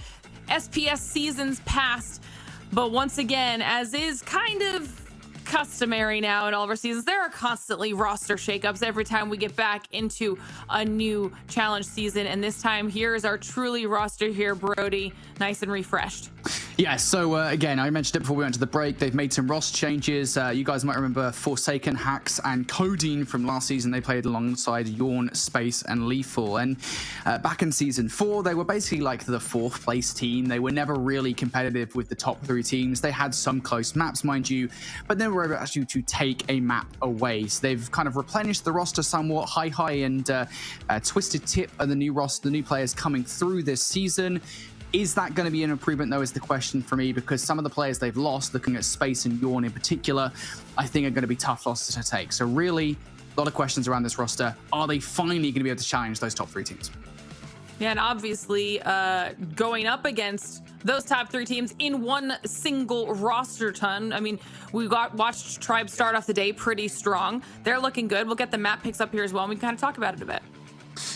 SPS seasons past, but once again, as is kind of customary now in all of our seasons, there are constantly roster shakeups every time we get back into a new challenge season, and this time here is our Truly roster here, Brody, nice and refreshed. Yeah, so again, I mentioned it before we went to the break. They've made some roster changes. You guys might remember Forsaken, Hax, and Codeine from last season. They played alongside Yawn, Space, and Lethal. And back in Season 4, they were basically like the 4th place team. They were never really competitive with the top 3 teams. They had some close maps, mind you, but they were able actually to take a map away. So they've kind of replenished the roster somewhat. Hi and Twisted Tip are the new roster, the new players coming through this season. Is that going to be an improvement, though, is the question for me, because some of the players they've lost, looking at Space and Yawn in particular, I think are going to be tough losses to take. So really, a lot of questions around this roster. Are they finally going to be able to challenge those top 3 teams? Yeah, and obviously going up against those top 3 teams in one single roster ton. I mean, we watched Tribe start off the day pretty strong. They're looking good. We'll get the map picks up here as well, and we can kind of talk about it a bit.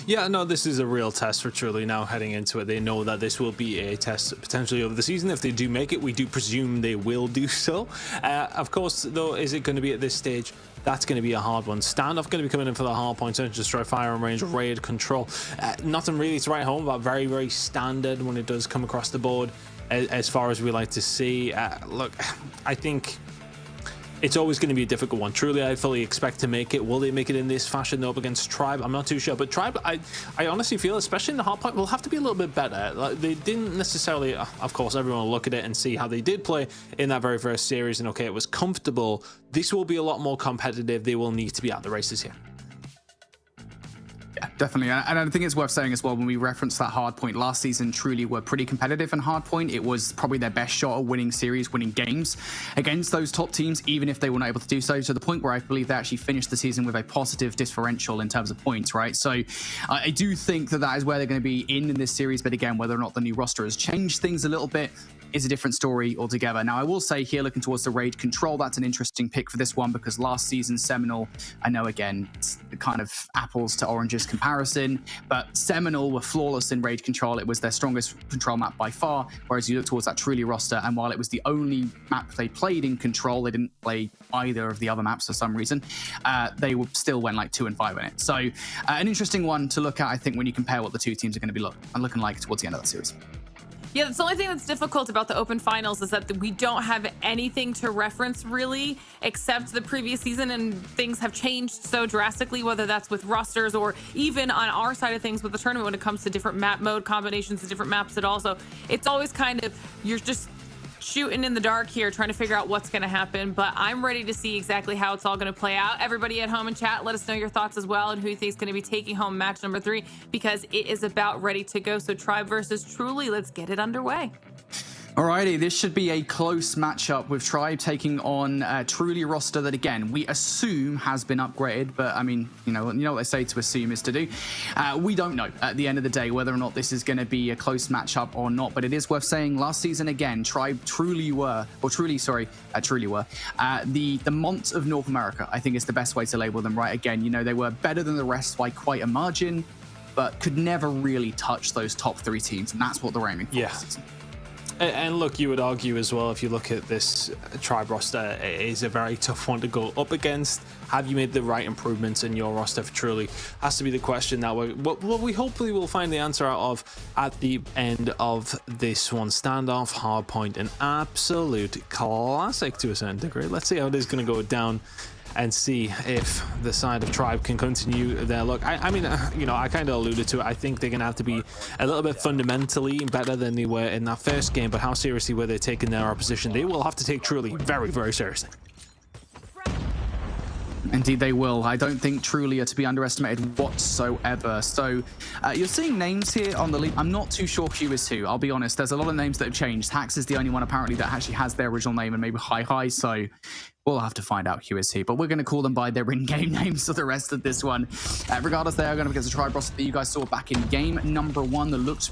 Yeah, no, this is a real test for Truly now heading into it. They know that this will be a test potentially over the season. If they do make it, we do presume they will do so. Of course, though, is it going to be at this stage? That's going to be a hard one. Standoff going to be coming in for the hard point, Search, Destroy, Firearm Range, Raid, Control. Nothing really to write home about. Very, very standard when it does come across the board, as far as we like to see. Look, I think it's always going to be a difficult one. Truly, I fully expect to make it. Will they make it in this fashion though up against Tribe? I'm not too sure. But Tribe, I honestly feel, especially in the hard point, will have to be a little bit better. Like, they didn't necessarily, of course, everyone will look at it and see how they did play in that very first series. And okay, it was comfortable. This will be a lot more competitive. They will need to be at the races here. Yeah, definitely. And I think it's worth saying as well, when we reference that hard point, last season Truly were pretty competitive in hard point. It was probably their best shot at winning series, winning games against those top teams, even if they were not able to do so, to the point where I believe they actually finished the season with a positive differential in terms of points, right? So I do think that that is where they're going to be in this series. But again, whether or not the new roster has changed things a little bit is a different story altogether. Now, I will say here, looking towards the Raid Control, that's an interesting pick for this one, because last season Seminole, I know again, it's kind of apples to oranges comparison, but Seminole were flawless in Raid Control. It was their strongest control map by far, whereas you look towards that Truly roster, and while it was the only map they played in Control, they didn't play either of the other maps for some reason, they still went like 2 and 5 in it. So an interesting one to look at, I think, when you compare what the 2 teams are going to be looking like towards the end of that series. Yeah, that's the only thing that's difficult about the Open Finals, is that we don't have anything to reference really except the previous season, and things have changed so drastically, whether that's with rosters or even on our side of things with the tournament when it comes to different map mode combinations and different maps at all. So it's always kind of, you're just shooting in the dark here, trying to figure out what's going to happen. But I'm ready to see exactly how it's all going to play out. Everybody at home in chat, let us know your thoughts as well, and who you think is going to be taking home match number 3, because it is about ready to go. So Tribe versus Truly, let's get it underway. Alrighty, this should be a close matchup with Tribe taking on Truly roster that, again, we assume has been upgraded, but I mean, you know what they say to assume is to do. We don't know at the end of the day whether or not this is going to be a close matchup or not, but it is worth saying last season, again, Tribe truly were the Mont of North America, I think is the best way to label them, right? Again, you know, they were better than the rest by quite a margin, but could never really touch those top 3 teams, and that's what they're aiming for this season. And look, you would argue as well, if you look at this Tribe roster, it is a very tough one to go up against. Have you made the right improvements in your roster for Truly? Has to be the question that we hopefully will find the answer out of at the end of this one. Standoff, Hardpoint, an absolute classic to a certain degree. Let's see how it is going to go down and see if the side of Tribe can continue their luck. I mean, you know, I kind of alluded to it. I think they're going to have to be a little bit fundamentally better than they were in that first game, but how seriously were they taking their opposition? They will have to take Truly very, very seriously. Indeed they will. I don't think Truly are to be underestimated whatsoever. So you're seeing names here on the league. I'm not too sure who is who, I'll be honest. There's a lot of names that have changed. Hax is the only one apparently that actually has their original name and maybe Hi. So We'll have to find out who is he, but we're going to call them by their in-game names for the rest of this one. Regardless, they are going to be against the Tribe roster that you guys saw back in game number 1 that looked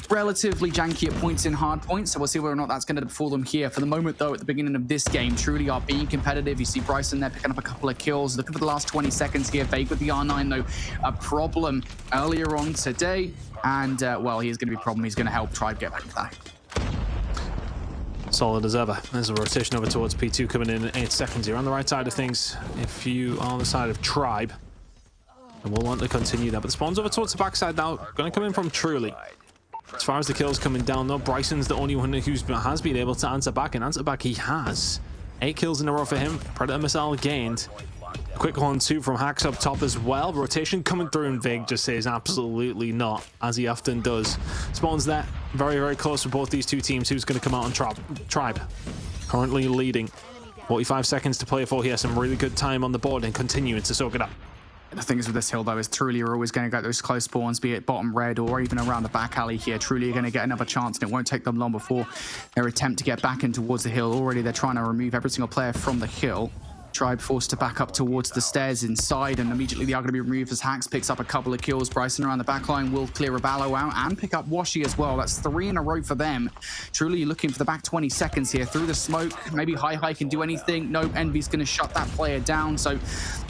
relatively janky at points in hard points, so we'll see whether or not that's going to befall them here. For the moment, though, at the beginning of this game, truly are being competitive. You see Bryson there picking up a couple of kills. Looking for the last 20 seconds here. Vague with the R9, though, a problem earlier on today, and, well, he is going to be a problem. He's going to help Tribe get back to that. Solid as ever. There's a rotation over towards P2 coming in 8 seconds here on the right side of things. If you are on the side of Tribe, and we'll want to continue that. But the spawn's over towards the backside now. Going to come in from Truly. As far as the kills coming down, though, Bryson's the only one who has been able to answer back, and answer back he has. 8 kills in a row for him. Predator missile gained. Quick 1-2 from Hacks up top as well. Rotation coming through, and Vig just says absolutely not, as he often does. Spawn's there, very, very close for both these two teams. Who's going to come out on Tribe? Currently leading. 45 seconds to play for. He has some really good time on the board and continuing to soak it up. The thing is with this hill, though, is Truly are always going to get those close spawns, be it bottom red or even around the back alley here. Truly are going to get another chance, and it won't take them long before their attempt to get back in towards the hill. Already they're trying to remove every single player from the hill. Tribe forced to back up towards the stairs inside, and immediately they are going to be removed as Hacks picks up a couple of kills. Bryson around the back line will clear a Ballo out and pick up Washi as well. That's 3 in a row for them. Truly looking for the back 20 seconds here through the smoke. Maybe Hi can do anything. Nope, Envy's going to shut that player down. So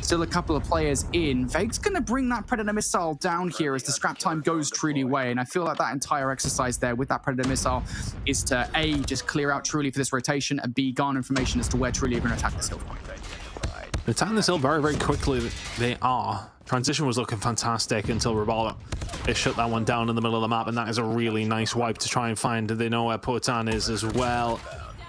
still a couple of players in. Vague's going to bring that Predator missile down here as the scrap time goes Truly away. And I feel like that entire exercise there with that Predator missile is to A, just clear out Truly for this rotation, and B, garner information as to where Truly are going to attack this hill point. They're attacking this hill very, very quickly. They are. Transition was looking fantastic until Rabala. They shut that one down in the middle of the map, and that is a really nice wipe to try and find. They know where Potan is as well.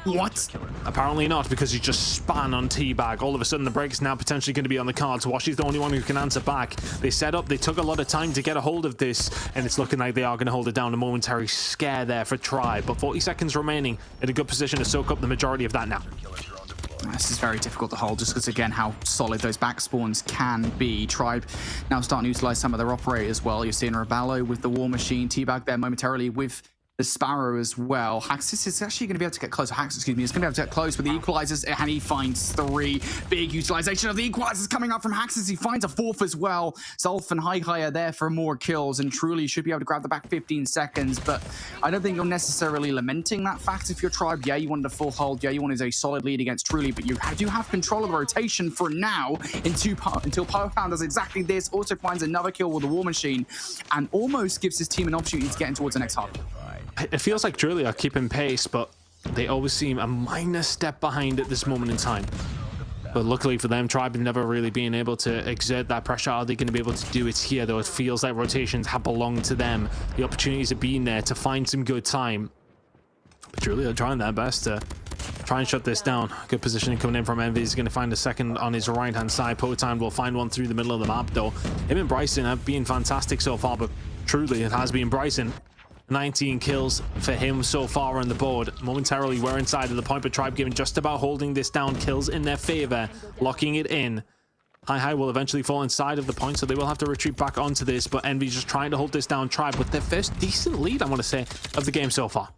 What? Apparently not, because he just span on Teabag. All of a sudden, the break is now potentially going to be on the cards. Washi's the only one who can answer back. They set up. They took a lot of time to get a hold of this, and it's looking like they are going to hold it down. A momentary scare there for Tribe, but 40 seconds remaining in a good position to soak up the majority of that now. This is very difficult to hold just because, again, how solid those back spawns can be. Tribe now starting to utilize some of their operators as well. You're seeing Raballo with the War Machine, Teabag there momentarily with the Sparrow as well. Haxis is actually going to be able to get close. Haxis, excuse me, is going to be able to get close with the equalizers, and he finds 3. Big utilization of the equalizers coming up from Haxis. He finds a 4th as well. Zolf and Hi are there for more kills, and Truly should be able to grab the back 15 seconds, but I don't think you're necessarily lamenting that fact if you're Tribe. Yeah, you wanted a full hold. Yeah, you wanted a solid lead against Truly, but you do have control of the rotation for now until Powerpound does exactly this, also finds another kill with the War Machine, and almost gives his team an opportunity to get in towards the next half. It feels like Truly are keeping pace, but they always seem a minor step behind at this moment in time. But luckily for them, Tribe have never really been able to exert that pressure. Are they going to be able to do it here, though? It feels like rotations have belonged to them. The opportunities have been there to find some good time. But Truly are trying their best to try and shut this down. Good positioning coming in from Envy. He's going to find a second on his right-hand side. Potan will find one through the middle of the map, though. Him and Bryson have been fantastic so far, but truly it has been Bryson. 19 kills for him so far on the board. Momentarily, we're inside of the point, but Tribe giving just about holding this down. Kills in their favor, locking it in. Hi will eventually fall inside of the point, so they will have to retreat back onto this, but Envy just trying to hold this down. Tribe with their first decent lead, I want to say, of the game so far.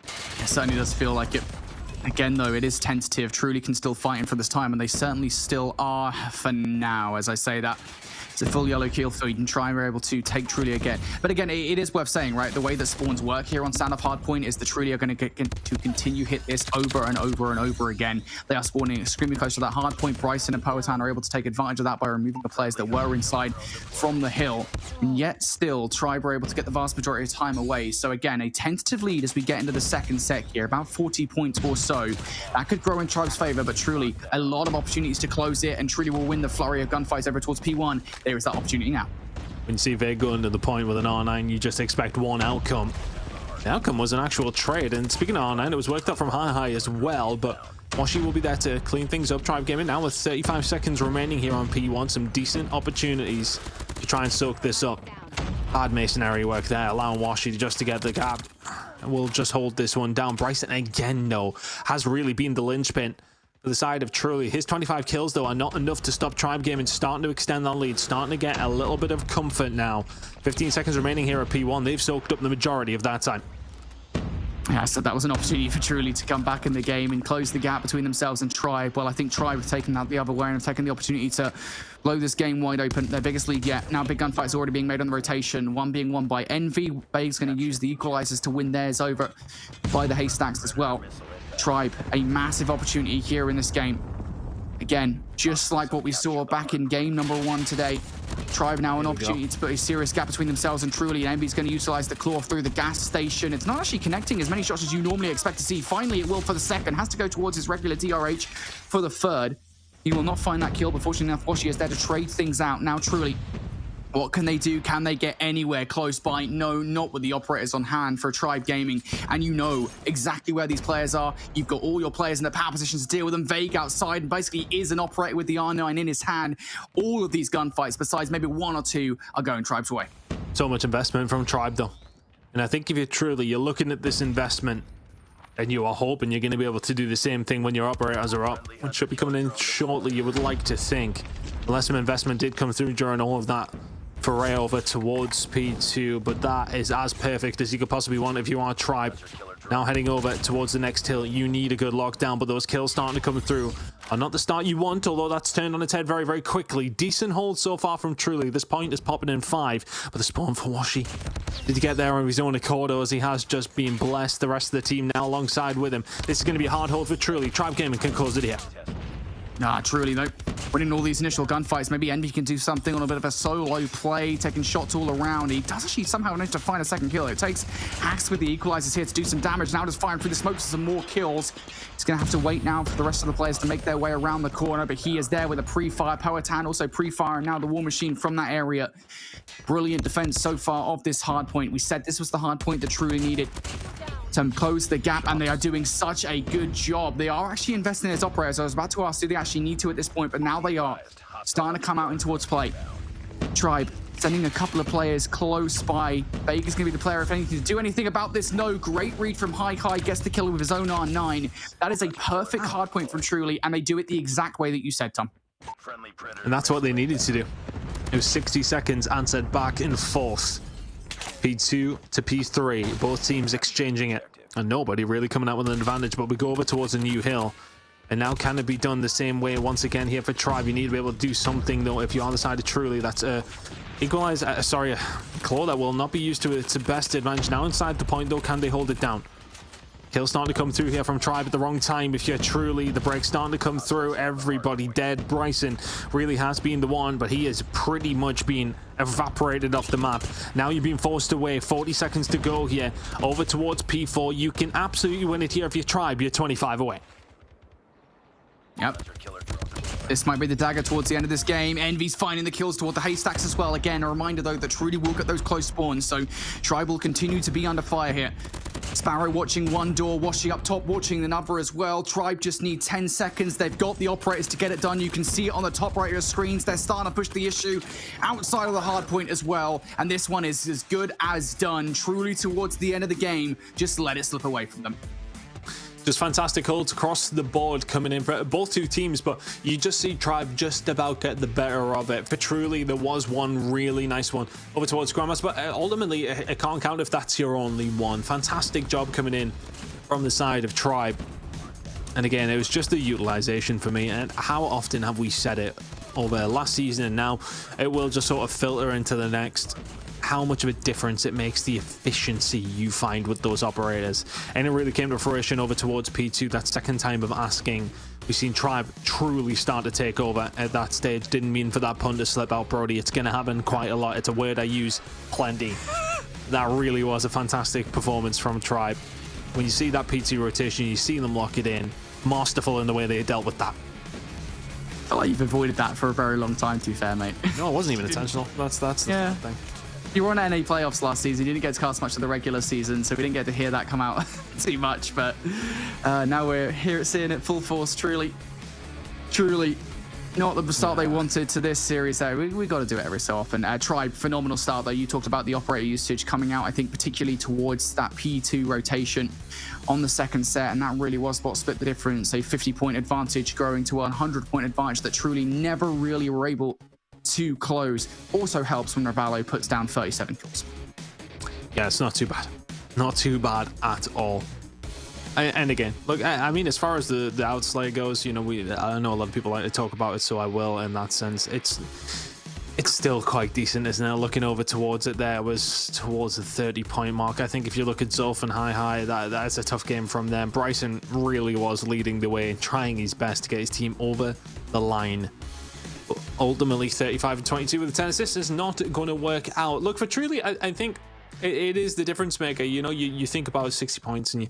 It certainly does feel like it. Again, though, it is tentative. Truly can still fight in for this time, and they certainly still are for now, as I say that. It's a full yellow kill, so you can try and be able to take Truly again. But again, it is worth saying, right? The way that spawns work here on Stand Up Hardpoint is the Truly are going to continue hit this over and over and over again. They are spawning extremely close to that hardpoint. Bryson and Poatan are able to take advantage of that by removing the players that were inside from the hill. And yet still, Tribe are able to get the vast majority of time away. So again, a tentative lead as we get into the second set here, about 40 points or so. That could grow in Tribe's favor, but Truly, a lot of opportunities to close it, and Truly will win the flurry of gunfights over towards P1. There is that opportunity now. When you see Vig going to the point with an R9, you just expect one outcome. The outcome was an actual trade, and speaking of R9, it was worked out from Hi as well, but Washi will be there to clean things up. Tribe Gaming now with 35 seconds remaining here on P1. Some decent opportunities to try and soak this up. Hard masonry work there, allowing Washi just to get the gap. And we'll just hold this one down. Bryson again, though, has really been the linchpin to the side of Truly. His 25 kills, though, are not enough to stop Tribe Gaming starting to extend that lead, starting to get a little bit of comfort now. 15 seconds remaining here at P1. They've soaked up the majority of that time. Yeah, so that was an opportunity for Truly to come back in the game and close the gap between themselves and Tribe. Well, I think Tribe have taken that the other way and have taken the opportunity to blow this game wide open. Their biggest lead yet. Now big gunfights already being made on the rotation. One being won by Envy. Babe's going to use the equalizers to win theirs over by the Haystacks as well. Tribe, a massive opportunity here in this game. Again, just like what we saw back in game number 1 today. Tribe now an opportunity to put a serious gap between themselves and Truly. And Envy's going to utilize the claw through the gas station. It's not actually connecting as many shots as you normally expect to see. Finally, it will for the second. Has to go towards his regular DRH for the third. He will not find that kill, but fortunately enough, Washi is there to trade things out. Now, Truly, what can they do? Can they get anywhere close by? No, not with the operators on hand for Tribe Gaming. And you know exactly where these players are. You've got all your players in the power positions to deal with them. Vague outside and basically is an operator with the R9 in his hand. All of these gunfights, besides maybe 1 or 2, are going Tribe's way. So much investment from Tribe, though. And I think if you're looking at this investment and you are hoping you're going to be able to do the same thing when your operators are up, which should be coming in shortly, you would like to think. Unless some investment did come through during all of that foray over towards P2, but that is as perfect as you could possibly want if you are Tribe. Now heading over towards the next hill, you need a good lockdown, but those kills starting to come through are not the start you want, although that's turned on its head very, very quickly. Decent hold so far from Truly. This point is popping in 5, but the spawn for Washi. Did he get there on his own accord, or as he has just been blessed? The rest of the team now alongside with him. This is going to be a hard hold for Truly. Tribe Gaming can close it here. Truly though, winning all these initial gunfights. Maybe Envy can do something on a bit of a solo play, taking shots all around. He does actually somehow manage to find a second kill. It takes Axe with the equalizers here to do some damage. Now just firing through the smokes for some more kills. He's going to have to wait now for the rest of the players to make their way around the corner, but he is there with a pre-fire. Power-Tan also pre-firing now the War Machine from that area. Brilliant defense so far of this hard point. We said this was the hard point that Truly needed to close the gap, and they are doing such a good job. They are actually investing in his operators. I was about to ask, do they actually need to at this point? But now they are starting to come out in towards play. Tribe sending a couple of players close by. Vega's going to be the player, if anything, to do anything about this. No, great read from High. Gets the kill with his own R9. That is a perfect hard point from Truly, and they do it the exact way that you said, Tom. And that's what they needed to do. It was 60 seconds answered back in force. P2 to P3, both teams exchanging it, and nobody really coming out with an advantage. But we go over towards a new hill, and now can it be done the same way once again here for Tribe? You need to be able to do something though if you're on the side of Truly. That's a claw that will not be used to its best advantage. Now inside the point though, can they hold it down? Kill starting to come through here from Tribe at the wrong time. If you're Truly, the break starting to come through. Everybody dead. Bryson really has been the one, but he is pretty much being evaporated off the map. Now you're being forced away. 40 seconds to go here. Over towards P4. You can absolutely win it here if you're Tribe. You're 25 away. Yep. This might be the dagger towards the end of this game. Envy's finding the kills toward the Haystacks as well. Again, a reminder though that Truly will get those close spawns, so Tribe will continue to be under fire here. Sparrow watching one door, Washi up top watching another as well. Tribe just need 10 seconds. They've got the operators to get it done. You can see it on the top right of your screens. They're starting to push the issue outside of the hard point as well. And this one is as good as done. Truly towards the end of the game. Just let it slip away from them. Just fantastic holds across the board coming in for both two teams, but you just see Tribe just about get the better of it. For Truly, there was one really nice one over towards Grandmas, but ultimately, it can't count if that's your only one. Fantastic job coming in from the side of Tribe. And again, it was just the utilization for me, and how often have we said it over last season, and now it will just sort of filter into the next. How much of a difference it makes the efficiency you find with those operators. And it really came to fruition over towards P2. That second time of asking, we've seen Tribe truly start to take over at that stage. Didn't mean for that pun to slip out, Brody. It's going to happen quite a lot. It's a word I use plenty. That really was a fantastic performance from Tribe. When you see that P2 rotation, you see them lock it in. Masterful in the way they dealt with that. I feel like you've avoided that for a very long time, to be fair, mate. No, it wasn't even intentional. That's the thing. You were on NA playoffs last season. You didn't get to cast much of the regular season, so we didn't get to hear that come out too much. But now we're here seeing it full force. Truly not the start they wanted to this series. Though we got to do it every so often. Tribe, phenomenal start though. You talked about the operator usage coming out, I think particularly towards that P2 rotation on the second set, and that really was what split the difference. A 50-point advantage growing to a 100-point advantage that Truly never really were able to close. Also helps when Ravallo puts down 37 kills. Yeah, it's not too bad. Not too bad at all. And again, look, I mean, as far as the outslay goes, you know, I know a lot of people like to talk about it, so I will in that sense. It's still quite decent, isn't it? Looking over towards it, there was towards the 30-point mark. I think if you look at Zolf and Hi, that's a tough game from them. Bryson really was leading the way, trying his best to get his team over the line. But ultimately, 35-22 with the 10 assists is not going to work out. Look, for Truly, I think it is the difference maker. You know, you think about 60 points and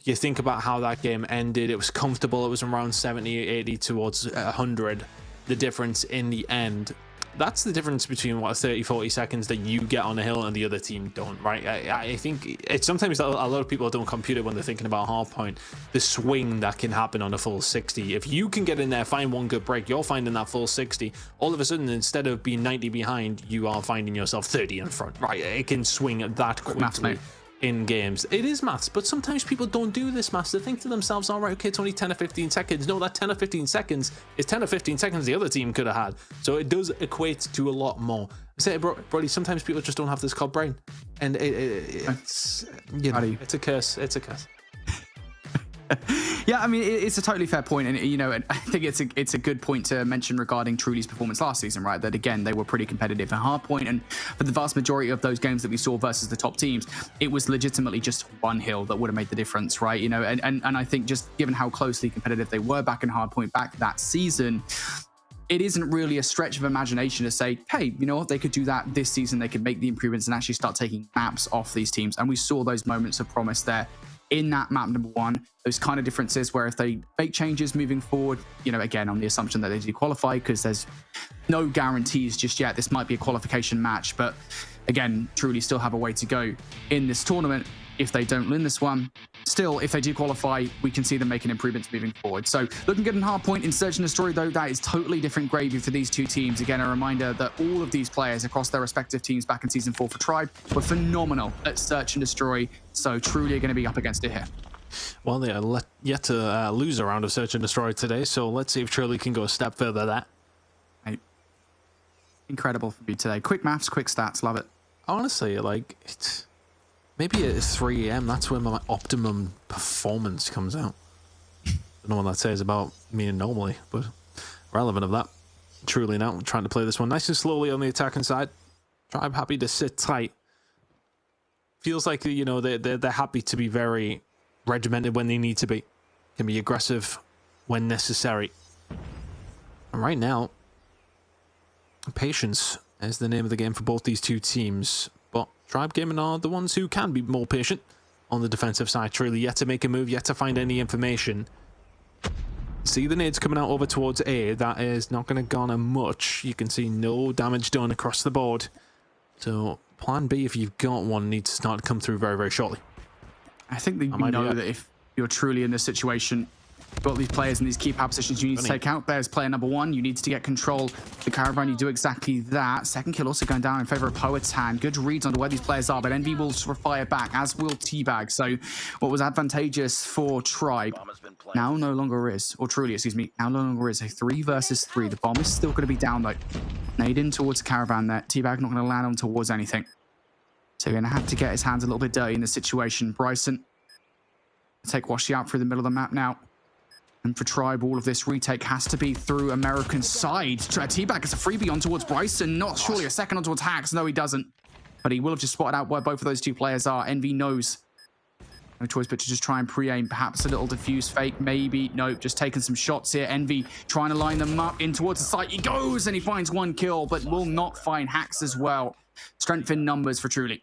you think about how that game ended. It was comfortable. It was around 70, 80 towards 100. The difference in the end. That's the difference between 30-40 seconds that you get on a hill and the other team don't, right? I think it's sometimes a lot of people don't compute it when they're thinking about hardpoint. The swing that can happen on a full 60. If you can get in there, find one good break, you're finding that full 60. All of a sudden, instead of being 90 behind, you are finding yourself 30 in front, right? It can swing that quickly in games. It is maths, but sometimes people don't do this maths. They think to themselves, all right, okay, it's only 10 or 15 seconds. No, that 10 or 15 seconds is 10 or 15 seconds the other team could have had. So it does equate to a lot more. I say, Brody, sometimes people just don't have this called brain. And it's, you know, it's a curse. It's a curse. Yeah, I mean, it's a totally fair point, and you know, and I think it's a good point to mention regarding Truly's performance last season, right? That again, they were pretty competitive at hardpoint, and for the vast majority of those games that we saw versus the top teams, it was legitimately just one hill that would have made the difference, right? You know, and I think just given how closely competitive they were back in hardpoint back that season, it isn't really a stretch of imagination to say, hey, you know what, they could do that this season. They could make the improvements and actually start taking maps off these teams, and we saw those moments of promise there in that map number 1, those kind of differences where if they make changes moving forward, you know, again, on the assumption that they do qualify, because there's no guarantees just yet. This might be a qualification match, but again, Truly still have a way to go in this tournament. If they don't win this one, still, if they do qualify, we can see them making improvements moving forward. So looking good in hardpoint. In Search and Destroy, though, that is totally different gravy for these two teams. Again, a reminder that all of these players across their respective teams back in Season 4 for Tribe were phenomenal at Search and Destroy. So Truly are going to be up against it here. Well, they are yet to lose a round of Search and Destroy today, so let's see if Truly can go a step further there. Right. Incredible for me today. Quick maths, quick stats, love it. Honestly, like, it's maybe at 3 AM, that's when my optimum performance comes out. Don't know what that says about me normally, but relevant of that. Truly now trying to play this one nice and slowly on the attacking side. Tribe happy to sit tight. Feels like, you know, they're happy to be very regimented when they need to be. Can be aggressive when necessary. And right now, patience is the name of the game for both these two teams. But Tribe Gaming are the ones who can be more patient on the defensive side. Truly yet to make a move, yet to find any information. See the nades coming out over towards A. That is not going to garner much. You can see no damage done across the board. So plan B, if you've got one, needs to start to come through very, very shortly. I think that you know that if you're truly in this situation, got these players in these key power positions you need to take out. There's player number 1. You need to get control of the caravan. You do exactly that. Second kill also going down in favor of Poetan. Good reads on where these players are, but Envy will fire back, as will Teabag. So what was advantageous for Tribe now no longer is, or Truly, excuse me, now no longer is a 3 versus 3. The bomb is still going to be down though. Nade in towards the caravan there. Teabag not going to land on towards anything. So you're going to have to get his hands a little bit dirty in this situation. Bryson, take Washy out through the middle of the map now. And for Tribe, all of this retake has to be through American side. Teabag gets a freebie on towards Bryson. Not surely a second on towards Hacks. No, he doesn't. But he will have just spotted out where both of those two players are. Envy knows. No choice but to just try and pre-aim. Perhaps a little diffuse fake, maybe. Nope, just taking some shots here. Envy trying to line them up in towards the site. He goes and he finds 1 kill, but will not find Hacks as well. Strength in numbers for Truly.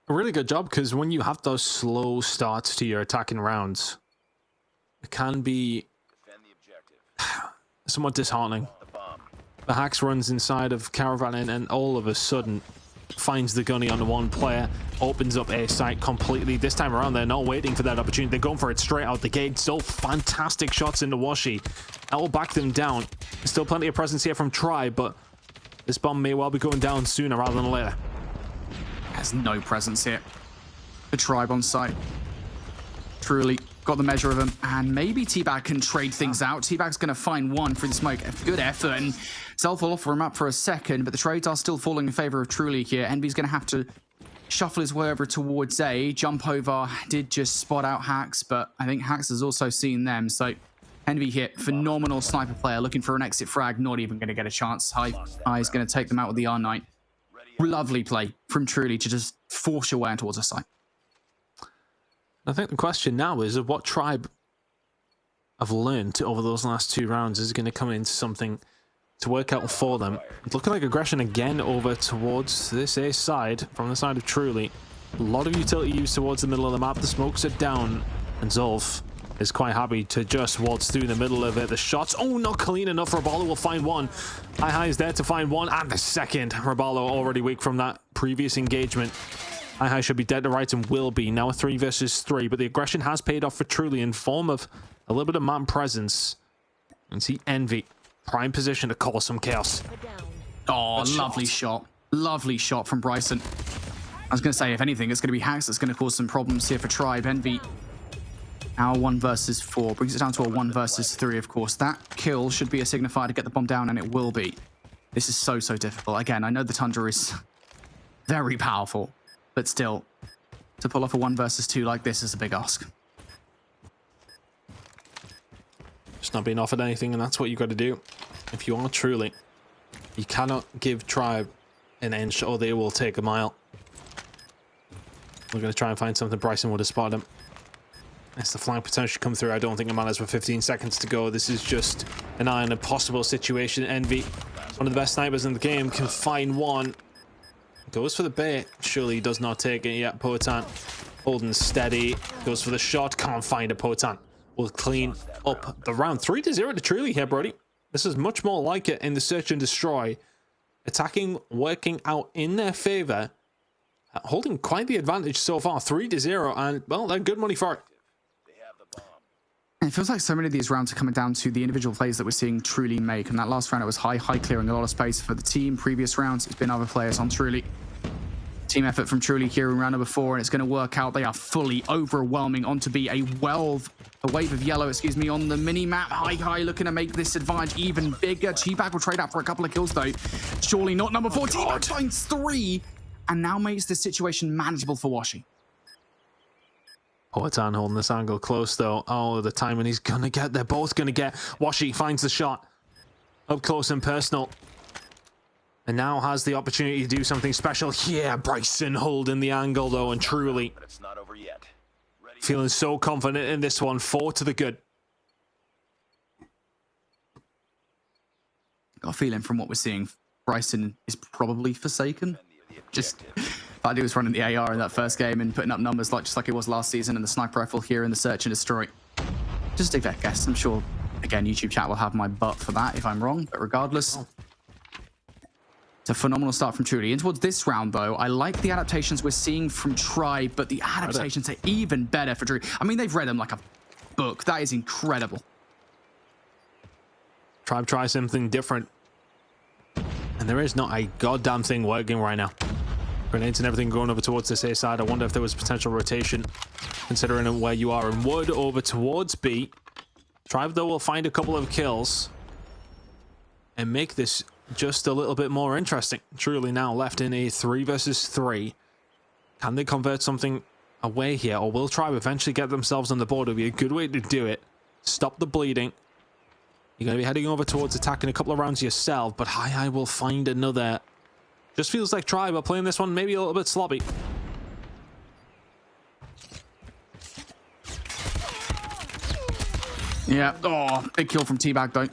A really good job, because when you have those slow starts to your attacking rounds, it can be somewhat disheartening. The Hacks runs inside of Caravan and all of a sudden finds the gunny on the one player, opens up a site completely. This time around, they're not waiting for that opportunity. They're going for it straight out the gate. Still fantastic shots into Washi. That will back them down. Still plenty of presence here from Tribe, but this bomb may well be going down sooner rather than later. Has no presence here. The Tribe on site. Truly got the measure of him, and maybe Teabag can trade things out. Teabag's going to find 1 through the smoke. Good effort, and Self will offer him up for a second, but the trades are still falling in favor of Truly here. Envy's going to have to shuffle his way over towards A. Jump over did just spot out Hax, but I think Hax has also seen them. So Envy hit, phenomenal sniper player looking for an exit frag, not even going to get a chance. High is going to take them out with the R9. Lovely play from Truly to just force your way in towards a site. I think the question now is of what Tribe have learned over those last 2 rounds is going to come into something to work out for them. It's looking like aggression again over towards this A side from the side of Truly. A lot of utility used towards the middle of the map. The smokes are down, and Zolf is quite happy to just waltz through the middle of it. The shots, oh, not clean enough. Rabalo will find one. High is there to find one, and the second. Rabalo already weak from that previous engagement. High should be dead to rights and will be. Now a 3 versus 3, but the aggression has paid off for Truly in form of a little bit of map presence. And see Envy, prime position to cause some chaos. Oh, lovely shot. Lovely shot from Bryson. I was going to say, if anything, it's going to be Hax that's going to cause some problems here for Tribe. Envy now 1 versus 4. Brings it down to a 1 versus 3, of course. That kill should be a signifier to get the bomb down, and it will be. This is so difficult. Again, I know the Tundra is very powerful, but still, to pull off a 1 versus 2 like this is a big ask. Just not being offered anything, and that's what you got to do. If you are Truly, you cannot give Tribe an inch or they will take a mile. We're going to try and find something. Bryson would have spotted him. As the flank potentially come through, I don't think it matters with 15 seconds to go. This is just an eye on a possible situation. Envy, one of the best snipers in the game, can find one. Goes for the bait. Surely he does not take it yet. Potan holding steady. Goes for the shot. Can't find a Potan. Will clean up the round. 3-0 to Truly here, Brody. This is much more like it in the search and destroy. Attacking working out in their favor. Holding quite the advantage so far. 3-0, and well, they're good money for it. It feels like so many of these rounds are coming down to the individual plays that we're seeing Truly make. And that last round, it was high clearing a lot of space for the team. Previous rounds, it's been other players on Truly. Team effort from Truly here in round number 4, and it's going to work out. They are fully overwhelming onto be a wave of yellow, excuse me, on the mini-map. High looking to make this advantage even bigger. T-Bag will trade out for a couple of kills, though. Surely not number 4. T-Bag finds 3, and now makes the situation manageable for Washi. Potan holding this angle close, though. Oh, the timing he's going to get. They're both going to get. Washi finds the shot. Up close and personal. And now has the opportunity to do something special. Yeah, Bryson holding the angle, though, and Truly But it's not over yet. feeling so confident in this one. 4 to the good. Got a feeling from what we're seeing, Bryson is probably forsaken. Just that he was running the AR in that first game and putting up numbers just like it was last season, and the sniper rifle here in the search and destroy. Just a fair guess. I'm sure, again, YouTube chat will have my butt for that if I'm wrong, but regardless. It's a phenomenal start from Truly. In towards this round, though, I like the adaptations we're seeing from Tribe, but the adaptations are even better for Truly. I mean, they've read them like a book. That is incredible. Tribe try something different. And there is not a goddamn thing working right now. Grenades and everything going over towards this A side. I wonder if there was potential rotation, considering where you are. And Wood over towards B. Tribe, though, will find a couple of kills and make this just a little bit more interesting. Truly now left in a 3 versus 3. Can they convert something away here, or will Tribe eventually get themselves on the board? It'll be a good way to do it. Stop the bleeding. You're going to be heading over towards attacking a couple of rounds yourself, but High will find another. Just feels like Tribe are playing this one maybe a little bit sloppy. Yeah. Oh, big kill from T-Bag, though.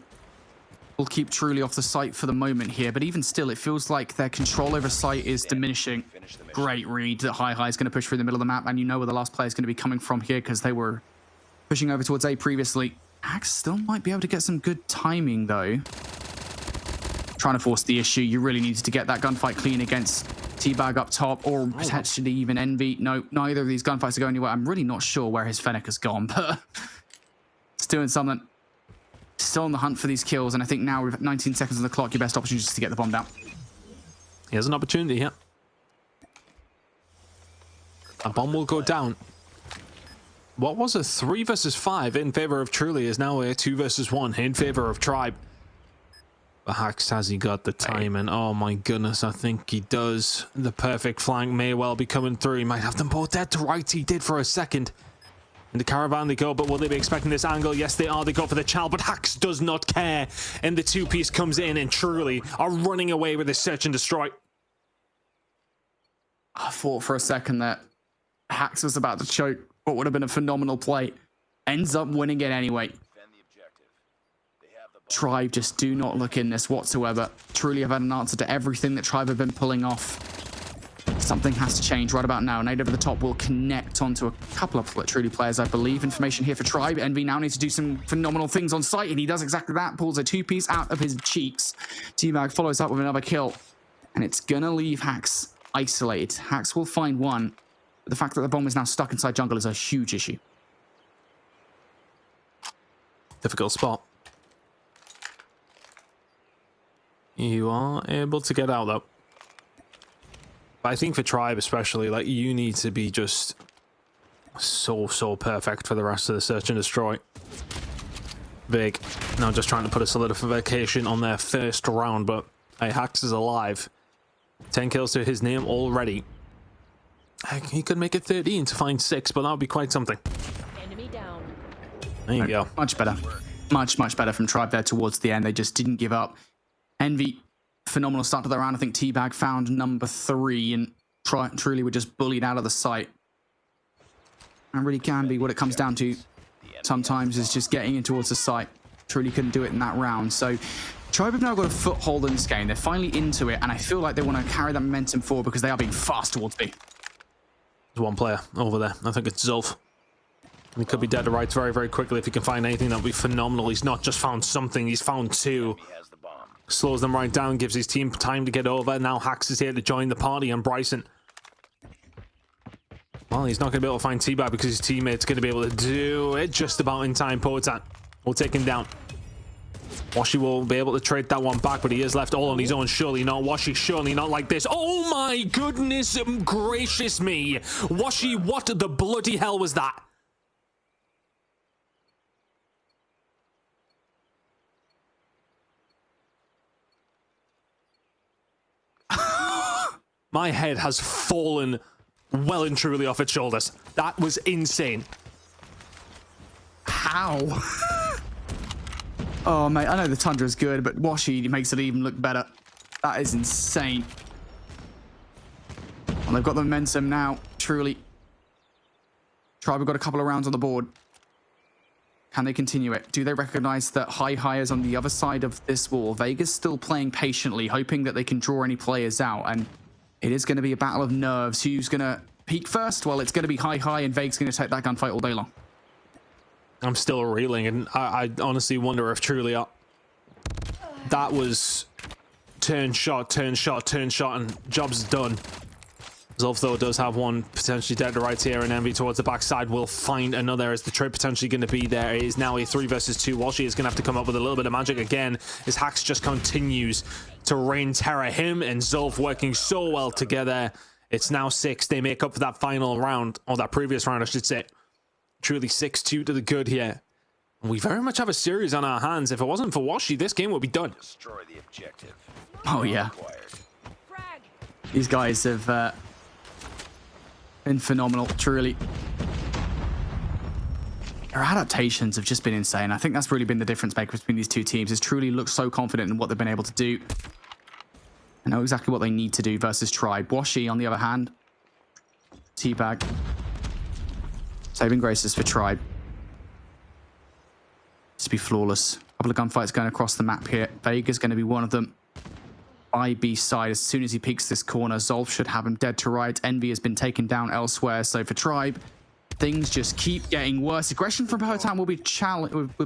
We'll keep Truly off the site for the moment here, but even still, it feels like their control over site is diminishing. Great read that High is going to push through the middle of the map, and you know where the last player is going to be coming from here because they were pushing over towards A previously. Axe still might be able to get some good timing, though. Trying to force the issue. You really needed to get that gunfight clean against T-Bag up top, or potentially even Envy. No, neither of these gunfights are going anywhere. I'm really not sure where his Fennec has gone, but it's doing something. Still on the hunt for these kills, and I think now with 19 seconds on the clock, your best opportunity is to get the bomb down. He has an opportunity here. A bomb will go down. What was a 3 versus 5 in favor of Truly is now a 2 versus 1 in favor of Tribe. Hax, has he got the time? And oh my goodness, I think he does. The perfect flank may well be coming through. He might have them both dead to rights. He did for a second. In the caravan they go, but will they be expecting this angle? Yes, they are. They go for the child, but Hax does not care. And the two-piece comes in and truly are running away with this search and destroy. I thought for a second that Hax was about to choke what would have been a phenomenal play. Ends up winning it anyway. Defend the objective. They have the bomb. Tribe just do not look in this whatsoever. Truly have had an answer to everything that Tribe have been pulling off. Something has to change right about now. Nade over the top will connect onto a couple of Truly players, I believe. Information here for Tribe. Envy now needs to do some phenomenal things on site, and he does exactly that. Pulls a two-piece out of his cheeks. T-Bag follows up with another kill, and it's gonna leave Hax isolated. Hax will find one, but the fact that the bomb is now stuck inside jungle is a huge issue. Difficult spot. You are able to get out though. But I think for Tribe especially, like, you need to be just so perfect for the rest of the search and destroy. Big. Now just trying to put a solidification on their first round, but hey, Hax is alive. 10 kills to his name already. He could make it 13 to find 6, but that would be quite something. Enemy down. There you go. Much better. Much better from Tribe there towards the end. They just didn't give up. Envy, phenomenal start to the round. I think T-Bag found number 3 and Truly were just bullied out of the site. And really can be what it comes down to sometimes is just getting in towards the site. Truly couldn't do it in that round. So Tribe have now got a foothold in this game. They're finally into it, and I feel like they want to carry that momentum forward because they are being fast towards B. There's one player over there. I think it's Zulf. He could be dead to rights very quickly if he can find anything. That would be phenomenal. He's not just found something, he's found 2. He has the bomb. Slows them right down, gives his team time to get over. Now Hax is here to join the party, and Bryson, well, he's not going to be able to find T-Bag because his teammate's going to be able to do it just about in time. Potan will take him down. Washi will be able to trade that one back, but he is left all on his own. Surely not. Washi, surely not like this. Oh my goodness gracious me. Washi, what the bloody hell was that? My head has fallen well and truly off its shoulders. That was insane. How? Oh, mate, I know the Tundra is good, but Washi makes it even look better. That is insane. Well, they've got the momentum now, Truly. Tribe have got a couple of rounds on the board. Can they continue it? Do they recognize that High is on the other side of this wall? Vega's still playing patiently, hoping that they can draw any players out, and it is going to be a battle of nerves. Who's going to peak first? Well, it's going to be High, and Vega's going to take that gunfight all day long. I'm still reeling, and I honestly wonder if truly that was turn shot, and job's done. Zulf, though, does have one potentially dead to rights here, and Envy towards the backside will find another as the trade potentially going to be there. It is now a 3 versus 2. Walshy is going to have to come up with a little bit of magic again as Hax just continues to rain terror. Him and Zulf working so well together. It's now 6. They make up for that final round, or that previous round, I should say. Truly 6-2 to the good here. We very much have a series on our hands. If it wasn't for Washi, this game would be done. Destroy the objective. Oh, yeah. Acquired. These guys have been phenomenal, truly. Their adaptations have just been insane. I think that's really been the difference maker between these two teams, is truly look so confident in what they've been able to do. And know exactly what they need to do versus Tribe. Washi, on the other hand, T-Bag. Saving graces for Tribe. Just be flawless. A couple of gunfights going across the map here. Vega's going to be one of them. By B side, as soon as he peeks this corner, Zulf should have him dead to right. Envy has been taken down elsewhere. So for Tribe, things just keep getting worse. Aggression from Potan will be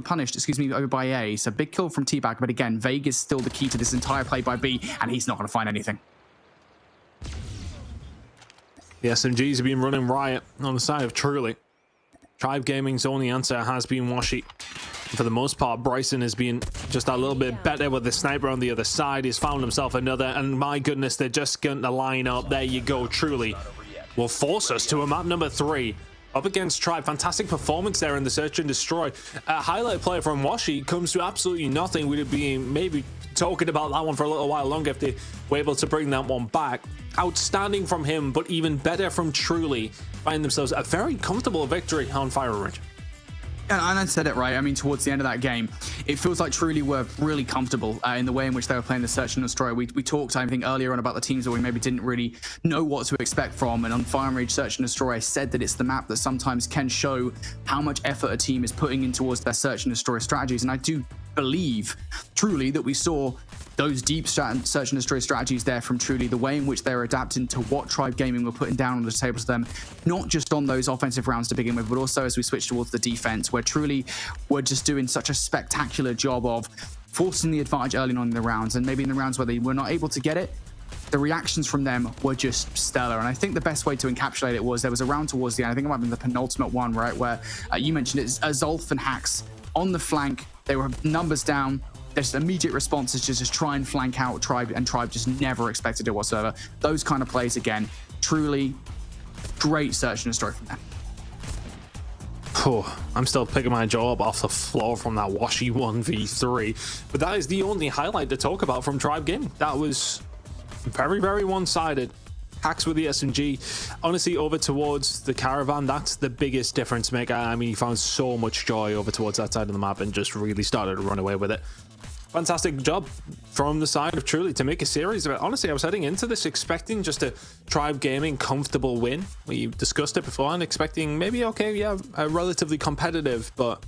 punished, over by A. So big kill from T-Bag, but again, Vega's still the key to this entire play by B, and he's not going to find anything. The SMGs have been running riot on the side of Truly. Tribe Gaming's only answer has been Washi. For the most part, Bryson has been just a little bit better with the sniper on the other side. He's found himself another, and my goodness, they're just going to line up. There you go. Truly will force us to a map number 3. up against Tribe. Fantastic performance there in the search and destroy. A highlight play from Washi comes to absolutely nothing. We'd have been maybe talking about that one for a little while longer if they were able to bring that one back. Outstanding from him, but even better from Truly. Find themselves a very comfortable victory on Fire Ridge. And I said it right. I mean, towards the end of that game, it feels like Truly were really comfortable in the way in which they were playing the Search and Destroy. We talked, I think, earlier on about the teams that we maybe didn't really know what to expect from. And on Fire and Rage Search and Destroy, I said that it's the map that sometimes can show how much effort a team is putting in towards their Search and Destroy strategies. And I do believe, truly, that we saw those deep search and destroy strategies there from Truly, the way in which they're adapting to what Tribe Gaming were putting down on the table to them, not just on those offensive rounds to begin with, but also as we switch towards the defense, where Truly were just doing such a spectacular job of forcing the advantage early on in the rounds, and maybe in the rounds where they were not able to get it, the reactions from them were just stellar. And I think the best way to encapsulate it was there was a round towards the end, I think it might have been the penultimate one, right, where you mentioned it, Zolf and Hax on the flank, they were numbers down. There's immediate responses to just try and flank out Tribe, and Tribe just never expected it whatsoever. Those kind of plays, again, truly great search and destroy from them. Oh, I'm still picking my jaw up off the floor from that Washi 1v3, but that is the only highlight to talk about from Tribe Gaming. That was very, very one-sided. Hacks with the SMG. Honestly, over towards the Caravan, that's the biggest difference maker. I mean, he found so much joy over towards that side of the map and just really started to run away with it. Fantastic job from the side of Truly to make a series of it. Honestly, I was heading into this expecting just a Tribe Gaming comfortable win. We discussed it before and expecting maybe, okay, yeah, a relatively competitive, but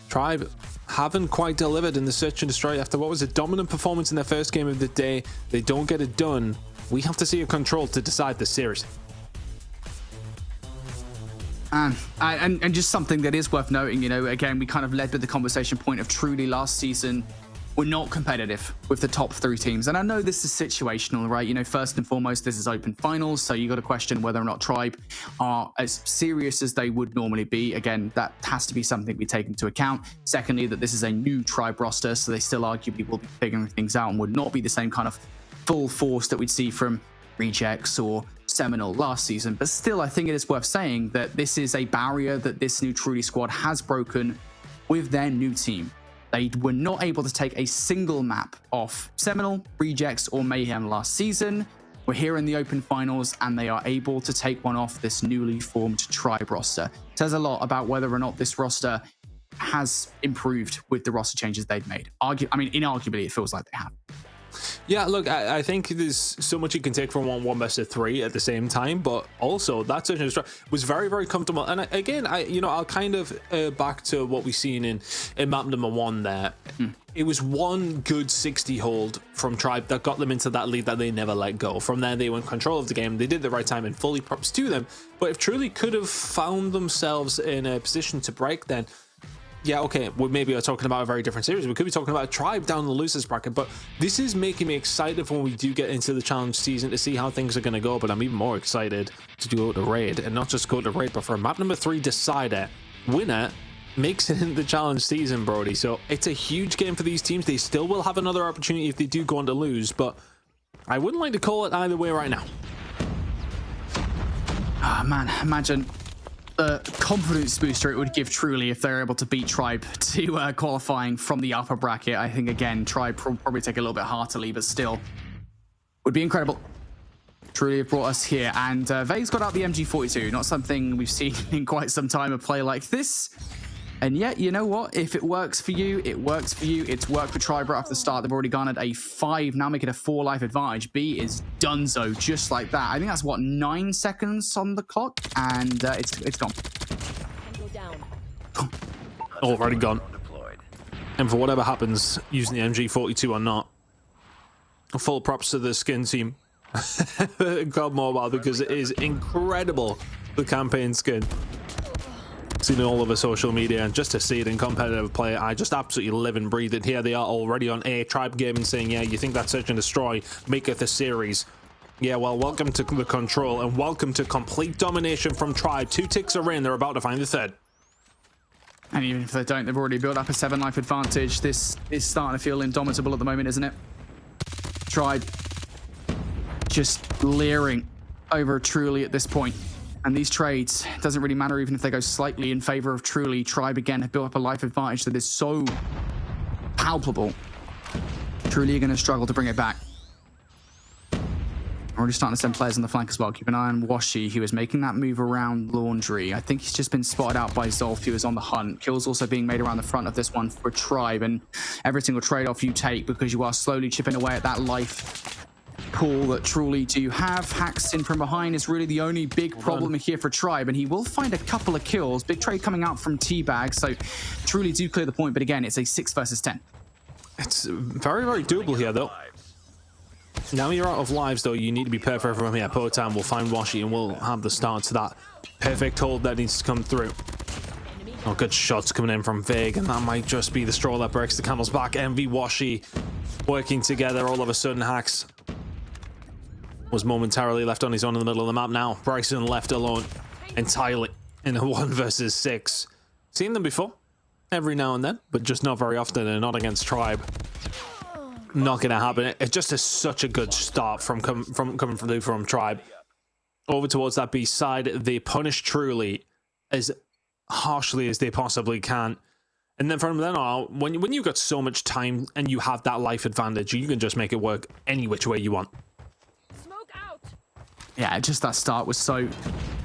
Tribe haven't quite delivered in the search and destroy after what was a dominant performance in their first game of the day. They don't get it done. We have to see a control to decide the series. And just something that is worth noting, you know, again, we kind of led with the conversation point of Truly last season were not competitive with the top 3 teams. And I know this is situational, right? You know, first and foremost, this is open finals, so you got to question whether or not Tribe are as serious as they would normally be. Again, that has to be something we take into account. Secondly, that this is a new Tribe roster, so they still arguably will be figuring things out and would not be the same kind of full force that we'd see from Rejects or Seminole last season. But still, I think it is worth saying that this is a barrier that this new Truly squad has broken with their new team. They were not able to take a single map off Seminole, Rejects, or Mayhem last season. We're here in the open finals, and they are able to take one off this newly formed Tribe roster. It says a lot about whether or not this roster has improved with the roster changes they've made. I mean, inarguably, it feels like they have. Yeah, look, I think there's so much you can take from one best of 3 at the same time, but also that search and destroy was very, very comfortable. And again, I'll kind of back to what we've seen in map number 1 there. It was one good 60 hold from Tribe that got them into that lead that they never let go. From there, they were in control of the game. They did the right time, and fully props to them. But if Truly could have found themselves in a position to break, then yeah, okay, maybe we're talking about a very different series. We could be talking about a Tribe down the losers bracket, but this is making me excited for when we do get into the challenge season to see how things are going to go. But I'm even more excited to go to raid, and not just go to raid, but for map number 3 decider. Winner makes it in the challenge season, Brody. So it's a huge game for these teams. They still will have another opportunity if they do go on to lose, but I wouldn't like to call it either way right now. Ah, man, imagine the confidence booster it would give Truly if they're able to beat Tribe to qualifying from the upper bracket. I think, again, Tribe probably take a little bit heartily, but still would be incredible. Truly have brought us here, and Vei's got out the MG42, not something we've seen in quite some time, a play like this. And yet, you know what? If it works for you, it works for you. It's worked for Tribe right off the start. They've already garnered a 5, now make it a 4 life advantage. B is donezo, just like that. I think that's, what, 9 seconds on the clock? And it's gone. Already gone. And for whatever happens, using the MG42 or not, full props to the skin team. COD Mobile, because it is incredible, the campaign skin. Seen it all over social media, and just to see it in competitive play, I just absolutely live and breathe it. Here they are already on A Tribe Gaming saying, yeah, you think that search and destroy maketh a series? Yeah, well, welcome to the control, and welcome to complete domination from Tribe. 2 ticks are in, they're about to find the 3rd. And even if they don't, they've already built up a 7 life advantage. This is starting to feel indomitable at the moment, isn't it? Tribe just leering over Truly at this point. And these trades, it doesn't really matter even if they go slightly in favor of Truly. Tribe, again, have built up a life advantage that is so palpable. Truly are going to struggle to bring it back. Already starting to send players on the flank as well. Keep an eye on Washi, who is making that move around Laundry. I think he's just been spotted out by Zolf, who is on the hunt. Kills also being made around the front of this one for Tribe, and every single trade-off you take because you are slowly chipping away at that life pool that Truly do have. Hacks in from behind is really the only big problem here for Tribe, and he will find a couple of kills. Big trade coming out from Teabag, so Truly do clear the point, but again, it's a 6 versus 10. It's very, very doable here, though. Now you're out of lives, though. You need to be perfect from here. Potan will find Washi and will have the start to that perfect hold that needs to come through. Oh, good shots coming in from Vig, and that might just be the straw that breaks the camel's back. Envy, Washi working together. All of a sudden, Hacks was momentarily left on his own in the middle of the map. Now Bryson left alone entirely in a 1 versus 6. Seen them before, every now and then, but just not very often, and not against Tribe. Not gonna happen. It just is such a good start from coming from Tribe. Over towards that B side, they punish Truly as harshly as they possibly can, and then from then on, when you've got so much time and you have that life advantage, you can just make it work any which way you want. Yeah, just that start was so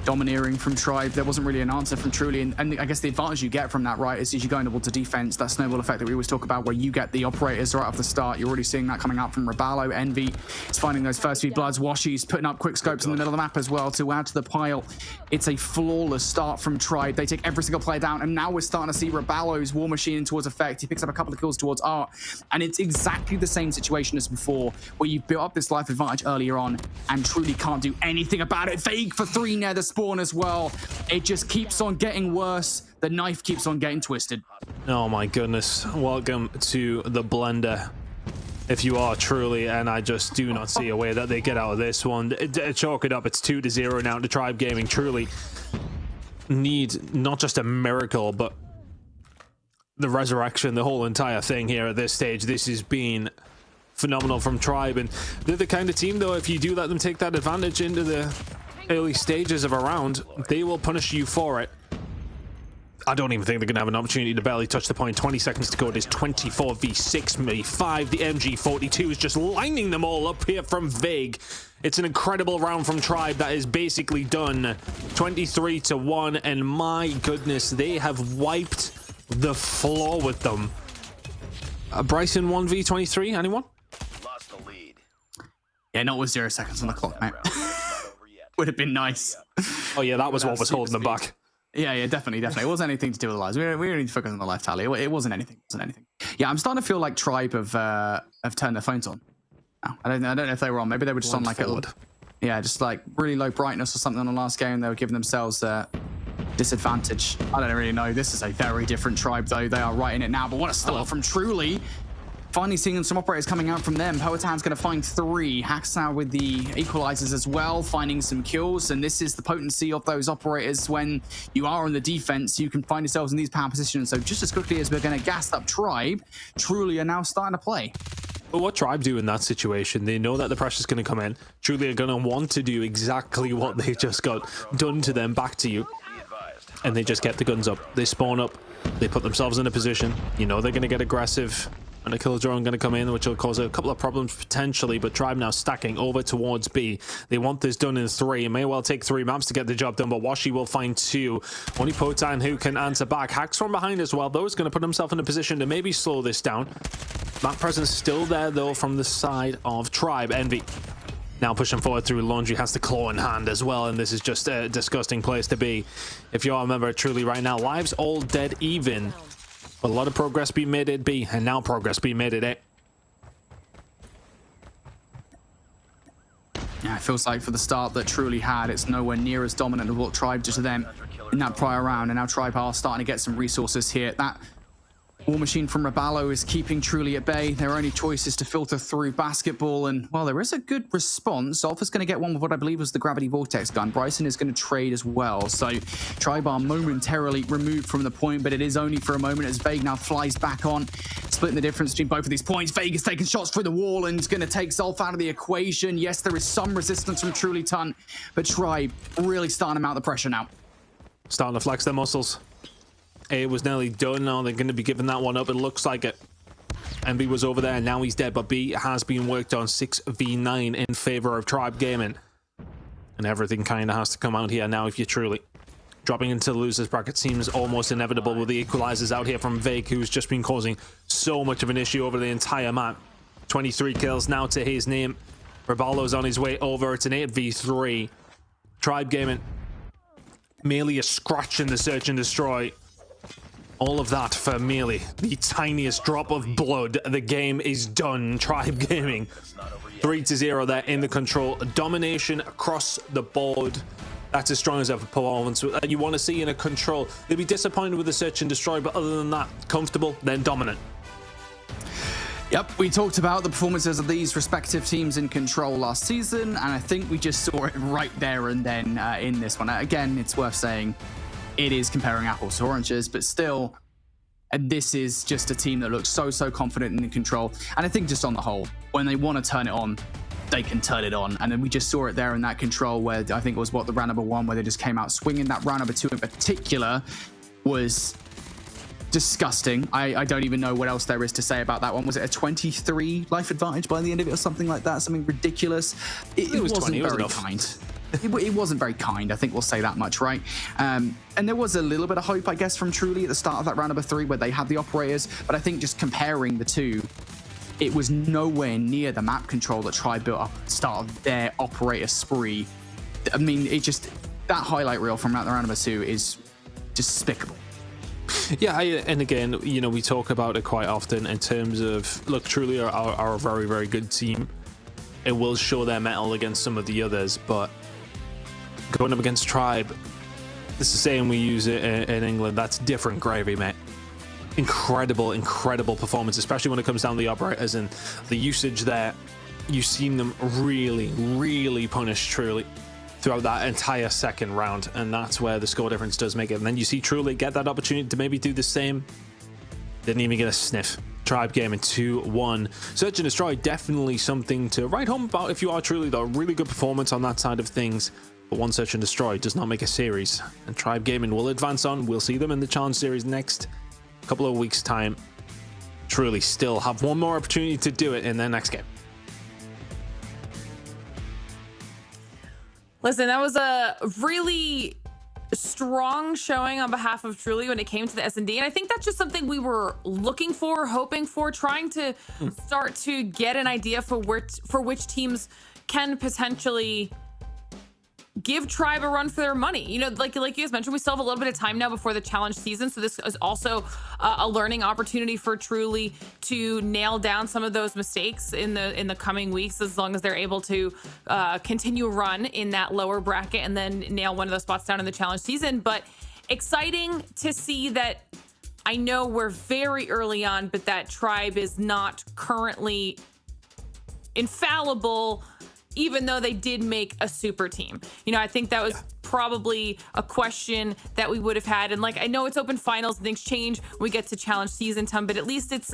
domineering from Tribe. There wasn't really an answer from Truly, and I guess the advantage you get from that, right, is you go into to defense, that snowball effect that we always talk about, where you get the operators right off the start. You're already seeing that coming out from Rabalo. Envy is finding those first few bloods. Washi's putting up quick scopes in the middle of the map as well to add to the pile. It's a flawless start from Tribe. They take every single player down, and now we're starting to see Rabalo's War Machine towards effect. He picks up a couple of kills towards Art, and it's exactly the same situation as before, where you built up this life advantage earlier on, and Truly can't do anything about it. Vague for 3 near the spawn as well. It just keeps on getting worse. The knife keeps on getting twisted. Oh my goodness. Welcome to the blender, if you are Truly, and I just do not see a way that they get out of this one. Chalk it up. It's 2-0 now to Tribe Gaming. Truly need not just a miracle, but the resurrection, the whole entire thing here at this stage. This has been phenomenal from Tribe, and they're the kind of team, though, if you do let them take that advantage into the early stages of a round, they will punish you for it. I don't even think they're gonna have an opportunity to barely touch the point. 20 seconds to go. It is 24 v6 me 5. The MG42 is just lining them all up here from Vig. It's an incredible round from Tribe that is basically done. 23-1, and my goodness, they have wiped the floor with them. Bryson 1v23, anyone? Lost the lead. Yeah, not with 0 seconds on the clock, mate. Would have been nice. Oh yeah, that was what was holding them back. Yeah, definitely. It wasn't anything to do with the lives. We don't need to focus on the life tally. It wasn't anything. Yeah, I'm starting to feel like Tribe have turned their phones on. No, I don't know if they were on. Maybe they were just on like just like really low brightness or something on the last game. They were giving themselves a disadvantage. I don't really know. This is a very different Tribe, though. They are right in it now. But what a start from Truly. Finally seeing some operators coming out from them. Poetan's going to find 3. Hacks now with the equalizers as well, finding some kills. And this is the potency of those operators. When you are on the defense, you can find yourselves in these power positions. So just as quickly as we're going to gas up Tribe, Truly are now starting to play. But what Tribe do in that situation, they know that the pressure's going to come in. Truly are going to want to do exactly what they just got done to them back to you. And they just get the guns up. They spawn up. They put themselves in a position. You know they're going to get aggressive. And a kill drone going to come in, which will cause a couple of problems potentially, but Tribe now stacking over towards B. They want this done in 3. It may well take 3 maps to get the job done, but Washi will find 2. Only Potan who can answer back. Hacks from behind as well, though, is going to put himself in a position to maybe slow this down. That presence still there, though, from the side of Tribe. Envy now pushing forward through. Laundry has the claw in hand as well, and this is just a disgusting place to be. If you all remember Truly right now, lives all dead even. A lot of progress being made at B, and now progress being made at A. Yeah, it feels like for the start that Truly had, it's nowhere near as dominant as what Tribe did to them in that prior round, and now Tribe are starting to get some resources here. That War Machine from Rabalo is keeping Truly at bay. Their only choice is to filter through basketball, and well, there is a good response. Alpha's going to get one with what I believe was the Gravity Vortex gun. Bryson is going to trade as well, so Tribe are momentarily removed from the point, but it is only for a moment as Vague now flies back on. splitting the difference between both of these points. Vegas taking shots through the wall and is going to take Zolf out of the equation. Yes, there is some resistance from Truly Tunt, but Tribe really starting to mount the pressure now. Starting to flex their muscles. It was nearly done. Now they're going to be giving that one up. It looks like it. MB was over there, and now he's dead, but B has been worked on 6v9 in favor of Tribe Gaming. And everything kind of has to come out here now if you're Truly. Dropping into the losers bracket seems almost inevitable with the equalizers out here from Vake, who's just been causing so much of an issue over the entire map. 23 kills now to his name. Ribaldo's on his way over. It's an 8v3. Tribe Gaming merely a scratch in the search and destroy. All of that for merely the tiniest drop of blood. The game is done. Tribe Gaming 3-0 there in the control. Domination across the board. That's as strong as ever performance you want to see in a control. They'll be disappointed with the search and destroy, but other than that, comfortable, then dominant. Yep, we talked about the performances of these respective teams in control last season, and I think we just saw it right there and then in this one. Again, it's worth saying it is comparing apples to oranges, but still, this is just a team that looks so confident in the control. And I think just on the whole, when they want to turn it on, they can turn it on. And then we just saw it there in that control where I think it was the round number 1 where they just came out swinging. That round number 2 in particular was disgusting. I don't even know what else there is to say about that one. Was it a 23 life advantage by the end of it or something like that? Something ridiculous. It wasn't very kind. It wasn't very kind, I think we'll say that much, right? And there was a little bit of hope, I guess, from Truly at the start of that round number 3 where they had the operators, but I think just comparing the two, it was nowhere near the map control that Tribe built up at the start of their operator spree. I mean, that highlight reel from round number 2 is despicable. Yeah, and again, you know, we talk about it quite often in terms of, look, Truly are a very good team. It will show their mettle against some of the others, but going up against Tribe, it's the same we use it in England. That's different gravy, mate. Incredible performance, especially when it comes down to the operators and the usage there. You've seen them really punish Truly throughout that entire second round, and that's where the score difference does make it. And then you see Truly get that opportunity to maybe do the same. Didn't even get a sniff. Tribe Gaming 2-1. Search and Destroy, definitely something to write home about if you are Truly, though. Really good performance on that side of things. But one Search and Destroy does not make a series. And Tribe Gaming will advance on. We'll see them in the Challenge Series next couple of weeks' time. Truly still have one more opportunity to do it in their next game. Listen, that was a really strong showing on behalf of Truly when it came to the S&D, and I think that's just something we were looking for, hoping for, trying to start to get an idea for which teams can potentially give Tribe a run for their money. You know, like you guys mentioned, we still have a little bit of time now before the challenge season, so this is also a learning opportunity for Truly to nail down some of those mistakes in the coming weeks, as long as they're able to continue a run in that lower bracket and then nail one of those spots down in the challenge season. But exciting to see that. I know we're very early on, but that Tribe is not currently infallible, even though they did make a super team. You know, I think that was probably a question that we would have had. And like, I know it's open finals and things change when we get to challenge season time, but at least it's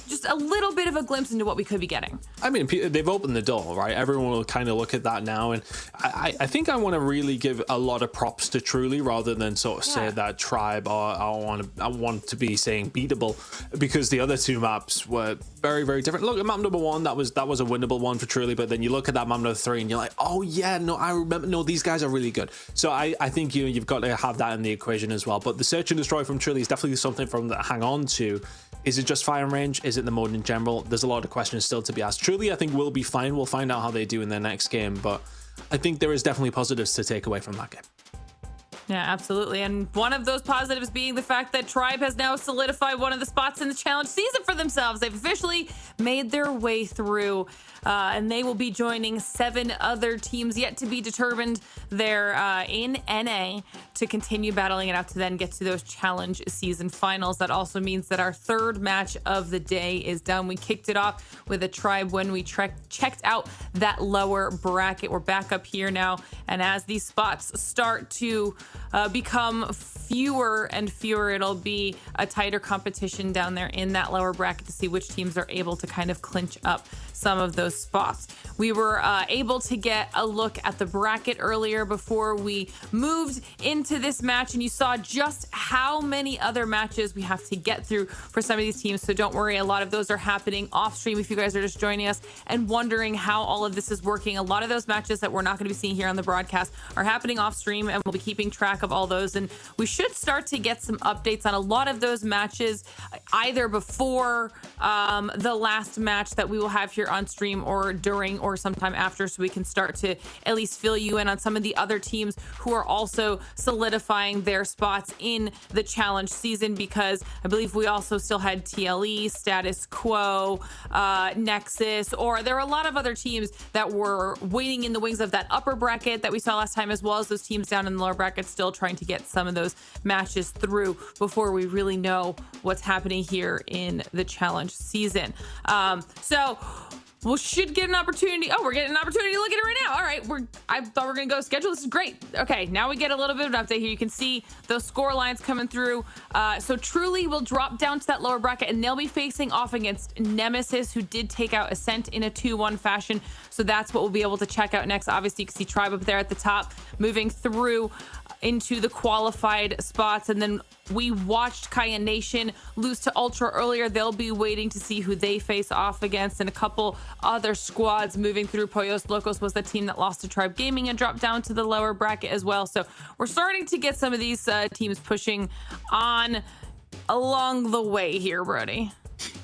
just a little bit of a glimpse into what we could be getting. I mean, they've opened the door, right? Everyone will kind of look at that now. And I think I want to really give a lot of props to Truly rather than sort of say that Tribe, or I want to be saying beatable, because the other two maps were very different. Look at map number 1, that was a winnable one for Truly, but then you look at that map number 3 and you're like, oh yeah, no, I remember, no, these guys are really good. So I think you've got to have that in the equation as well. But the Search and Destroy from Truly is definitely something from that hang on to. Is it just firing range? Is it the mode in general? There's a lot of questions still to be asked. Truly, I think, will be fine. We'll find out how they do in their next game, but I think there is definitely positives to take away from that game. Yeah, absolutely. And one of those positives being the fact that Tribe has now solidified one of the spots in the challenge season for themselves. They've officially made their way through and they will be joining 7 other teams yet to be determined. They're in NA to continue battling it out to then get to those challenge season finals. That also means that our third match of the day is done. We kicked it off with a tribe when we checked out that lower bracket. We're back up here now, and as these spots start to become fewer and fewer, it'll be a tighter competition down there in that lower bracket to see which teams are able to kind of clinch up some of those spots. We were able to get a look at the bracket earlier before we moved into this match, and you saw just how many other matches we have to get through for some of these teams. So don't worry, a lot of those are happening off stream if you guys are just joining us and wondering how all of this is working. A lot of those matches that we're not going to be seeing here on the broadcast are happening off stream, and we'll be keeping track of all those, and we should start to get some updates on a lot of those matches either before the last match that we will have here on stream, or during, or sometime after, so we can start to at least fill you in on some of the other teams who are also solidifying their spots in the challenge season, because I believe we also still had TLE, Status Quo, Nexus, or there were a lot of other teams that were waiting in the wings of that upper bracket that we saw last time, as well as those teams down in the lower bracket still trying to get some of those matches through before we really know what's happening here in the challenge season. So we should get an opportunity. Oh, we're getting an opportunity to look at it right now. All right, I thought we were gonna go schedule. This is great. Okay, now we get a little bit of an update here. You can see those score lines coming through. So Truly will drop down to that lower bracket, and they'll be facing off against Nemesis, who did take out Ascent in a 2-1 fashion. So that's what we'll be able to check out next. Obviously, you can see Tribe up there at the top, moving through into the qualified spots. And then we watched Kaya Nation lose to Ultra earlier. They'll be waiting to see who they face off against, and a couple other squads moving through. Pollos Locos was the team that lost to Tribe Gaming and dropped down to the lower bracket as well. So we're starting to get some of these teams pushing on along the way here, Brody.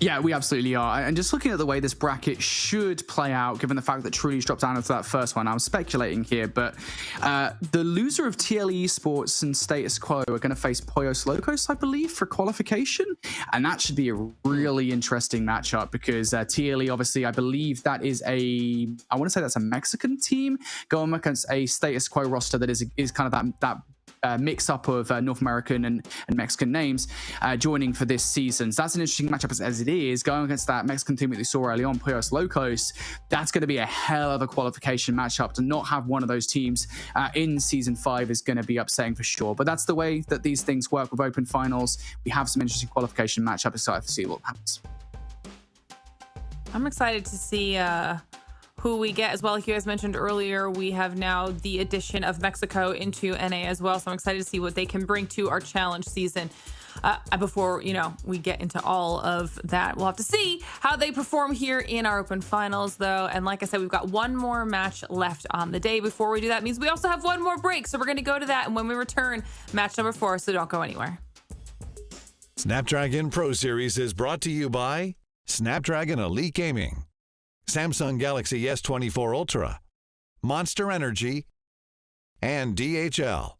Yeah, we absolutely are. And just looking at the way this bracket should play out, given the fact that Truly's dropped down into that first one, I'm speculating here, but the loser of TLE Esports and Status Quo are going to face Pollos Locos, I believe, for qualification. And that should be a really interesting matchup, because TLE, obviously, I believe that is I want to say that's a Mexican team going against a Status Quo roster that is kind of that mix up of North American and Mexican names joining for this season. So that's an interesting matchup as it is, going against that Mexican team that we saw early on, Pollos Locos. That's going to be a hell of a qualification matchup. To not have one of those teams in season 5 is going to be upsetting for sure. But that's the way that these things work with open finals. We have some interesting qualification matchup. Excited to see what happens. I'm excited to see who we get as well. Like you guys mentioned earlier, we have now the addition of Mexico into NA as well. So I'm excited to see what they can bring to our challenge season. Before, we get into all of that, we'll have to see how they perform here in our open finals, though. And like I said, we've got one more match left on the day. Before we do that, means we also have one more break. So we're going to go to that. And when we return, match number 4. So don't go anywhere. Snapdragon Pro Series is brought to you by Snapdragon Elite Gaming, Samsung Galaxy S24 Ultra, Monster Energy, and DHL.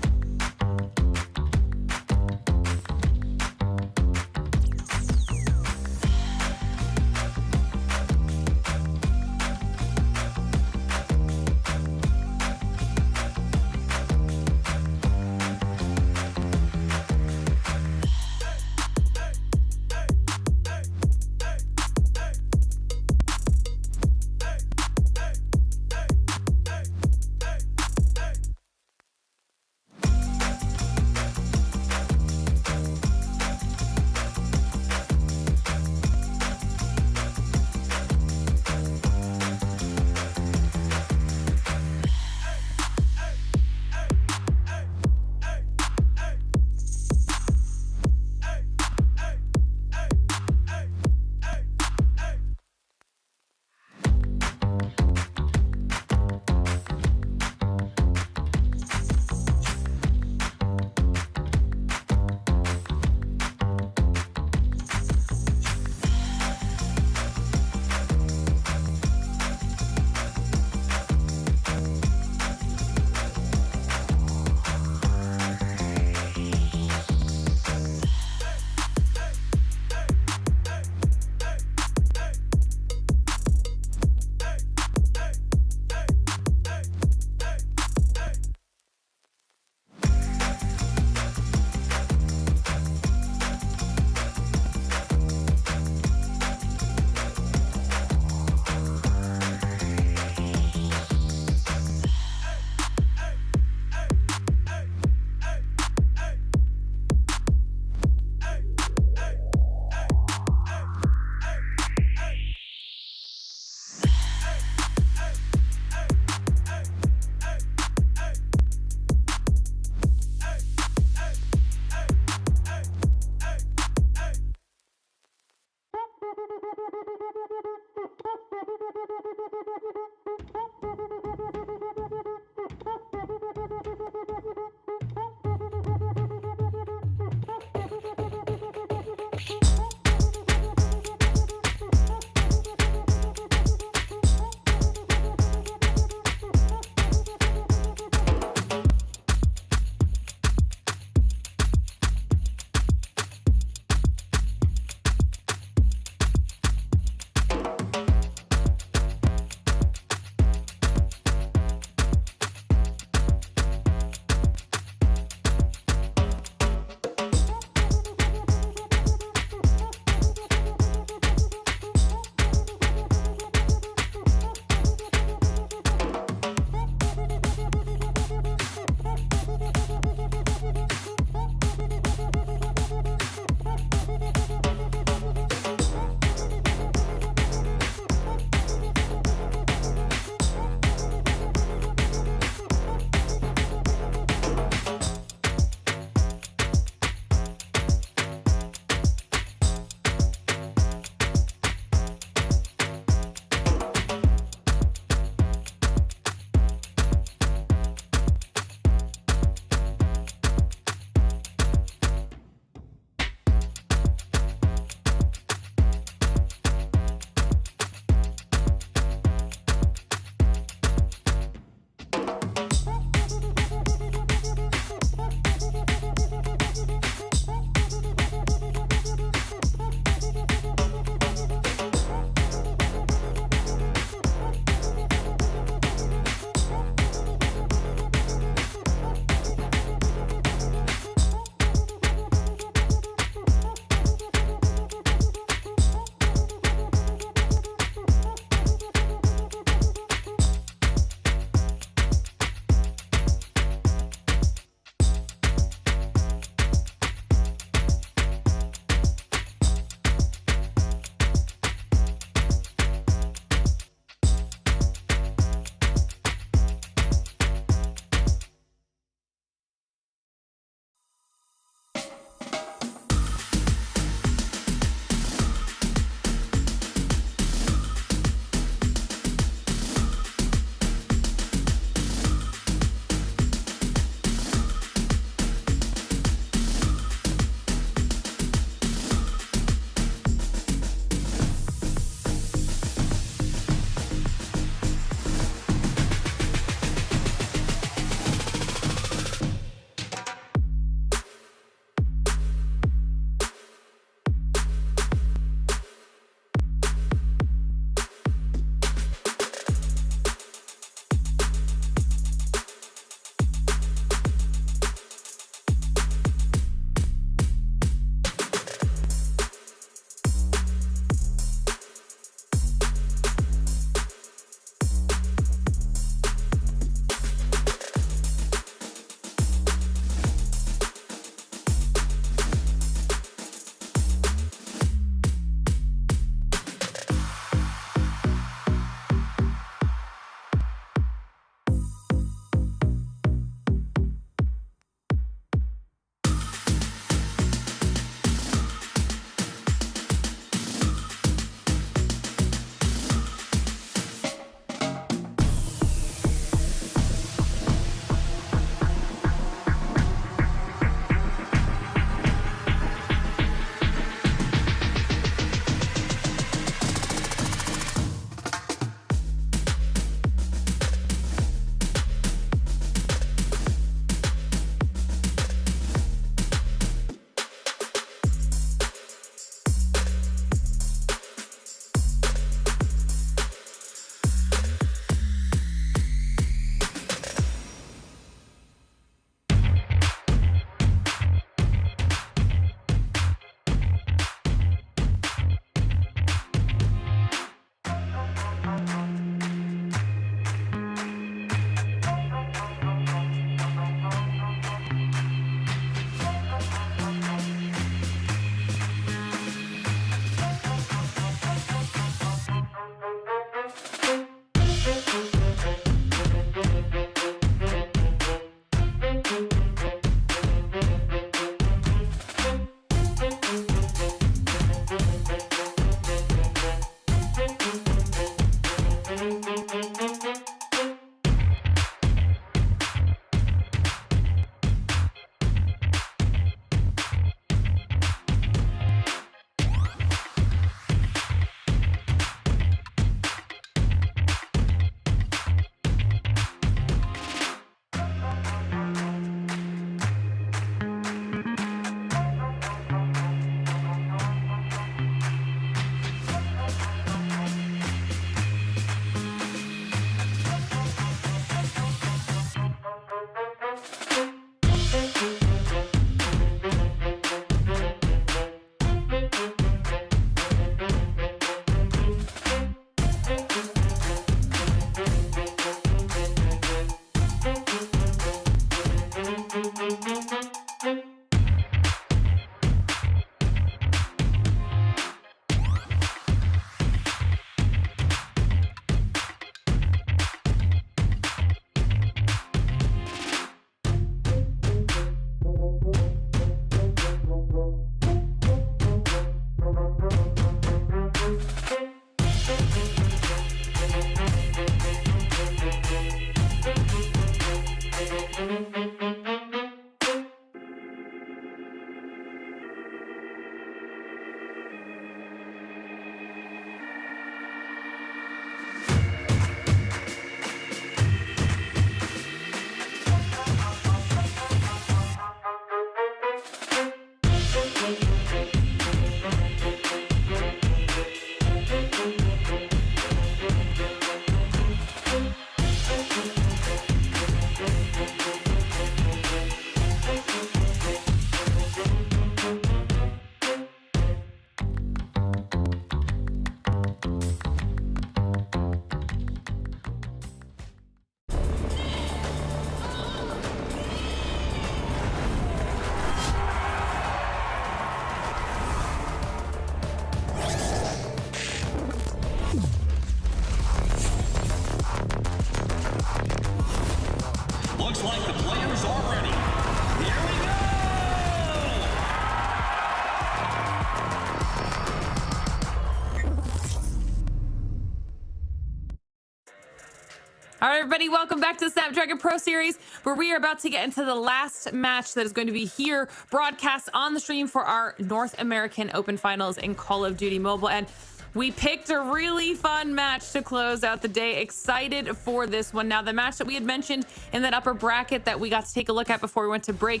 All right, everybody, welcome back to the Snapdragon Pro Series, where we are about to get into the last match that is going to be here, broadcast on the stream for our North American Open Finals in Call of Duty Mobile. And we picked a really fun match to close out the day. Excited for this one. Now, the match that we had mentioned in that upper bracket that we got to take a look at before we went to break,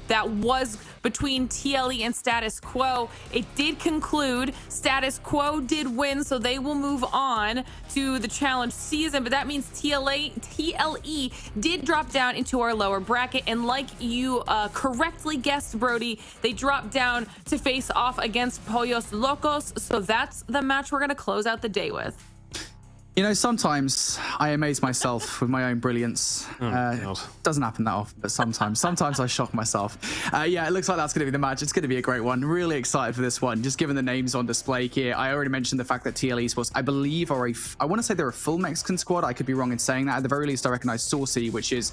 that was between TLE and Status Quo. It did conclude. Status Quo did win, so they will move on to the challenge season, but that means TLE did drop down into our lower bracket, and like you correctly guessed, Brody, they dropped down to face off against Pollos Locos, so that's the match we're going to close out the day with. You know, sometimes I amaze myself with my own brilliance. Doesn't happen that often, but sometimes I shock myself. Yeah, it looks like that's going to be the match. It's going to be a great one. Really excited for this one. Just given the names on display here, I already mentioned the fact that TLE Esports, I believe, I want to say they're a full Mexican squad. I could be wrong in saying that. At the very least, I recognize Saucy, which is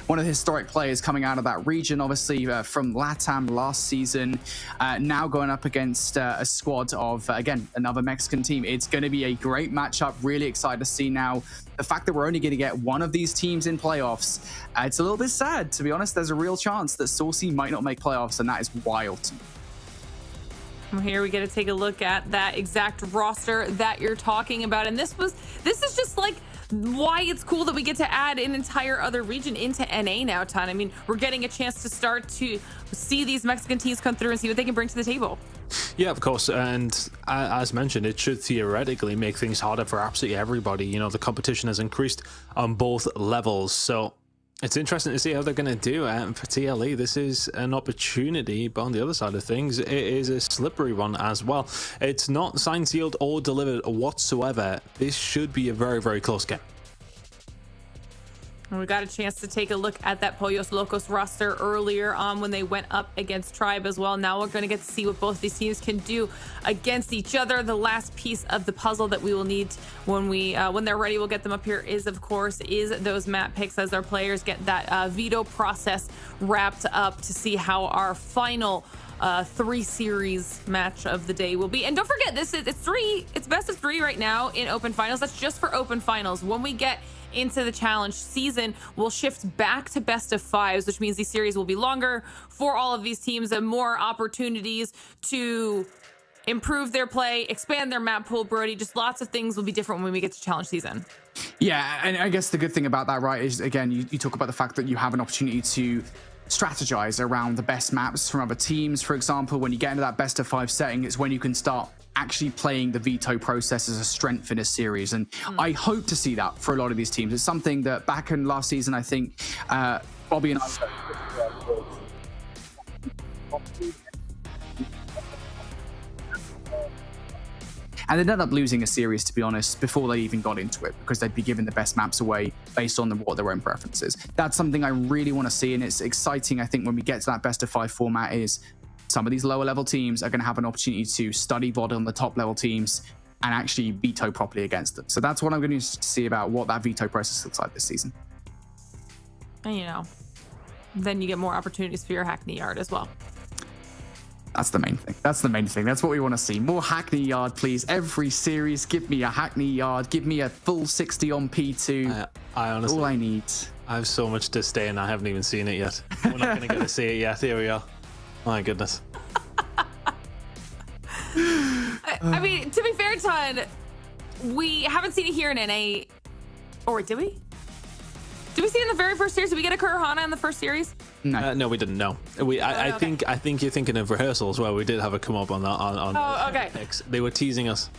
one of the historic players coming out of that region, obviously from LATAM last season. Now going up against a squad of, again, another Mexican team. It's going to be a great matchup. Really excited to see now the fact that we're only going to get one of these teams in playoffs. It's a little bit sad, to be honest. There's a real chance that Saucy might not make playoffs, and that is wild to me. Well, here we get to take a look at that exact roster that you're talking about, and this is just like why it's cool that we get to add an entire other region into NA now, Ton. I mean, we're getting a chance to start to see these Mexican teams come through and see what they can bring to the table. Yeah, of course, and as mentioned, it should theoretically make things harder for absolutely everybody. You know, the competition has increased on both levels, so it's interesting to see how they're going to do. For TLE, this is an opportunity, but on the other side of things, it is a slippery one as well. It's not signed, sealed, or delivered whatsoever. This should be a very, very close game. And we got a chance to take a look at that Pollos Locos roster earlier on when they went up against Tribe as well. Now we're going to get to see what both these teams can do against each other. The last piece of the puzzle that we will need when they're ready, we'll get them up here, is those map picks as our players get that veto process wrapped up to see how our final 3 series match of the day will be. And don't forget, it's best of 3 right now in Open Finals. That's just for Open Finals. When we get into the challenge season, we'll shift back to best of 5s, which means these series will be longer for all of these teams and more opportunities to improve their play, expand their map pool. Brody, just lots of things will be different when we get to challenge season. Yeah, and I guess the good thing about that, right, is again, you talk about the fact that you have an opportunity to strategize around the best maps from other teams. For example, when you get into that best of 5 setting, it's when you can start actually playing the veto process as a strength in a series, and I hope to see that for a lot of these teams. It's something that back in last season, I think Bobby and I and they ended up losing a series, to be honest, before they even got into it, because they'd be giving the best maps away based on what their own preferences. That's something I really want to see, and it's exciting. I think when we get to that best of 5 format, is some of these lower level teams are going to have an opportunity to study VOD on the top level teams and actually veto properly against them. So that's what I'm going to see about what that veto process looks like this season. And you know, then you get more opportunities for your Hackney Yard as well. That's the main thing. That's the main thing. That's what we want to see. More Hackney Yard, please. Every series, give me a Hackney Yard. Give me a full 60 on P2. I honestly, all I need. I have so much to stay, and I haven't even seen it yet. We're not going to get to see it yet. Here we are. My goodness. I mean, to be fair, Ton, we haven't seen it here in NA. Or did we? Did we see it in the very first series? Did we get a Kurahana in the first series? No, no, we didn't. No, I think you're thinking of rehearsals where we did have a come up on that. Oh, okay. Picks. They were teasing us.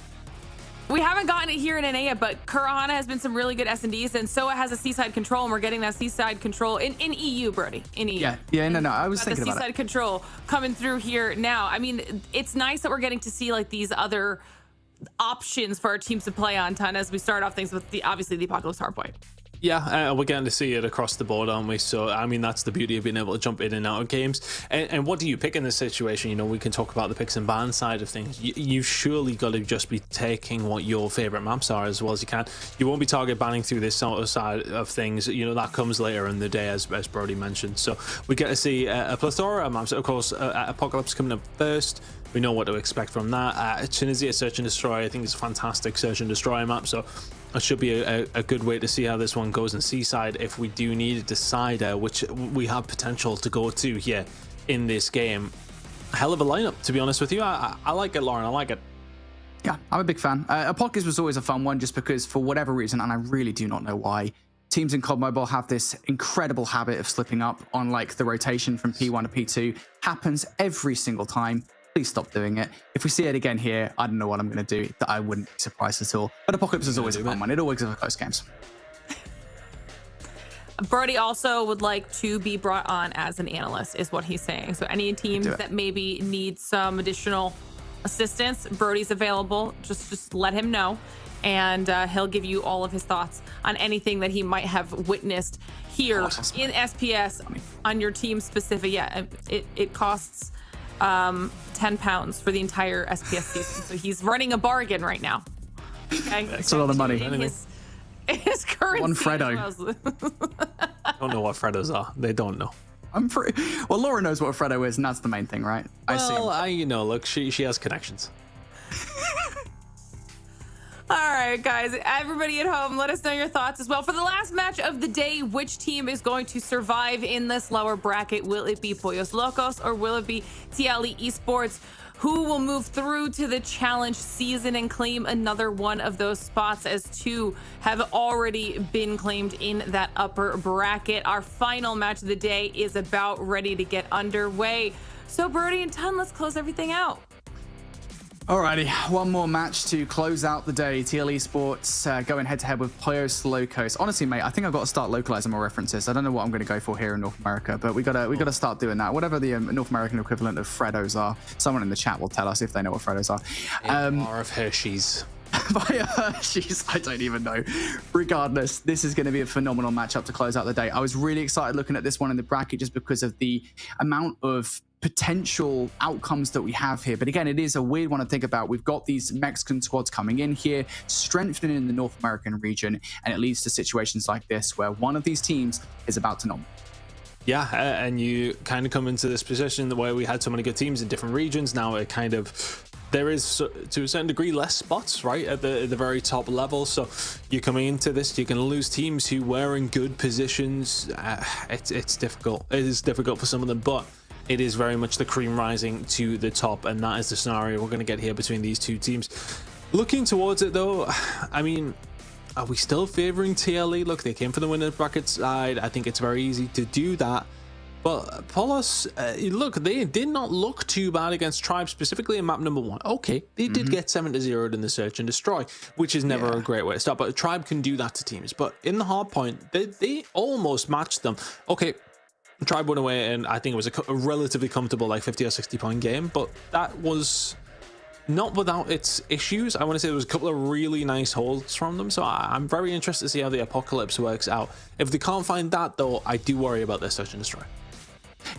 We haven't gotten it here in NA yet, but Kurahana has been some really good S&Ds, and so it has a seaside control, and we're getting that seaside control in EU, Brody. In EU. Yeah, no. I was thinking about the seaside control coming through here now. I mean, it's nice that we're getting to see like these other options for our teams to play on, Ton, as we start off things with obviously the Apocalypse Hardpoint. Yeah, we're getting to see it across the board, aren't we? So, I mean, that's the beauty of being able to jump in and out of games. And what do you pick in this situation? You know, we can talk about the picks and bans side of things. You surely got to just be taking what your favorite maps are as well as you can. You won't be target banning through this sort of side of things. You know, that comes later in the day, as Brody mentioned. So we get to see a plethora of maps. Of course, Apocalypse coming up first. We know what to expect from that. Tunisia Search and Destroy, I think it's a fantastic Search and Destroy map. So it should be a good way to see how this one goes. And Seaside, if we do need a decider, which we have potential to go to here in this game, hell of a lineup, to be honest with you. I like it, Lauren. I like it. Yeah, I'm a big fan. Apocalypse was always a fun one just because, for whatever reason, and I really do not know why, teams in COD Mobile have this incredible habit of slipping up on like the rotation from P1 to P2. Happens every single time. Please stop doing it. If we see it again here, I don't know what I'm going to do. I wouldn't be surprised at all. But Apocalypse is always a fun one. It always is close games. Brody also would like to be brought on as an analyst, is what he's saying. So any teams that maybe need some additional assistance, Brody's available. Just let him know, and he'll give you all of his thoughts on anything that he might have witnessed here in SPS on your team specific. Yeah, it costs £10 for the entire SPS season, so he's running a bargain right now. Okay? That's a lot of money. His currency. One Freddo. Don't know what Freddos are. They don't know. Well, Laura knows what a Freddo is, and that's the main thing, right? Look, she has connections. All right, guys, everybody at home, let us know your thoughts as well. For the last match of the day, which team is going to survive in this lower bracket? Will it be Pollos Locos or will it be TLE Esports? Who will move through to the challenge season and claim another one of those spots, as two have already been claimed in that upper bracket? Our final match of the day is about ready to get underway. So Brody and Ton, let's close everything out. Alrighty, one more match to close out the day. TL Esports going head-to-head with Pollos Locos. Honestly, mate, I think I've got to start localizing my references. I don't know what I'm going to go for here in North America, but we gotta start doing that. Whatever the North American equivalent of Freddos are, someone in the chat will tell us if they know what Freddos are. More of Hershey's. By Hershey's, I don't even know. Regardless, this is going to be a phenomenal matchup to close out the day. I was really excited looking at this one in the bracket just because of the amount of potential outcomes that we have here. But again, it is a weird one to think about. We've got these Mexican squads coming in here, strengthening in the North American region, and it leads to situations like this where one of these teams is about to nom. Yeah, and you kind of come into this position where we had so many good teams in different regions. Now it kind of, there is to a certain degree less spots right at the very top level, so you're coming into this, you can lose teams who were in good positions. It's difficult. It is difficult for some of them, but it is very much the cream rising to the top, and that is the scenario we're going to get here between these two teams. Looking towards it though, I mean, are we still favoring TLE? Look, they came for the winner's bracket side. I think it's very easy to do that. But Pollos, look, they did not look too bad against Tribe, specifically in map number 1. Okay, they did get 7-0 in the search and destroy, which is never a great way to start. But Tribe can do that to teams. But in the hard point, they almost matched them. Okay, Tribe went away, and I think it was a relatively comfortable, like 50 or 60 point game. But that was not without its issues. I want to say there was a couple of really nice holds from them. So I'm very interested to see how the Apocalypse works out. If they can't find that, though, I do worry about their search and destroy.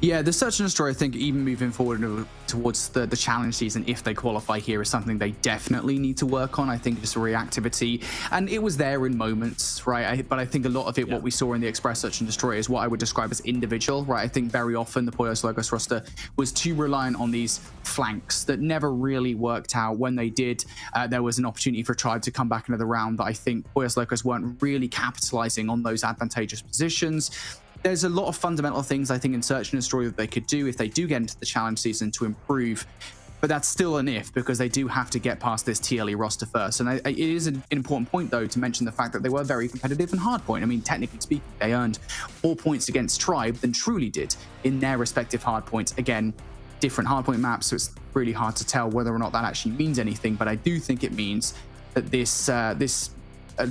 Yeah, the search and destroy, I think, even moving forward towards the challenge season, if they qualify here, is something they definitely need to work on. I think just reactivity, and it was there in moments, right? But I think a lot of it, what we saw in the Express search and destroy, is what I would describe as individual, right? I think very often the Pollos Locos roster was too reliant on these flanks that never really worked out. When they did, there was an opportunity for Tribe to come back into the round that I think Pollos Locos weren't really capitalizing on those advantageous positions. There's a lot of fundamental things, I think, in search and destroy that they could do if they do get into the challenge season to improve. But that's still an if, because they do have to get past this TLE roster first. And it is an important point, though, to mention the fact that they were very competitive in hardpoint. I mean, technically speaking, they earned more points against Tribe than Truly did in their respective hardpoints. Again, different hardpoint maps, so it's really hard to tell whether or not that actually means anything. But I do think it means that this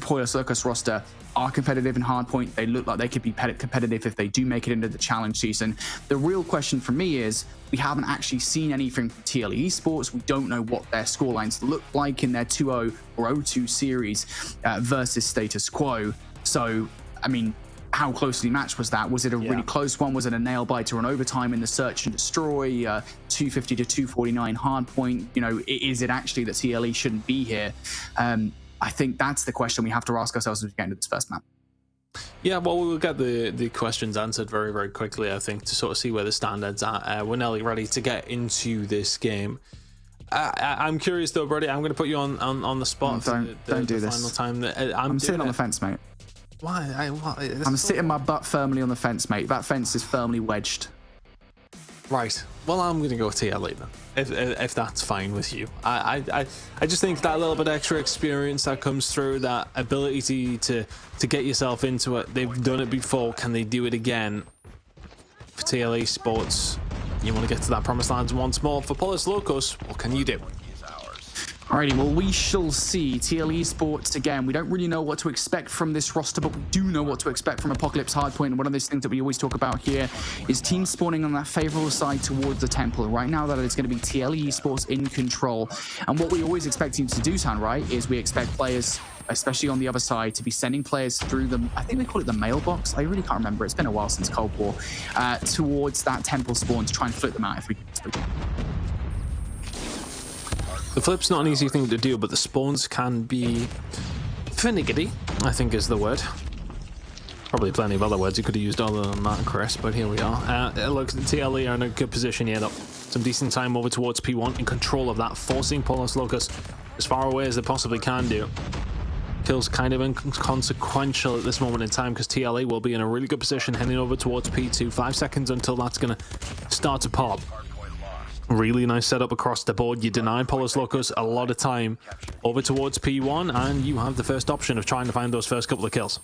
Pollos Locos roster are competitive in hardpoint. They look like they could be competitive if they do make it into the challenge season. The real question for me is, we haven't actually seen anything from TLE Esports. We don't know what their scorelines look like in their 2-0 or 0-2 series versus status quo. So, I mean, how closely matched was that? Was it a really close one? Was it a nail biter on overtime in the search and destroy? 250 to 249 hardpoint? You know, is it actually that TLE shouldn't be here? I think that's the question we have to ask ourselves as we get into this first map. Yeah, well, we'll get the questions answered very, very quickly, I think, to sort of see where the standards are. We're nearly ready to get into this game. I'm curious though, Brody. I'm going to put you on the spot. Don't do this. Final time that I'm sitting on the fence, mate. Why? I'm sitting my butt firmly on the fence, mate. That fence is firmly wedged. Right. Well, I'm going to go TLE then, if that's fine with you. I just think that little bit extra experience that comes through, that ability to get yourself into it. They've done it before. Can they do it again? For TLE Sports, you want to get to that promised land once more. For Polus Locos, what can you do? Alrighty, well, we shall see. TLE Sports, again, we don't really know what to expect from this roster, but we do know what to expect from Apocalypse Hardpoint. And one of those things that we always talk about here is teams spawning on that favorable side towards the temple. Right now, that is going to be TLE Sports in control. And what we always expect teams to do, Tan, right, is we expect players, especially on the other side, to be sending players through the, I think they call it the mailbox. I really can't remember. It's been a while since Cold War, towards that temple spawn to try and flip them out if we can. The flip's not an easy thing to do, but the spawns can be finicky, I think is the word. Probably plenty of other words you could have used other than that, Chris, but here we are. Look, the TLE are in a good position here, though. Some decent time over towards P1, in control of that, forcing Polus Locos as far away as they possibly can do. Kills kind of inconsequential at this moment in time because TLE will be in a really good position heading over towards P2. 5 seconds until that's going to start to pop. Really nice setup across the board. You deny Polus Locos a lot of time over towards P1, and you have the first option of trying to find those first couple of kills.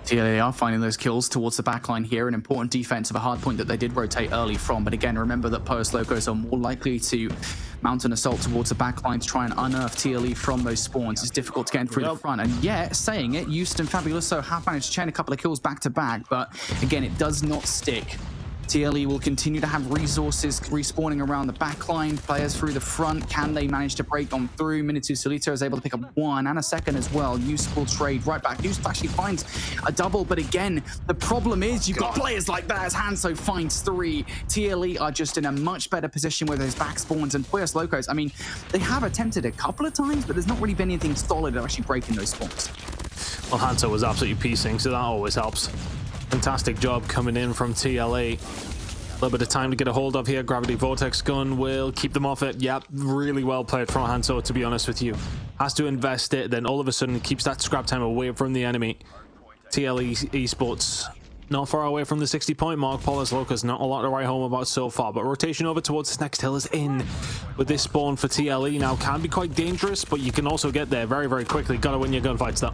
TLE are finding those kills towards the backline here. An important defense of a hard point that they did rotate early from. But again, remember that Polus Locos are more likely to mount an assault towards the backline to try and unearth TLE from those spawns. It's difficult to get through the front. And yet, saying it, Houston Fabuloso have managed to chain a couple of kills back to back. But again, it does not stick. TLE will continue to have resources respawning around the backline, players through the front. Can they manage to break on through? Minitu Solito is able to pick up 1 and a second as well. Useful trade right back. Yusuf actually finds a double, but again, the problem is you've got players like that as Hanso finds 3. TLE are just in a much better position with those back spawns, and Polus Locos, I mean, they have attempted a couple of times, but there's not really been anything solid at actually breaking those spawns. Well, Hanso was absolutely piecing, so that always helps. Fantastic job coming in from TLE. A little bit of time to get a hold of here. Gravity Vortex gun will keep them off it. Yep, really well played from Hanso, to be honest with you. Has to invest it, then all of a sudden keeps that scrap time away from the enemy. TLE Esports not far away from the 60-point mark. Polus Locos not a lot to write home about so far, but rotation over towards this next hill is in with this spawn for TLE. Now can be quite dangerous, but you can also get there very, very quickly. Gotta win your gunfights though.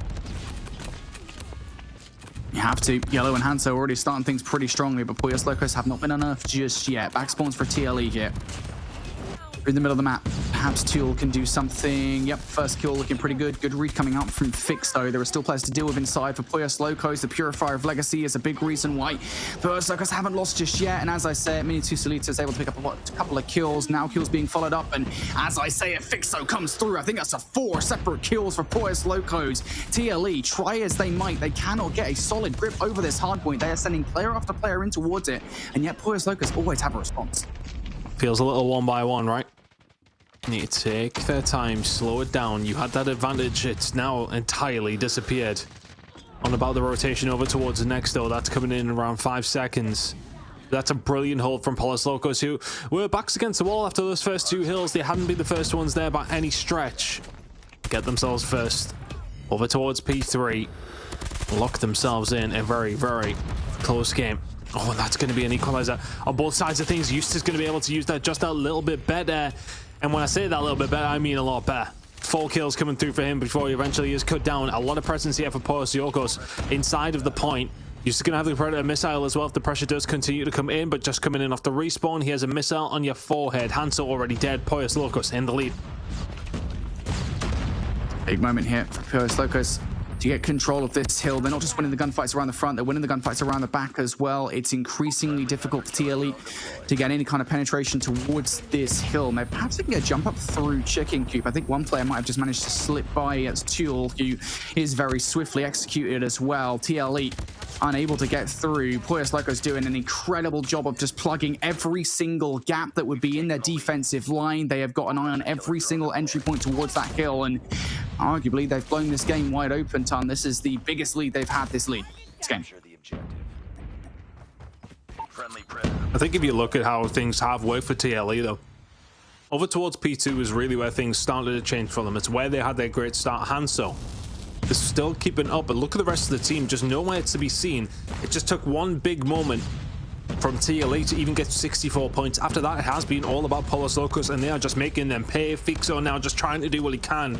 You have to. Yellow and Hanso already starting things pretty strongly, but Polus Locos have not been unearthed just yet. Back spawns for TLE here. In the middle of the map, perhaps Tool can do something. Yep, first kill looking pretty good. Good read coming up from Fix, though. There are still players to deal with inside for Polus Locos. The Purifier of Legacy is a big reason why Polus Locos haven't lost just yet. And as I say, Minitu Solito is able to pick up a couple of kills. Now kills being followed up. And as I say, Fixo comes through. I think that's 4 separate kills for Polus Locos. TLE, try as they might, they cannot get a solid grip over this hardpoint. They are sending player after player in towards it. And yet Polus Locos always have a response. Feels a little one by one, right? Need to take their time, slow it down. You had that advantage, it's now entirely disappeared. On about the rotation over towards the next though, that's coming in around 5 seconds. That's a brilliant hold from Polus Locos, who were backs against the wall after those first 2 hills. They hadn't been the first ones there by any stretch. Get themselves first over towards P3. Lock themselves in a very, very close game. Oh, and that's going to be an equalizer on both sides of things. Eustace is going to be able to use that just a little bit better. And when I say that a little bit better, I mean a lot better. 4 kills coming through for him before he eventually is cut down. A lot of presence here for Polus Locos inside of the point. He's going to have the Predator missile as well if the pressure does continue to come in, but just coming in off the respawn, he has a missile on your forehead. Hanso already dead. Polus Locos in the lead. Big moment here for Polus Locos to get control of this hill. They're not just winning the gunfights around the front, they're winning the gunfights around the back as well. It's increasingly difficult for TLE to get any kind of penetration towards this hill. Maybe perhaps they can get a jump up through Chicken Coop. I think one player might have just managed to slip by as Tuel, who is very swiftly executed as well. TLE unable to get through. Polus Locos doing an incredible job of just plugging every single gap that would be in their defensive line. They have got an eye on every single entry point towards that hill, and arguably they've blown this game wide open, Ton. This is the biggest lead they've had this game. Friendly Predator I think if you look at how things have worked for TLE though, over towards P2 is really where things started to change for them. It's where they had their great start. Hanso is still keeping up, but look at the rest of the team, just nowhere to be seen. It just took one big moment from TLE to even get 64 points. After that, it has been all about Polus Locus, and they are just making them pay. Fixo now just trying to do what he can.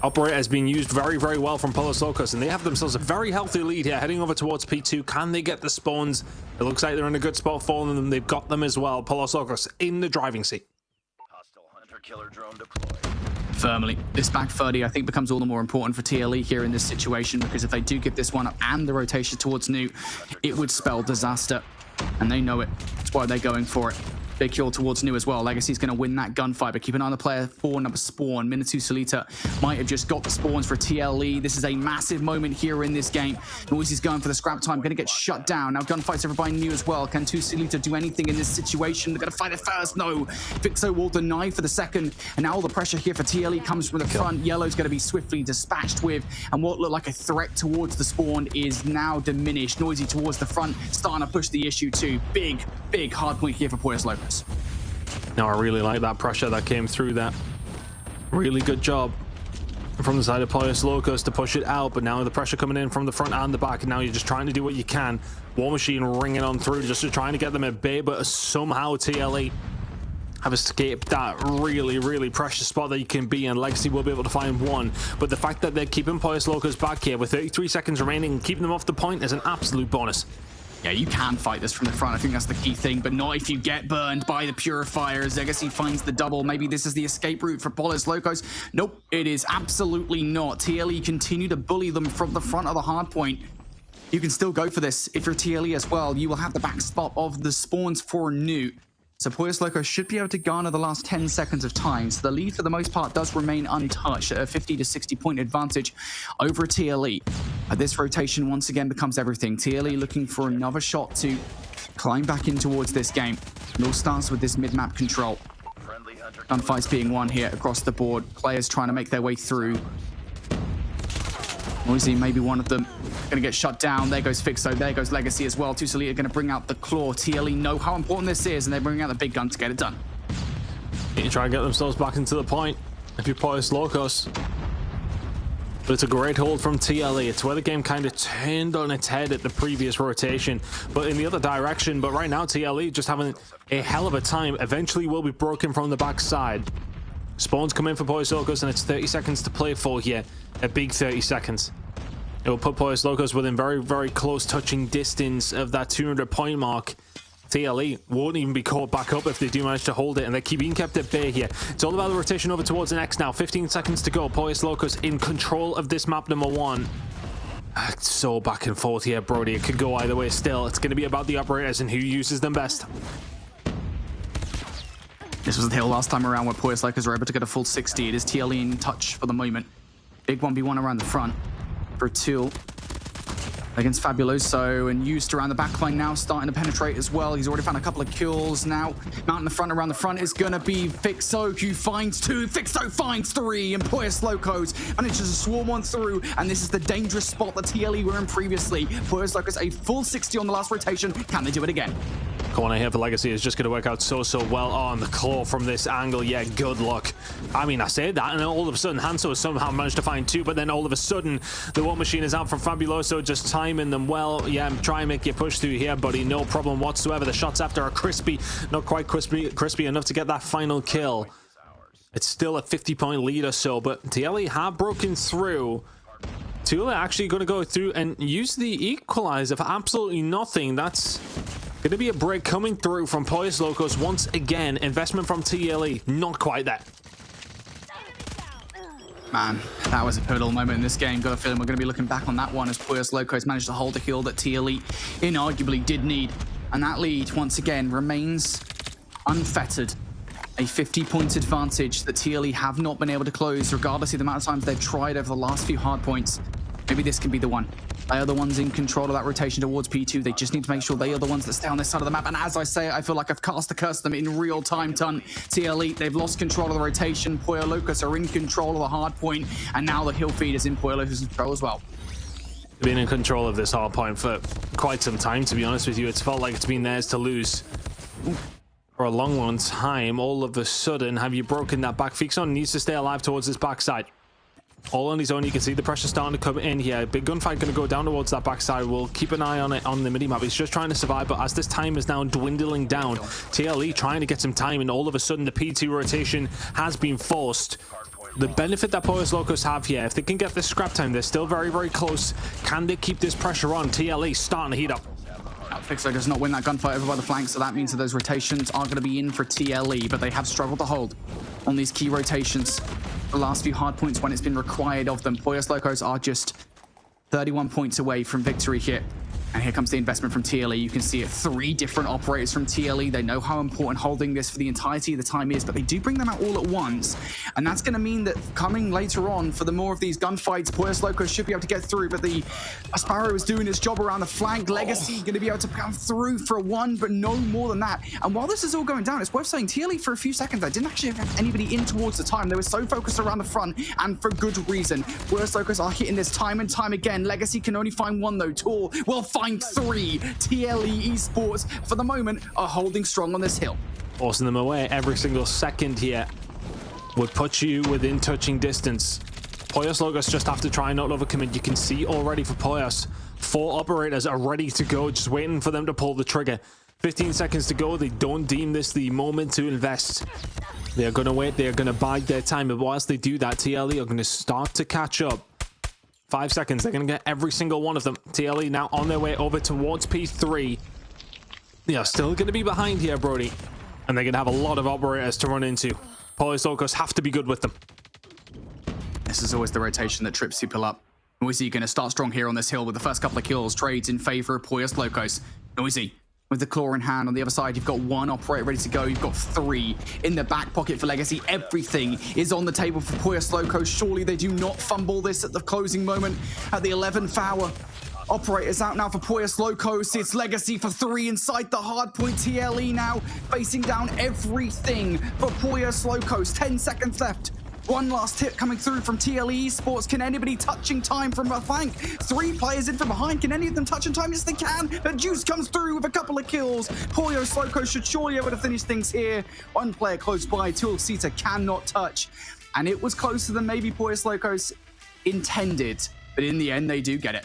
Operator has been used very, very well from Polus Locus, and they have themselves a very healthy lead here, heading over towards P2. Can they get the spawns? It looks like they're in a good spot for them. They've got them as well. Polus Locus in the driving seat. Hostile hunter-killer drone deployed. Firmly. This back 30, I think, becomes all the more important for TLE here in this situation, because if they do give this one up and the rotation towards Newt, it would spell disaster. And they know it. That's why they're going for it. Big kill towards New as well. Legacy's going to win that gunfight, but keep an eye on the player 4, number Spawn. Minato Solita might have just got the spawns for TLE. This is a massive moment here in this game. Noisy's going for the scrap time, going to get shut down. Now gunfights over by New as well. Can Solita do anything in this situation? They're going to fight it first. No. Fixo will deny for the second. And now all the pressure here for TLE comes from the front. Yellow's going to be swiftly dispatched with, and what looked like a threat towards the spawn is now diminished. Noisy towards the front, starting to push the issue too. Big, big hard point here for Polus Locus. Now I really like that pressure that came through that. Really good job from the side of Polus Locus to push it out, but now the pressure coming in from the front and the back, and now you're just trying to do what you can. War Machine ringing on through, just trying to get them at bay, but somehow TLE have escaped that really, really precious spot that you can be in. Legacy will be able to find one, but the fact that they're keeping Polus Locus back here with 33 seconds remaining and keeping them off the point is an absolute bonus. Yeah, you can fight this from the front. I think that's the key thing, but not if you get burned by the purifiers. Legacy finds the double. Maybe this is the escape route for Polus Locus. Nope, it is absolutely not. TLE continue to bully them from the front of the hard point. You can still go for this. If you're TLE as well, you will have the back spot of the spawns for Newt. So Polus Locus should be able to garner the last 10 seconds of time. So the lead for the most part does remain untouched at a 50 to 60 point advantage over TLE. This rotation once again becomes everything. TLE looking for another shot to climb back in towards this game. It all starts with this mid-map control. Gunfights being won here across the board. Players trying to make their way through. Noisy, maybe one of them going to get shut down. There goes Fixo. There goes Legacy as well. Tusalita going to bring out the claw. TLE know how important this is, and they're bringing out the big gun to get it done. Need to try and get themselves back into the point if you're Polus Locus. But it's a great hold from TLE. It's where the game kind of turned on its head at the previous rotation, but in the other direction. But right now, TLE just having a hell of a time. Eventually will be broken from the backside. Spawns come in for Polus Locus, and it's 30 seconds to play for here. A big 30 seconds. It will put Polus Locus within very, very close touching distance of that 200 point mark. TLE won't even be caught back up if they do manage to hold it, and they're being kept at bay here. It's all about the rotation over towards the next now. 15 seconds to go. Polus Locus in control of this map number 1. So back and forth here, Brody. It could go either way still. It's going to be about the operators and who uses them best. This was the hill last time around where Polus Locus were able to get a full 60. It is TLE in touch for the moment. Big 1v1 around the front. Bertul against Fabuloso, and used around the backline now, starting to penetrate as well. He's already found a couple of kills now. Mounting the front, around the front is going to be Fixo, who finds 2. Fixo finds 3, and Polus Locus manages to swarm one through, and this is the dangerous spot that TLE were in previously. Polus Locus a full 60 on the last rotation. Can they do it again? Corner here for Legacy is just going to work out so well on the claw from this angle. Yeah, good luck. I mean, I say that, and then all of a sudden Hanso has somehow managed to find 2, but then all of a sudden the War Machine is out from Fabuloso, just timing them well. Yeah, try and make your push through here, buddy. No problem whatsoever. The shots after are crispy, not quite crispy enough to get that final kill. It's still a 50-point lead or so, but TLE have broken through. Tula actually going to go through and use the equalizer for absolutely nothing. That's going to be a break coming through from Polus Locus once again. Investment from TLE, not quite there. Man, that was a pivotal moment in this game. Got a feeling we're going to be looking back on that one as Polus Locus managed to hold a kill that TLE inarguably did need. And that lead, once again, remains unfettered. A 50-point advantage that TLE have not been able to close, regardless of the amount of times they've tried over the last few hard points. Maybe this can be the one. They are the ones in control of that rotation towards P2. They just need to make sure they are the ones that stay on this side of the map. And as I say, I feel like I've cast the curse to them in real time. TLE, they've lost control of the rotation. Polus Locus are in control of the hard point. And now the hill feed is in Polus Locus' control as well. been in control of this hard point for quite some time, to be honest with you. It's felt like it's been theirs to lose for a long, long time. All of a sudden, have you broken that back? Fixon needs to stay alive towards his backside. All on his own, you can see the pressure starting to come in here. Big gunfight going to go down towards that backside. We'll keep an eye on it on the mini-map. He's just trying to survive, but as this time is now dwindling down, TLE trying to get some time, and all of a sudden the P2 rotation has been forced. The benefit that Pollos Locos have here, if they can get this scrap time, they're still very, very close. Can they keep this pressure on? TLE starting to heat up. Fixo does not win that gunfight over by the flank, so that means that those rotations are going to be in for TLE, but they have struggled to hold on these key rotations. The last few hard points when it's been required of them. Pollos Locos are just 31 points away from victory here. And here comes the investment from TLE. You can see it, 3 different operators from TLE. They know how important holding this for the entirety of the time is, but they do bring them out all at once. And that's going to mean that coming later on for the more of these gunfights, Pollos Locos should be able to get through, but the Sparrow is doing its job around the flank. Legacy going to be able to come through for a 1, but no more than that. And while this is all going down, it's worth saying TLE for a few seconds, they didn't actually have anybody in towards the time. They were so focused around the front, and for good reason. Pollos Locos are hitting this time and time again. Legacy can only find 1 though. Tor will find 3. TLE Esports, for the moment, are holding strong on this hill. Forcing them away every single second here would put you within touching distance. Pollos Locos just have to try and not overcommit. You can see already for Pollos, 4 operators are ready to go, just waiting for them to pull the trigger. 15 seconds to go. They don't deem this the moment to invest. They're going to wait. They're going to bide their time. But whilst they do that, TLE are going to start to catch up. 5 seconds. They're going to get every single one of them. TLE now on their way over towards P3. They are still going to be behind here, Brody. And they're going to have a lot of operators to run into. Pollos Locos have to be good with them. This is always the rotation that trips people up. Noisy going to start strong here on this hill with the first couple of kills. Trades in favor of Pollos Locos. Noisy with the claw in hand. On the other side, you've got 1 operator ready to go. You've got 3 in the back pocket for Legacy. Everything is on the table for Pollos Locos. Surely they do not fumble this at the closing moment at the 11th hour. Operators out now for Pollos Locos. It's Legacy for 3 inside the hard point. TLE now facing down everything for Pollos Locos. 10 seconds left. 1 last hit coming through from TLE Esports. Can anybody touching time from a flank? 3 players in from behind. Can any of them touch in time? Yes, they can. But Juice comes through with a couple of kills. Pollos Locos should surely be able to finish things here. 1 player close by. Tulsita cannot touch. And it was closer than maybe Pollos Locos intended. But in the end, they do get it.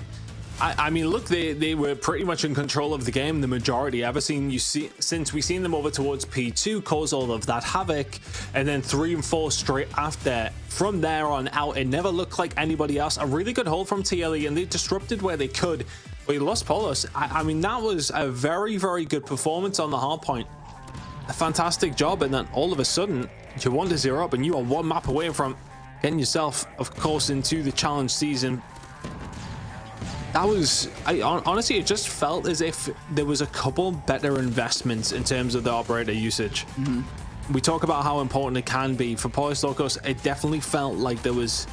I mean, look, they were pretty much in control of the game, the majority. Since we've seen them over towards P2 cause all of that havoc, and then 3 and 4 straight after. From there on out, it never looked like anybody else. A really good hold from TLE, and they disrupted where they could. But lost Pollos. I mean, that was a very, very good performance on the hard point. A fantastic job, and then all of a sudden, you're 1-0 up, and you are 1 map away from getting yourself, of course, into the challenge season. That was, honestly, it just felt as if there was a couple better investments in terms of the operator usage. We talk about how important it can be. For Pollos Locos, it definitely felt like there was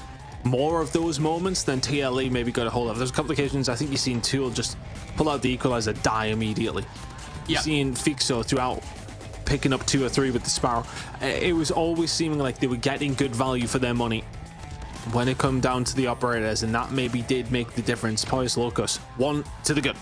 more of those moments than TLE maybe got a hold of. There's a couple of occasions I think you've seen Tool just pull out the equalizer, die immediately. You've seen Fixo throughout picking up 2 or 3 with the Sparrow. It was always seeming like they were getting good value for their money when it come down to the operators, and that maybe did make the difference. Pollos Locos, 1 to the good.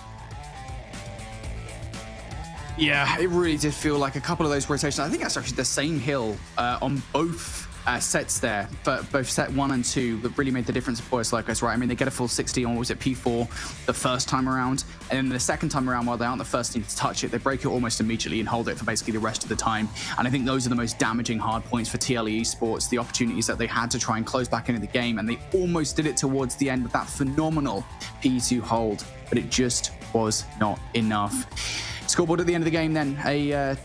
Yeah, it really did feel like a couple of those rotations. I think that's actually the same hill on both sets there, but both set 1 and 2 that really made the difference for Pollos Locos, right? I mean, they get a full 60 on, what was it, P4 the first time around, and then the second time around, while they aren't the first team to touch it, they break it almost immediately and hold it for basically the rest of the time. And I think those are the most damaging hard points for TLE Esports, the opportunities that they had to try and close back into the game, and they almost did it towards the end with that phenomenal P2 hold, but it just was not enough. Scoreboard at the end of the game then, a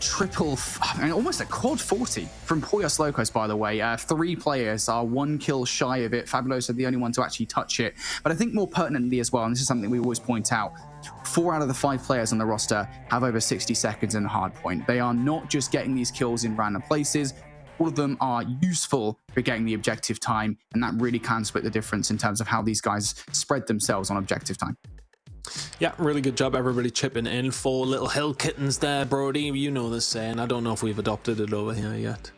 almost a quad 40 from Pollos Locos, by the way. 3 players are 1 kill shy of it. Fabuloso the only one to actually touch it. But I think more pertinently as well, and this is something we always point out, 4 out of the 5 players on the roster have over 60 seconds in the hard point. They are not just getting these kills in random places. All of them are useful for getting the objective time, and that really can split the difference in terms of how these guys spread themselves on objective time. Yeah, really good job, everybody chipping in. 4 little hill kittens there, Brody. You know the saying. I don't know if we've adopted it over here yet.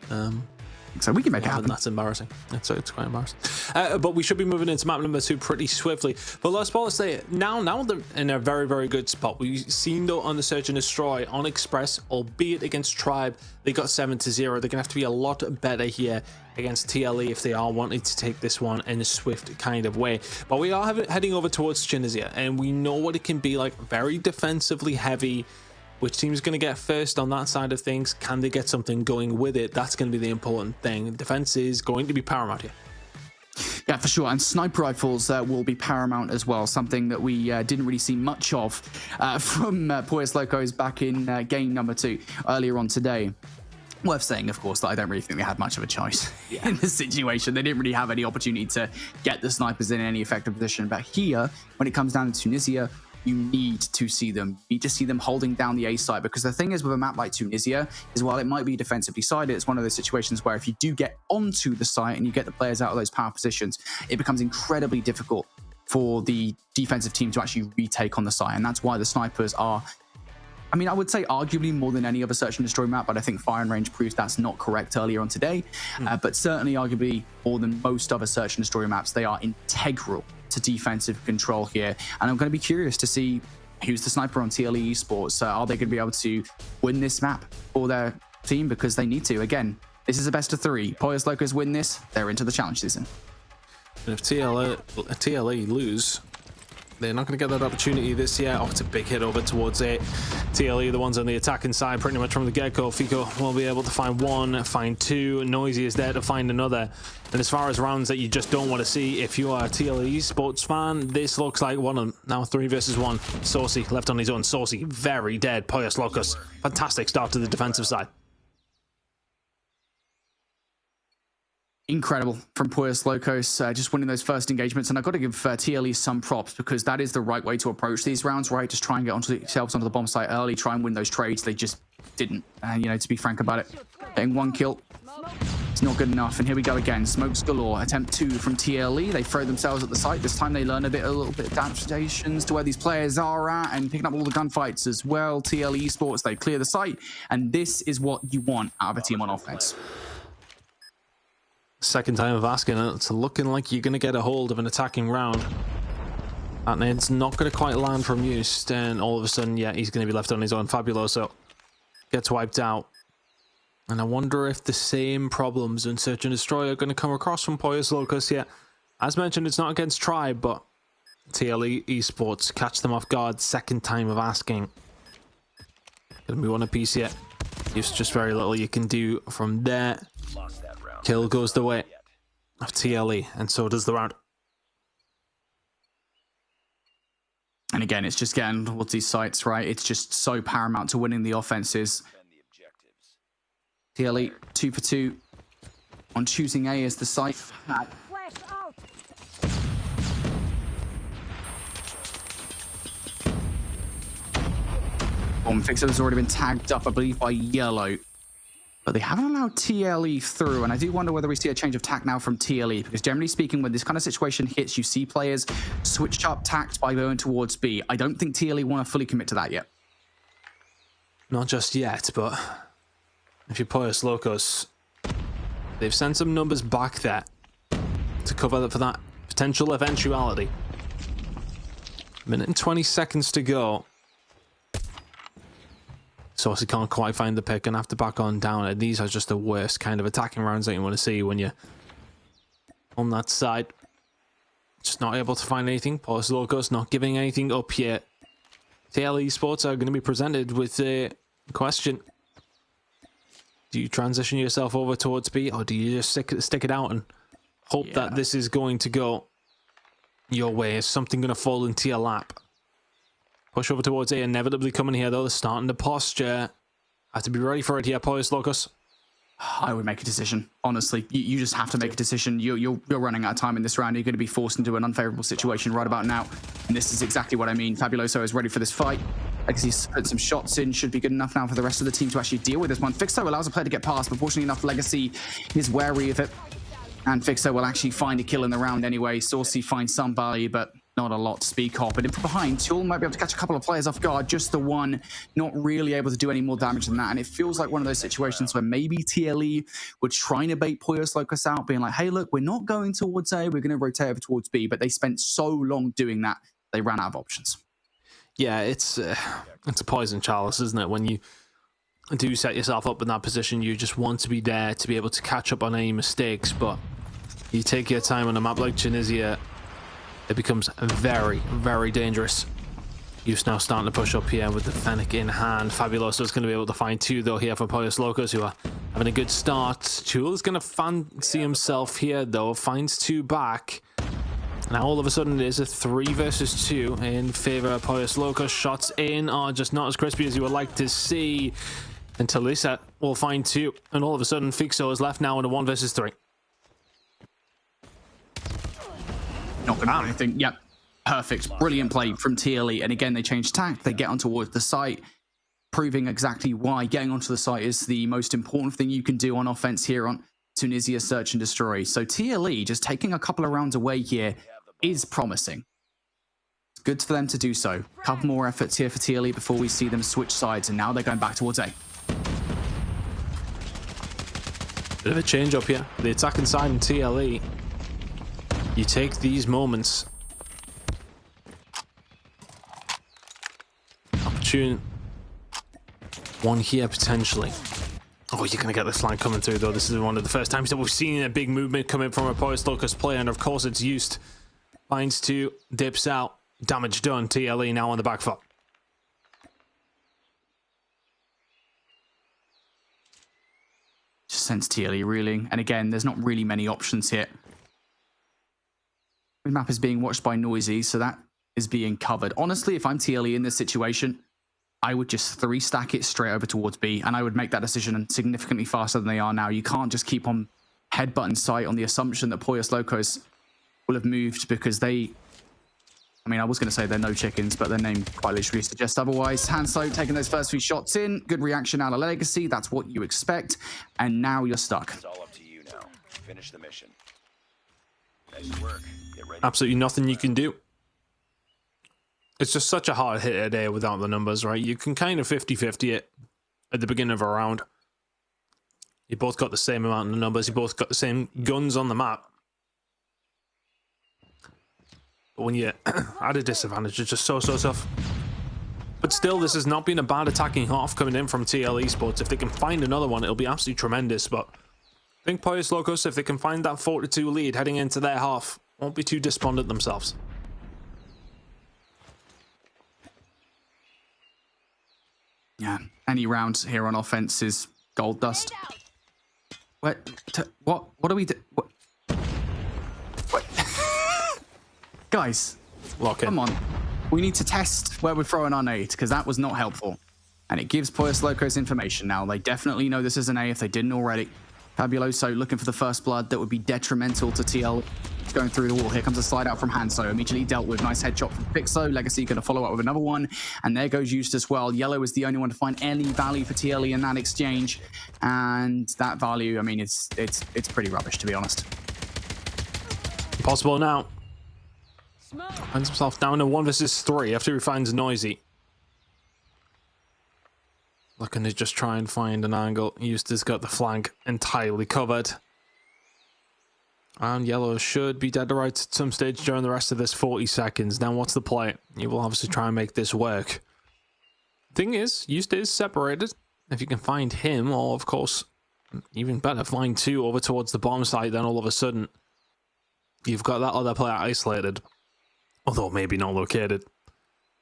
So we can make it happen. That's embarrassing. It's quite embarrassing. But we should be moving into map number 2 pretty swiftly. But let's say now they're in a very, very good spot. We've seen though on the Search and Destroy on Express, albeit against Tribe, they got 7-0. They're gonna have to be a lot better here against TLE if they are wanting to take this one in a swift kind of way. But we are heading over towards Tunisia, and we know what it can be like. Very defensively heavy. Which team's going to get first on that side of things? Can they get something going with it? That's going to be the important thing. Defense is going to be paramount here. Yeah, for sure. And sniper rifles will be paramount as well. Something that we didn't really see much of from Pollos Locos back in game number 2 earlier on today. Worth saying, of course, that I don't really think they had much of a choice in this situation. They didn't really have any opportunity to get the snipers in any effective position. But here, when it comes down to Tunisia, you need to see them. You need to see them holding down the A site, because the thing is with a map like Tunisia is, while it might be defensively sided, it's one of those situations where if you do get onto the site and you get the players out of those power positions, it becomes incredibly difficult for the defensive team to actually retake on the site. And that's why the snipers are, I mean, I would say arguably more than any other Search and Destroy map, but I think Fire and Range proves that's not correct earlier on today. But certainly arguably more than most other Search and Destroy maps, they are integral to defensive control here. And I'm going to be curious to see who's the sniper on TLE Esports. Are they going to be able to win this map for their team? Because they need to. Again, this is a best of 3. Pollos Locos win this, they're into the challenge season. And if TLE lose, they're not going to get that opportunity this year. Oh, it's a big hit over towards it. TLE, the ones on the attacking side, pretty much from the get-go. Fico will be able to find 1, find 2. Noisy is there to find another. And as far as rounds that you just don't want to see, if you are a TLE sports fan, this looks like one of them. Now 3 versus 1. Saucy left on his own. Saucy very dead. Pollos Locos. Fantastic start to the defensive side. Incredible from Pollos Locos, just winning those first engagements. And I've got to give TLE some props, because that is the right way to approach these rounds, right? Just try and get onto themselves onto the bomb site early, try and win those trades. They just didn't. And, you know, to be frank about it, getting 1 kill, it's not good enough. And here we go again. Smokes galore. Attempt 2 from TLE. They throw themselves at the site. This time they learn a little bit of adaptations to where these players are at, and picking up all the gunfights as well. TLE Esports, they clear the site. And this is what you want out of a team on offense. Second time of asking, it's looking like you're going to get a hold of an attacking round. And it's not going to quite land from Just, and all of a sudden, yeah, he's going to be left on his own. Fabuloso gets wiped out. And I wonder if the same problems in Search and Destroy are going to come across from Pollos Locos. Yeah, as mentioned, it's not against Tribe, but TLE Esports catch them off guard. Second time of asking. Going to be 1 apiece yet. There's just very little you can do from there. Kill goes the way of TLE, and so does the round. And again, it's just getting towards these sites, right? It's just so paramount to winning the offenses. TLE 2 for 2 on choosing A as the site. Bomb Fixer has already been tagged up, I believe, by Yellow. But they haven't allowed TLE through, and I do wonder whether we see a change of tack now from TLE, because generally speaking, when this kind of situation hits, you see players switch up tact by going towards B. I don't think TLE want to fully commit to that yet. Not just yet, but if you Pollos Locos, they've sent some numbers back there to cover for that potential eventuality. 1 minute and 20 seconds to go. Saucy can't quite find the pick and have to back on down. And these are just the worst kind of attacking rounds that you want to see when you're on that side. Just not able to find anything. Pollos Locos not giving anything up yet. TLE Esports are going to be presented with a question. Do you transition yourself over towards B, or do you just stick it out and hope that this is going to go your way? Is something going to fall into your lap? Push over towards A, inevitably coming here though. They're starting to posture. Have to be ready for it here, Pollos Locos. I would make a decision. Honestly, you just have to make a decision. You're running out of time in this round. You're going to be forced into an unfavorable situation right about now. And this is exactly what I mean. Fabuloso is ready for this fight. Legacy's put some shots in. Should be good enough now for the rest of the team to actually deal with this one. Fixo allows a player to get past, but fortunately enough, Legacy is wary of it. And Fixo will actually find a kill in the round anyway. Saucy finds somebody, but not a lot to speak of. But in from behind, Tool might be able to catch a couple of players off guard, just the one, not really able to do any more damage than that. And it feels like one of those situations where maybe TLE were trying to bait Poyos Locos out, being like, hey, look, we're not going towards A, we're going to rotate over towards B. But they spent so long doing that, they ran out of options. Yeah, it's a poison chalice, isn't it? When you do set yourself up in that position, you just want to be there to be able to catch up on any mistakes, but you take your time on a map like Tunisia, it becomes very, very dangerous. You're now starting to push up here with the Fennec in hand. Fabuloso is going to be able to find two, though, here for Poyos Locos, who are having a good start. Tool is going to fancy himself here, though. Finds two back. Now, all of a sudden, it is a 3 versus 2 in favor of Poyos Locos. Shots in are just not as crispy as you would like to see. Until they set, we'll find two. And all of a sudden, Fixo is left now in a 1 versus 3. Not going to do anything. Yep. Perfect. Brilliant play from TLE. And again, they change tack. They get on towards the site, proving exactly why getting onto the site is the most important thing you can do on offense here on Tunisia Search and Destroy. So TLE just taking a couple of rounds away here is promising. It's good for them to do so. A couple more efforts here for TLE before we see them switch sides. And now they're going back towards A. Bit of a change up here. The attacking side in TLE. You take these moments. Opportune one here potentially. Oh, you're gonna get this flank coming through, though. This is one of the first times that we've seen a big movement coming from a Poyos Locos player, and of course it's used. Finds two, dips out, damage done. TLE now on the back foot. Just sense TLE reeling, and again, there's not really many options here. The map is being watched by Noisy, so that is being covered. Honestly, if I'm TLE in this situation, I would just 3-stack it straight over towards B, and I would make that decision significantly faster than they are now. You can't just keep on headbutting sight on the assumption that Poyos Locos will have moved, because they... I mean, I was going to say they're no chickens, but their name quite literally suggests otherwise. Hanso taking those first 3 shots in. Good reaction out of Legacy. That's what you expect. And now you're stuck. It's all up to you now. Finish the mission. Nice work. Get ready. Absolutely nothing you can do. It's just such a hard hit a day without the numbers, right? You can kind of 50-50 it at the beginning of a round. You both got the same amount of numbers. You both got the same guns on the map. But when you're at a disadvantage, it's just so tough. But still, this has not been a bad attacking half coming in from TL Esports. If they can find another one, it'll be absolutely tremendous. But I think Poyos Locos, if they can find that 4-2 lead heading into their half, won't be too despondent themselves. Yeah, any round here on offense is gold dust. What do we do? What? Guys, Lock in. Come on. We need to test where we're throwing our nade, because that was not helpful. And it gives Poyos Locos information now. They definitely know this is an A if they didn't already. Fabuloso looking for the first blood that would be detrimental to TL. Going through the wall. Here comes a slide out from Hanso. Immediately dealt with. Nice headshot from Fixo. Legacy going to follow up with another one. And there goes Used as well. Yellow is the only one to find any value for TLE in that exchange. And that value, I mean, it's pretty rubbish, to be honest. Impossible now. Finds himself down to 1 versus 3 after he finds Noisy. Looking to just try and find an angle. Eustace got the flank entirely covered. And Yellow should be dead to rights at some stage during the rest of this 40 seconds. Now, what's the play? You will obviously try and make this work. Thing is, Eustace is separated. If you can find him, or of course, even better, find 2 over towards the bomb site, then all of a sudden, you've got that other player isolated. Although maybe not located.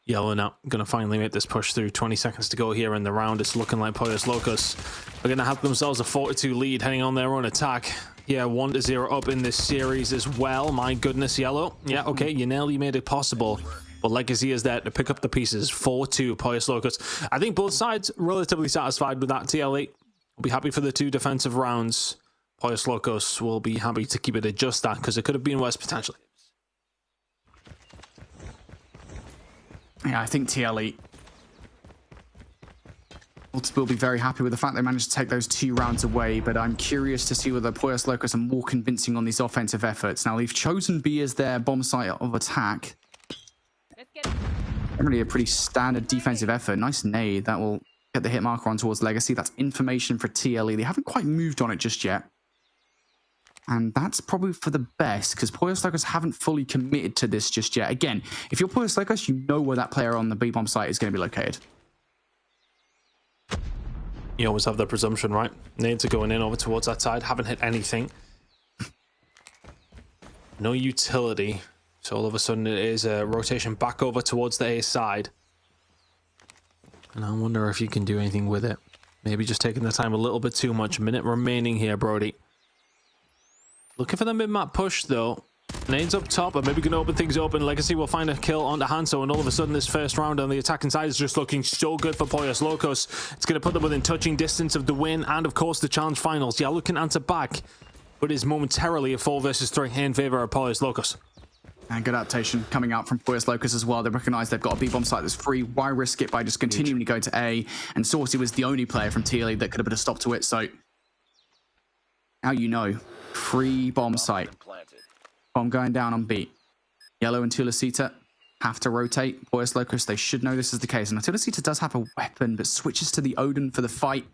Yellow now going to finally make this push through. 20 seconds to go here in the round. It's looking like Poyos Locos are going to have themselves a 4-2 lead heading on their own attack. Yeah, 1-0 up in this series as well. My goodness, Yellow. Yeah, okay, you nearly made it possible. But Legacy is there to pick up the pieces. 4-2 Poyos Locos. I think both sides relatively satisfied with that. TLE will be happy for the 2 defensive rounds. Poyos Locos will be happy to keep it at just that, because it could have been worse potentially. Yeah, I think TLE will be very happy with the fact they managed to take those 2 rounds away, but I'm curious to see whether Poyos Locos are more convincing on these offensive efforts. Now, they've chosen B as their bomb site of attack, Generally a pretty standard defensive effort. Nice nade. That will get the hit marker on towards Legacy. That's information for TLE. They haven't quite moved on it just yet. And that's probably for the best, because Poyos Locos haven't fully committed to this just yet. Again, if you're Poyos Locos, you know where that player on the B-bomb site is going to be located. You always have the presumption, right? Nades are going in over towards that side. Haven't hit anything. No utility. So all of a sudden it is a rotation back over towards the A side. And I wonder if you can do anything with it. Maybe just taking the time a little bit too much. Minute remaining here, Brody. Looking for the mid-map push, though. Nades up top, but maybe going to open things open. Legacy will find a kill onto Hanso, and all of a sudden this first round on the attacking side is just looking so good for Poyos Locos. It's going to put them within touching distance of the win and, of course, the challenge finals. Yellow can answer back, but is momentarily a 4 versus 3 in favor of Poyos Locos. And good adaptation coming out from Poyos Locos as well. They recognize they've got a B-bomb site that's free. Why risk it by just continuing to go to A? And Saucy was the only player from TLE that could have put a stop to it. So now you know. Free bomb site. Bomb going down on B. Yellow and Tulasita have to rotate. Poyos Locos, they should know this is the case. And Tulasita does have a weapon, but switches to the Odin for the fight.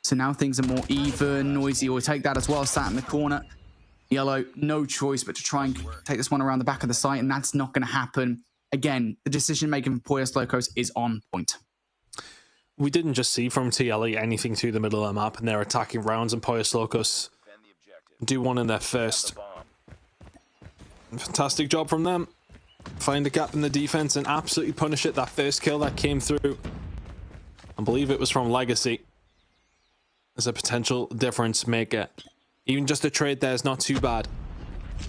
So now things are more even. Noisy will take that as well, sat in the corner. Yellow, no choice but to try and take this one around the back of the site, and that's not going to happen. Again, the decision-making for Poyos Locos is on point. We didn't just see from TLE anything to the middle of the map, and they're attacking rounds, and Poyos Locos do one in their first. Fantastic job from them. Find a gap in the defense and absolutely punish it. That first kill that came through, I believe it was from Legacy, as a potential difference maker. Even just a trade there is not too bad.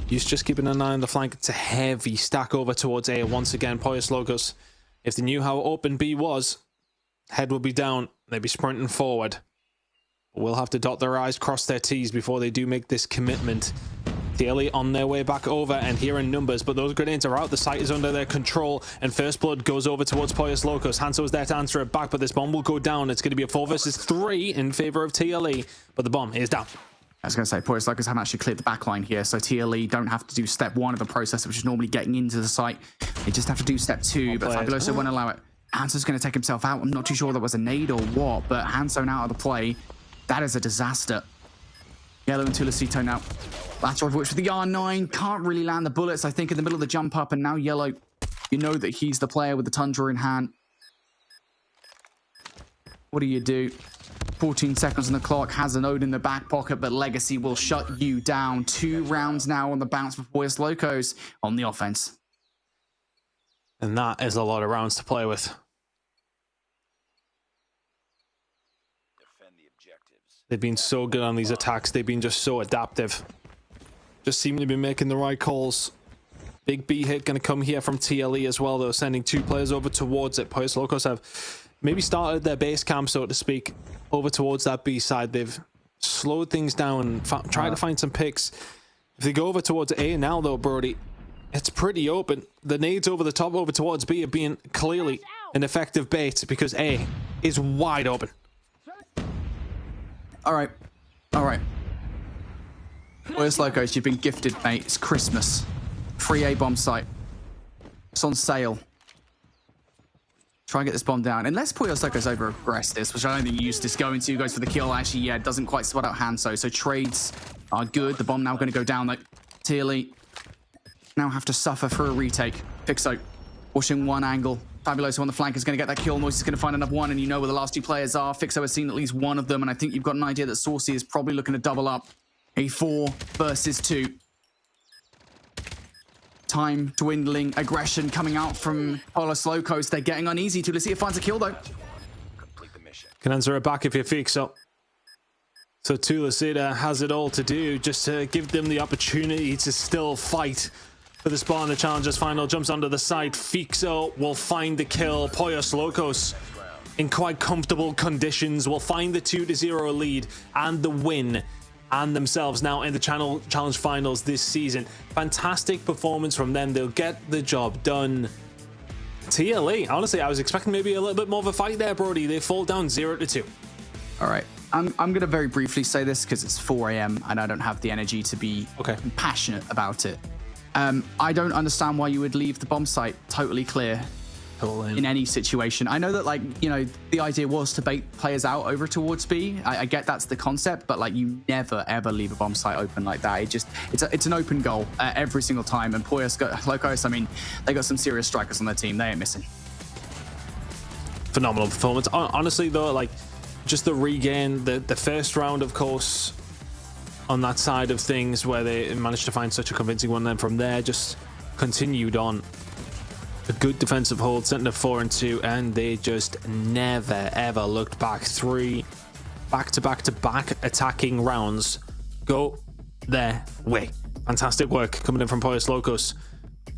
He's just keeping an eye on the flank. It's a heavy stack over towards A. Once again, Poyos Locos, if they knew how open B was, head will be down. They'd be sprinting forward. We'll have to dot their I's, cross their T's before they do make this commitment. TLE on their way back over, and here in numbers, but those grenades are out. The site is under their control, and first blood goes over towards Poyos Locos. Hanso is there to answer it back, but this bomb will go down. It's going to be a 4 versus 3 in favor of TLE, but the bomb is down. I was going to say, Poyos Locos haven't actually cleared the backline here, so TLE don't have to do step 1 of the process, which is normally getting into the site. They just have to do step 2, but Fabuloso won't allow it. Hanso's going to take himself out. I'm not too sure that was a nade or what, but Hanso now out of the play. That is a disaster. Yellow and Tulasito now. Lateral of which with the R9 can't really land the bullets, I think, in the middle of the jump up, and now Yellow, you know that he's the player with the Tundra in hand. What do you do? 14 seconds on the clock, has a node in the back pocket, but Legacy will shut you down. 2 rounds now on the bounce for Poyos Locos on the offense. And that is a lot of rounds to play with. Defend the objectives. They've been so good on these attacks. They've been just so adaptive. Just seem to be making the right calls. Big B hit going to come here from TLE as well, though, sending 2 players over towards it. Poyos Locos have maybe started their base camp, so to speak, over towards that B side. They've slowed things down and tried to find some picks. If they go over towards A now, though, Brody, it's pretty open. The nades over the top over towards B are being clearly an effective bait because A is wide open. All right. All right. Poyos Locos, you've been gifted, mate. It's Christmas. Free A-bomb site. It's on sale. Try and get this bomb down. Unless Poyos Locos over-aggress this, which I don't think Eustace going to. Goes for the kill. Actually, yeah, doesn't quite spot out Hanso. So trades are good. The bomb now going to go down, though. TLE now have to suffer for a retake. Fixo pushing one angle. Fabuloso on the flank is going to get that kill. Noise is going to find another one, and you know where the last 2 players are. Fixo has seen at least one of them, and I think you've got an idea that Saucy is probably looking to double up. A 4 versus 2. Time dwindling. Aggression coming out from Poyos Locos. They're getting uneasy. Tulasita finds a kill, though. Complete the mission. Can answer it back if you fix up. So Tulasita has it all to do just to give them the opportunity to still fight for the spot in the Challengers final. Jumps onto the side. Fixo will find the kill. Poyos Locos in quite comfortable conditions will find the 2-0 lead and the win, and themselves now in the challenge finals this season. Fantastic performance from them. They'll get the job done. TLE, honestly, I was expecting maybe a little bit more of a fight there, Brody. They fall down 0-2. All right. I'm going to very briefly say this because it's 4 a.m. and I don't have the energy to be passionate about it. I don't understand why you would leave the bomb site totally clear. in any situation. I know that, like, you know, the idea was to bait players out over towards B. I get that's the concept, but like, you never ever leave a bomb site open like that. It's an open goal every single time. And Poyos Locos, I mean, they got some serious strikers on their team. They ain't missing. Phenomenal performance. Honestly, though, like, just the regain, the first round, of course, on that side of things, where they managed to find such a convincing one, then from there just continued on. A good defensive hold, sent to 4-2, and they just never ever looked back. 3 back-to-back attacking rounds go their way. Fantastic work coming in from Poyos Locos.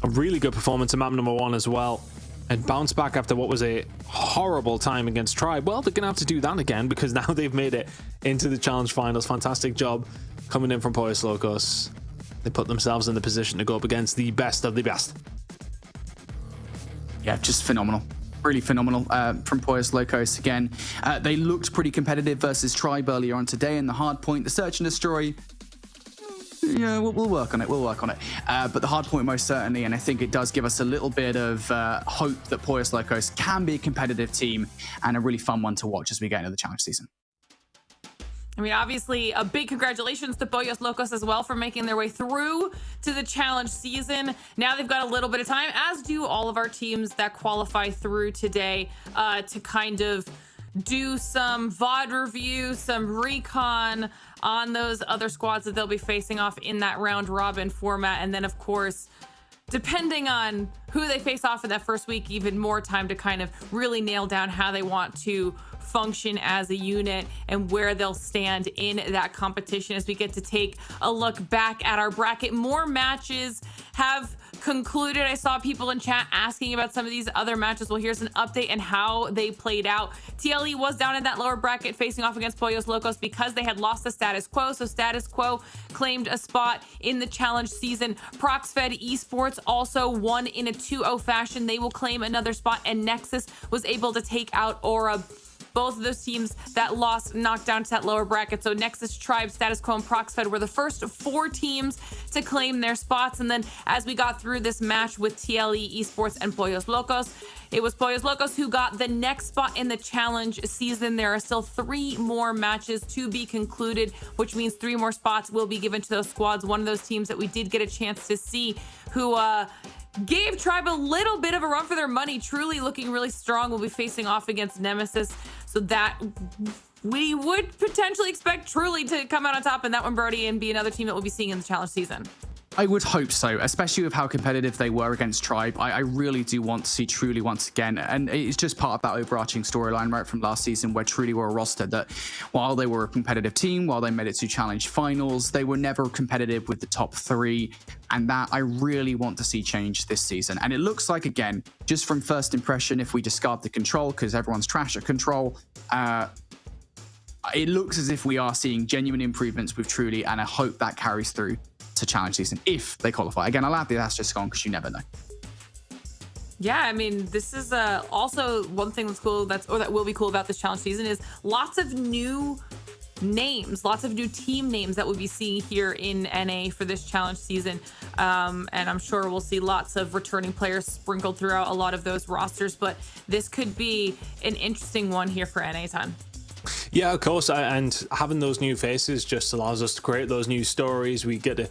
A really good performance in map number 1 as well, and bounce back after what was a horrible time against Tribe. Well, they're gonna have to do that again, because now they've made it into the challenge finals. Fantastic job coming in from Poyos Locos. They put themselves in the position to go up against the best of the best. Yeah, just phenomenal. Really phenomenal from Poyos Locos again. They looked pretty competitive versus Tribe earlier on today in the hard point. The search and destroy, yeah, we'll work on it. But the hard point most certainly, and I think it does give us a little bit of hope that Poyos Locos can be a competitive team and a really fun one to watch as we get into the challenge season. I mean, obviously, a big congratulations to Poyos Locos as well for making their way through to the challenge season. Now they've got a little bit of time, as do all of our teams that qualify through today, to kind of do some VOD review, some recon on those other squads that they'll be facing off in that round robin format. And then, of course, depending on who they face off in that first week, even more time to kind of really nail down how they want to function as a unit and where they'll stand in that competition as we get to take a look back at our bracket. More matches have concluded. I saw people in chat asking about some of these other matches. Well, here's an update and how they played out. TLE was down in that lower bracket facing off against Poyos Locos because they had lost the status quo. So status quo claimed a spot in the challenge season. Proxfed Esports also won in a 2-0 fashion. They will claim another spot, and Nexus was able to take out Aura. Both of those teams that lost knocked down to that lower bracket. So Nexus, Tribe, Status Quo, and Proxfed were the first 4 teams to claim their spots. And then as we got through this match with TLE Esports and Poyos Locos, it was Poyos Locos who got the next spot in the challenge season. There are still 3 more matches to be concluded, which means 3 more spots will be given to those squads. One of those teams that we did get a chance to see who gave Tribe a little bit of a run for their money, truly looking really strong, will be facing off against Nemesis. So that we would potentially expect Truly to come out on top in that one, Brody, and be another team that we'll be seeing in the challenge season. I would hope so, especially with how competitive they were against Tribe. I really do want to see Truly once again, and it's just part of that overarching storyline right from last season where Truly were a roster that, while they were a competitive team, while they made it to challenge finals, they were never competitive with the top 3, and that I really want to see change this season. And it looks like, again, just from first impression, if we discard the control, because everyone's trash at control, it looks as if we are seeing genuine improvements with Truly, and I hope that carries through to challenge season if they qualify. Again, I'll add the asterisk on because you never know. Yeah, I mean, this is also one thing that's cool, that will be cool about this challenge season is lots of new names, lots of new team names that we'll be seeing here in NA for this challenge season. And I'm sure we'll see lots of returning players sprinkled throughout a lot of those rosters, but this could be an interesting one here for NA ton. Yeah, of course, and having those new faces just allows us to create those new stories. We get to,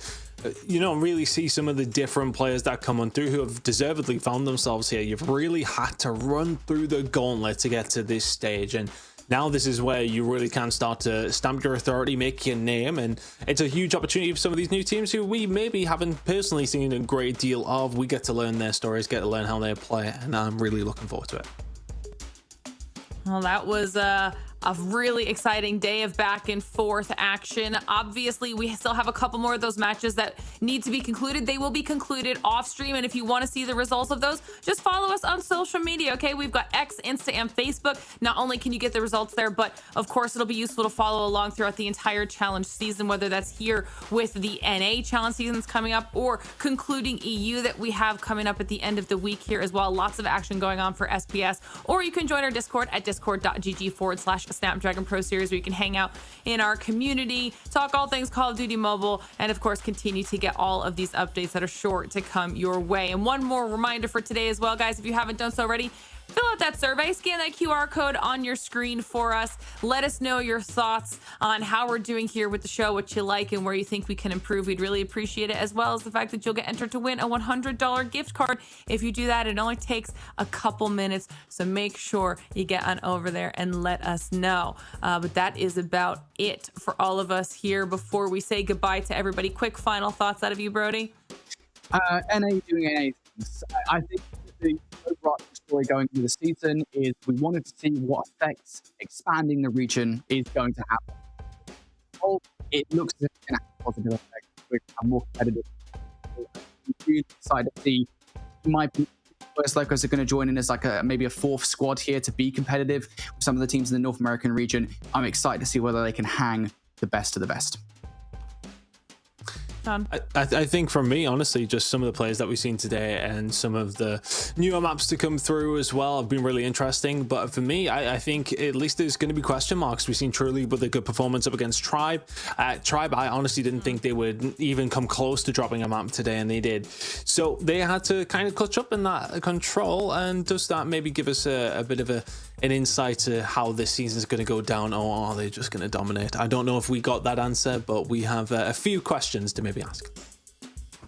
really see some of the different players that come on through who have deservedly found themselves here. You've really had to run through the gauntlet to get to this stage, and now this is where you really can start to stamp your authority, make your name, and it's a huge opportunity for some of these new teams who we maybe haven't personally seen a great deal of. We get to learn their stories, get to learn how they play, and I'm really looking forward to it. Well, that was a really exciting day of back and forth action. Obviously, we still have a couple more of those matches that need to be concluded. They will be concluded off stream. And if you want to see the results of those, just follow us on social media. Okay, we've got X, Insta, and Facebook. Not only can you get the results there, but of course, it'll be useful to follow along throughout the entire challenge season, whether that's here with the NA challenge seasons coming up or concluding EU that we have coming up at the end of the week here as well. Lots of action going on for SPS, or you can join our Discord at discord.gg/ the Snapdragon Pro Series, where you can hang out in our community, talk all things Call of Duty Mobile, and of course continue to get all of these updates that are sure to come your way. And one more reminder for today as well, guys, if you haven't done so already, fill out that survey, scan that QR code on your screen for us. Let us know your thoughts on how we're doing here with the show, what you like and where you think we can improve. We'd really appreciate it, as well as the fact that you'll get entered to win a $100 gift card. If you do that, it only takes a couple minutes, so make sure you get on over there and let us know. But that is about it for all of us here. Before we say goodbye to everybody, quick final thoughts out of you, Brody? NA doing NA things. I think the overarching story going into the season is we wanted to see what effects expanding the region is going to happen. Oh, it looks as if it's going to have a positive effect. We're more competitive. I'm really excited to see. Might be First Locos are going to join in as like maybe a fourth squad here to be competitive with some of the teams in the North American region. I'm excited to see whether they can hang the best of the best. I think for me, honestly, just some of the players that we've seen today and some of the newer maps to come through as well have been really interesting. But for me, I think at least there's going to be question marks. We've seen Truly with a good performance up against Tribe. Tribe, I honestly didn't think they would even come close to dropping a map today, and they did. So they had to kind of clutch up in that control. And does that maybe give us a bit of an insight to how this season is going to go down, or are they just going to dominate? I don't know if we got that answer, but we have a few questions to maybe ask.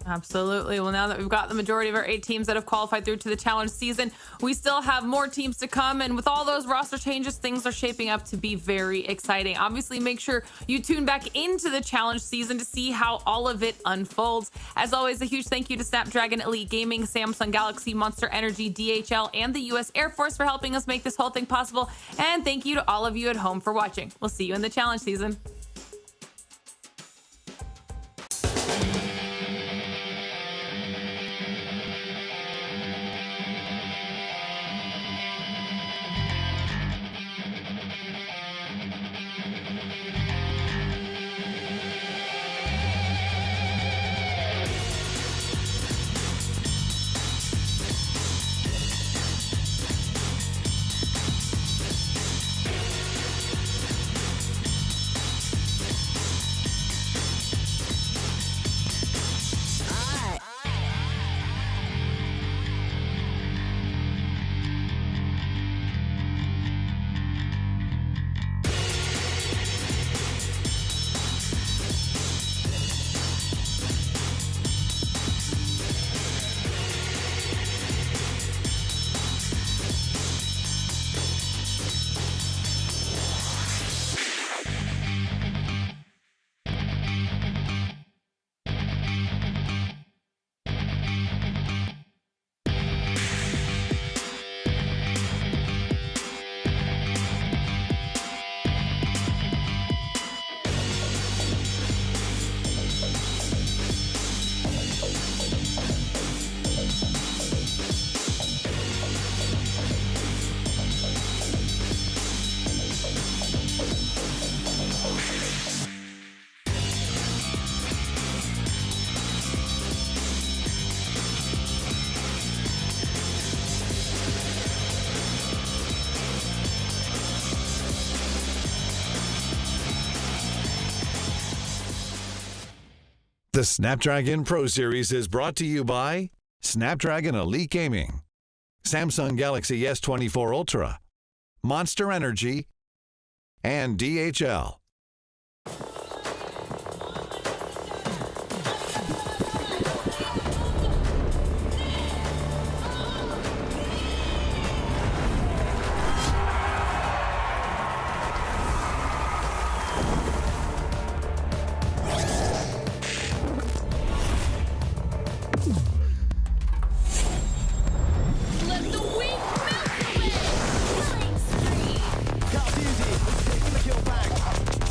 Absolutely. Well, now that we've got the majority of our 8 teams that have qualified through to the challenge season, we still have more teams to come. And with all those roster changes, things are shaping up to be very exciting. Obviously, make sure you tune back into the challenge season to see how all of it unfolds. As always, a huge thank you to Snapdragon Elite Gaming, Samsung Galaxy, Monster Energy, DHL, and the U.S. Air Force for helping us make this whole thing possible. And thank you to all of you at home for watching. We'll see you in the challenge season. The Snapdragon Pro Series is brought to you by Snapdragon Elite Gaming, Samsung Galaxy S24 Ultra, Monster Energy, and DHL. Call of Duty, taking the kill back.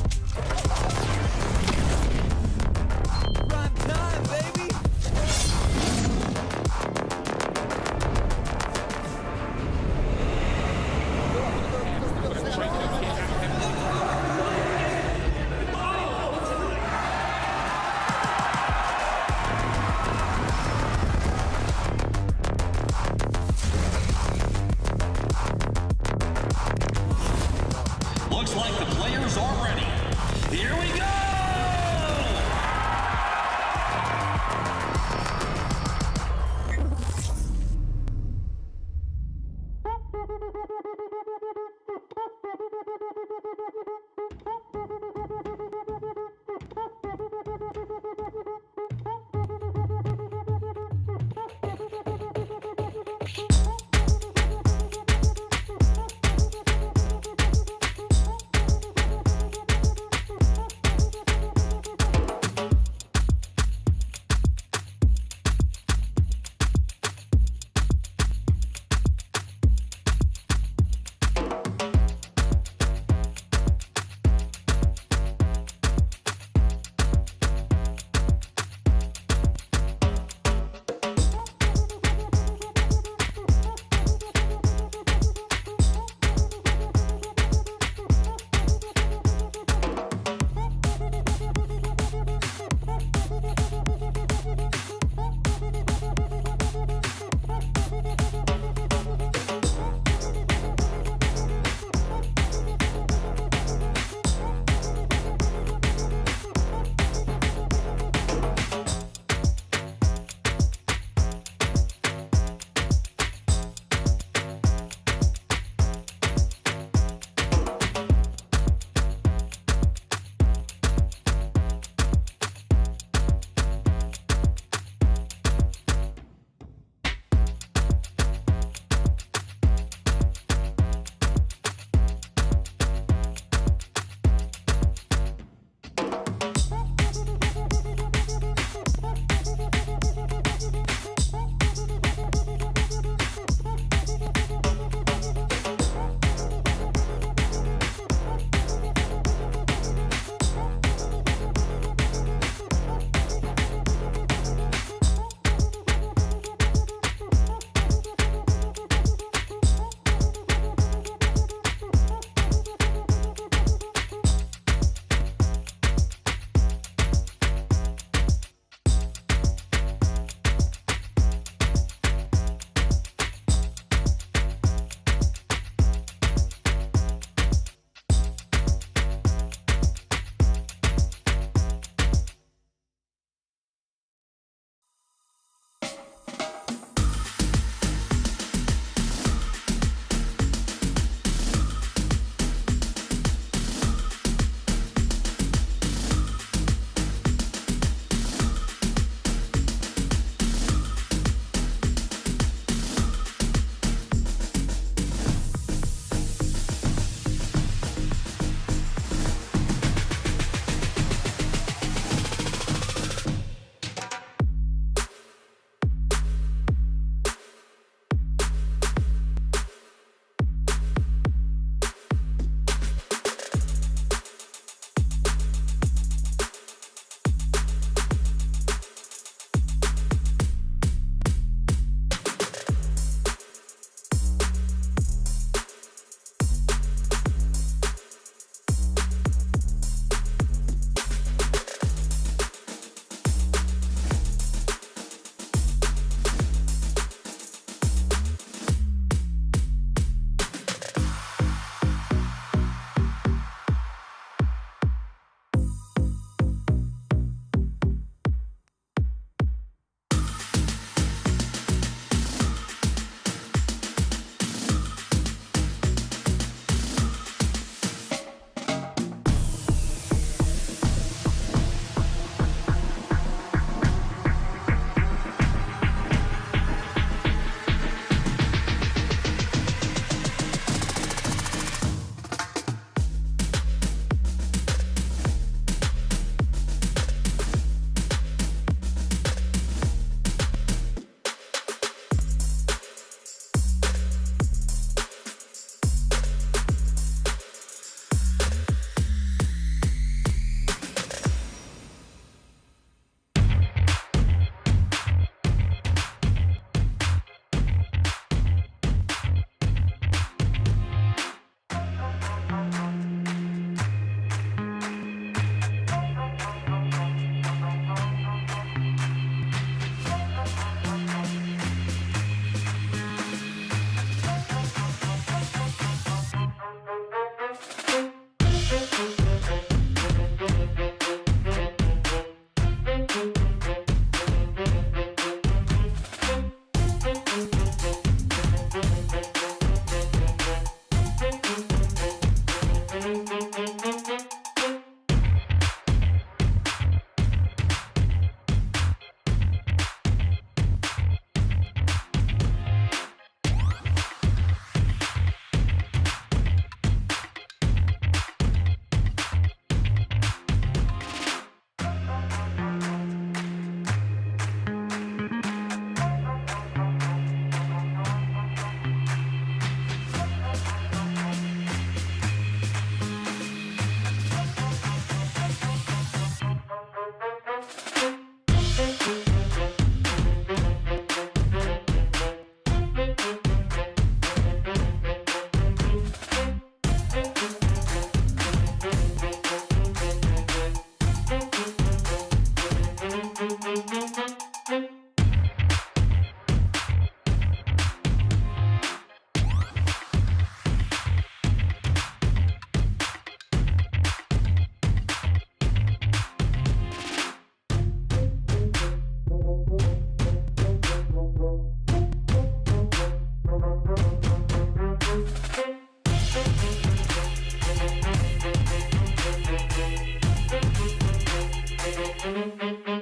Bye.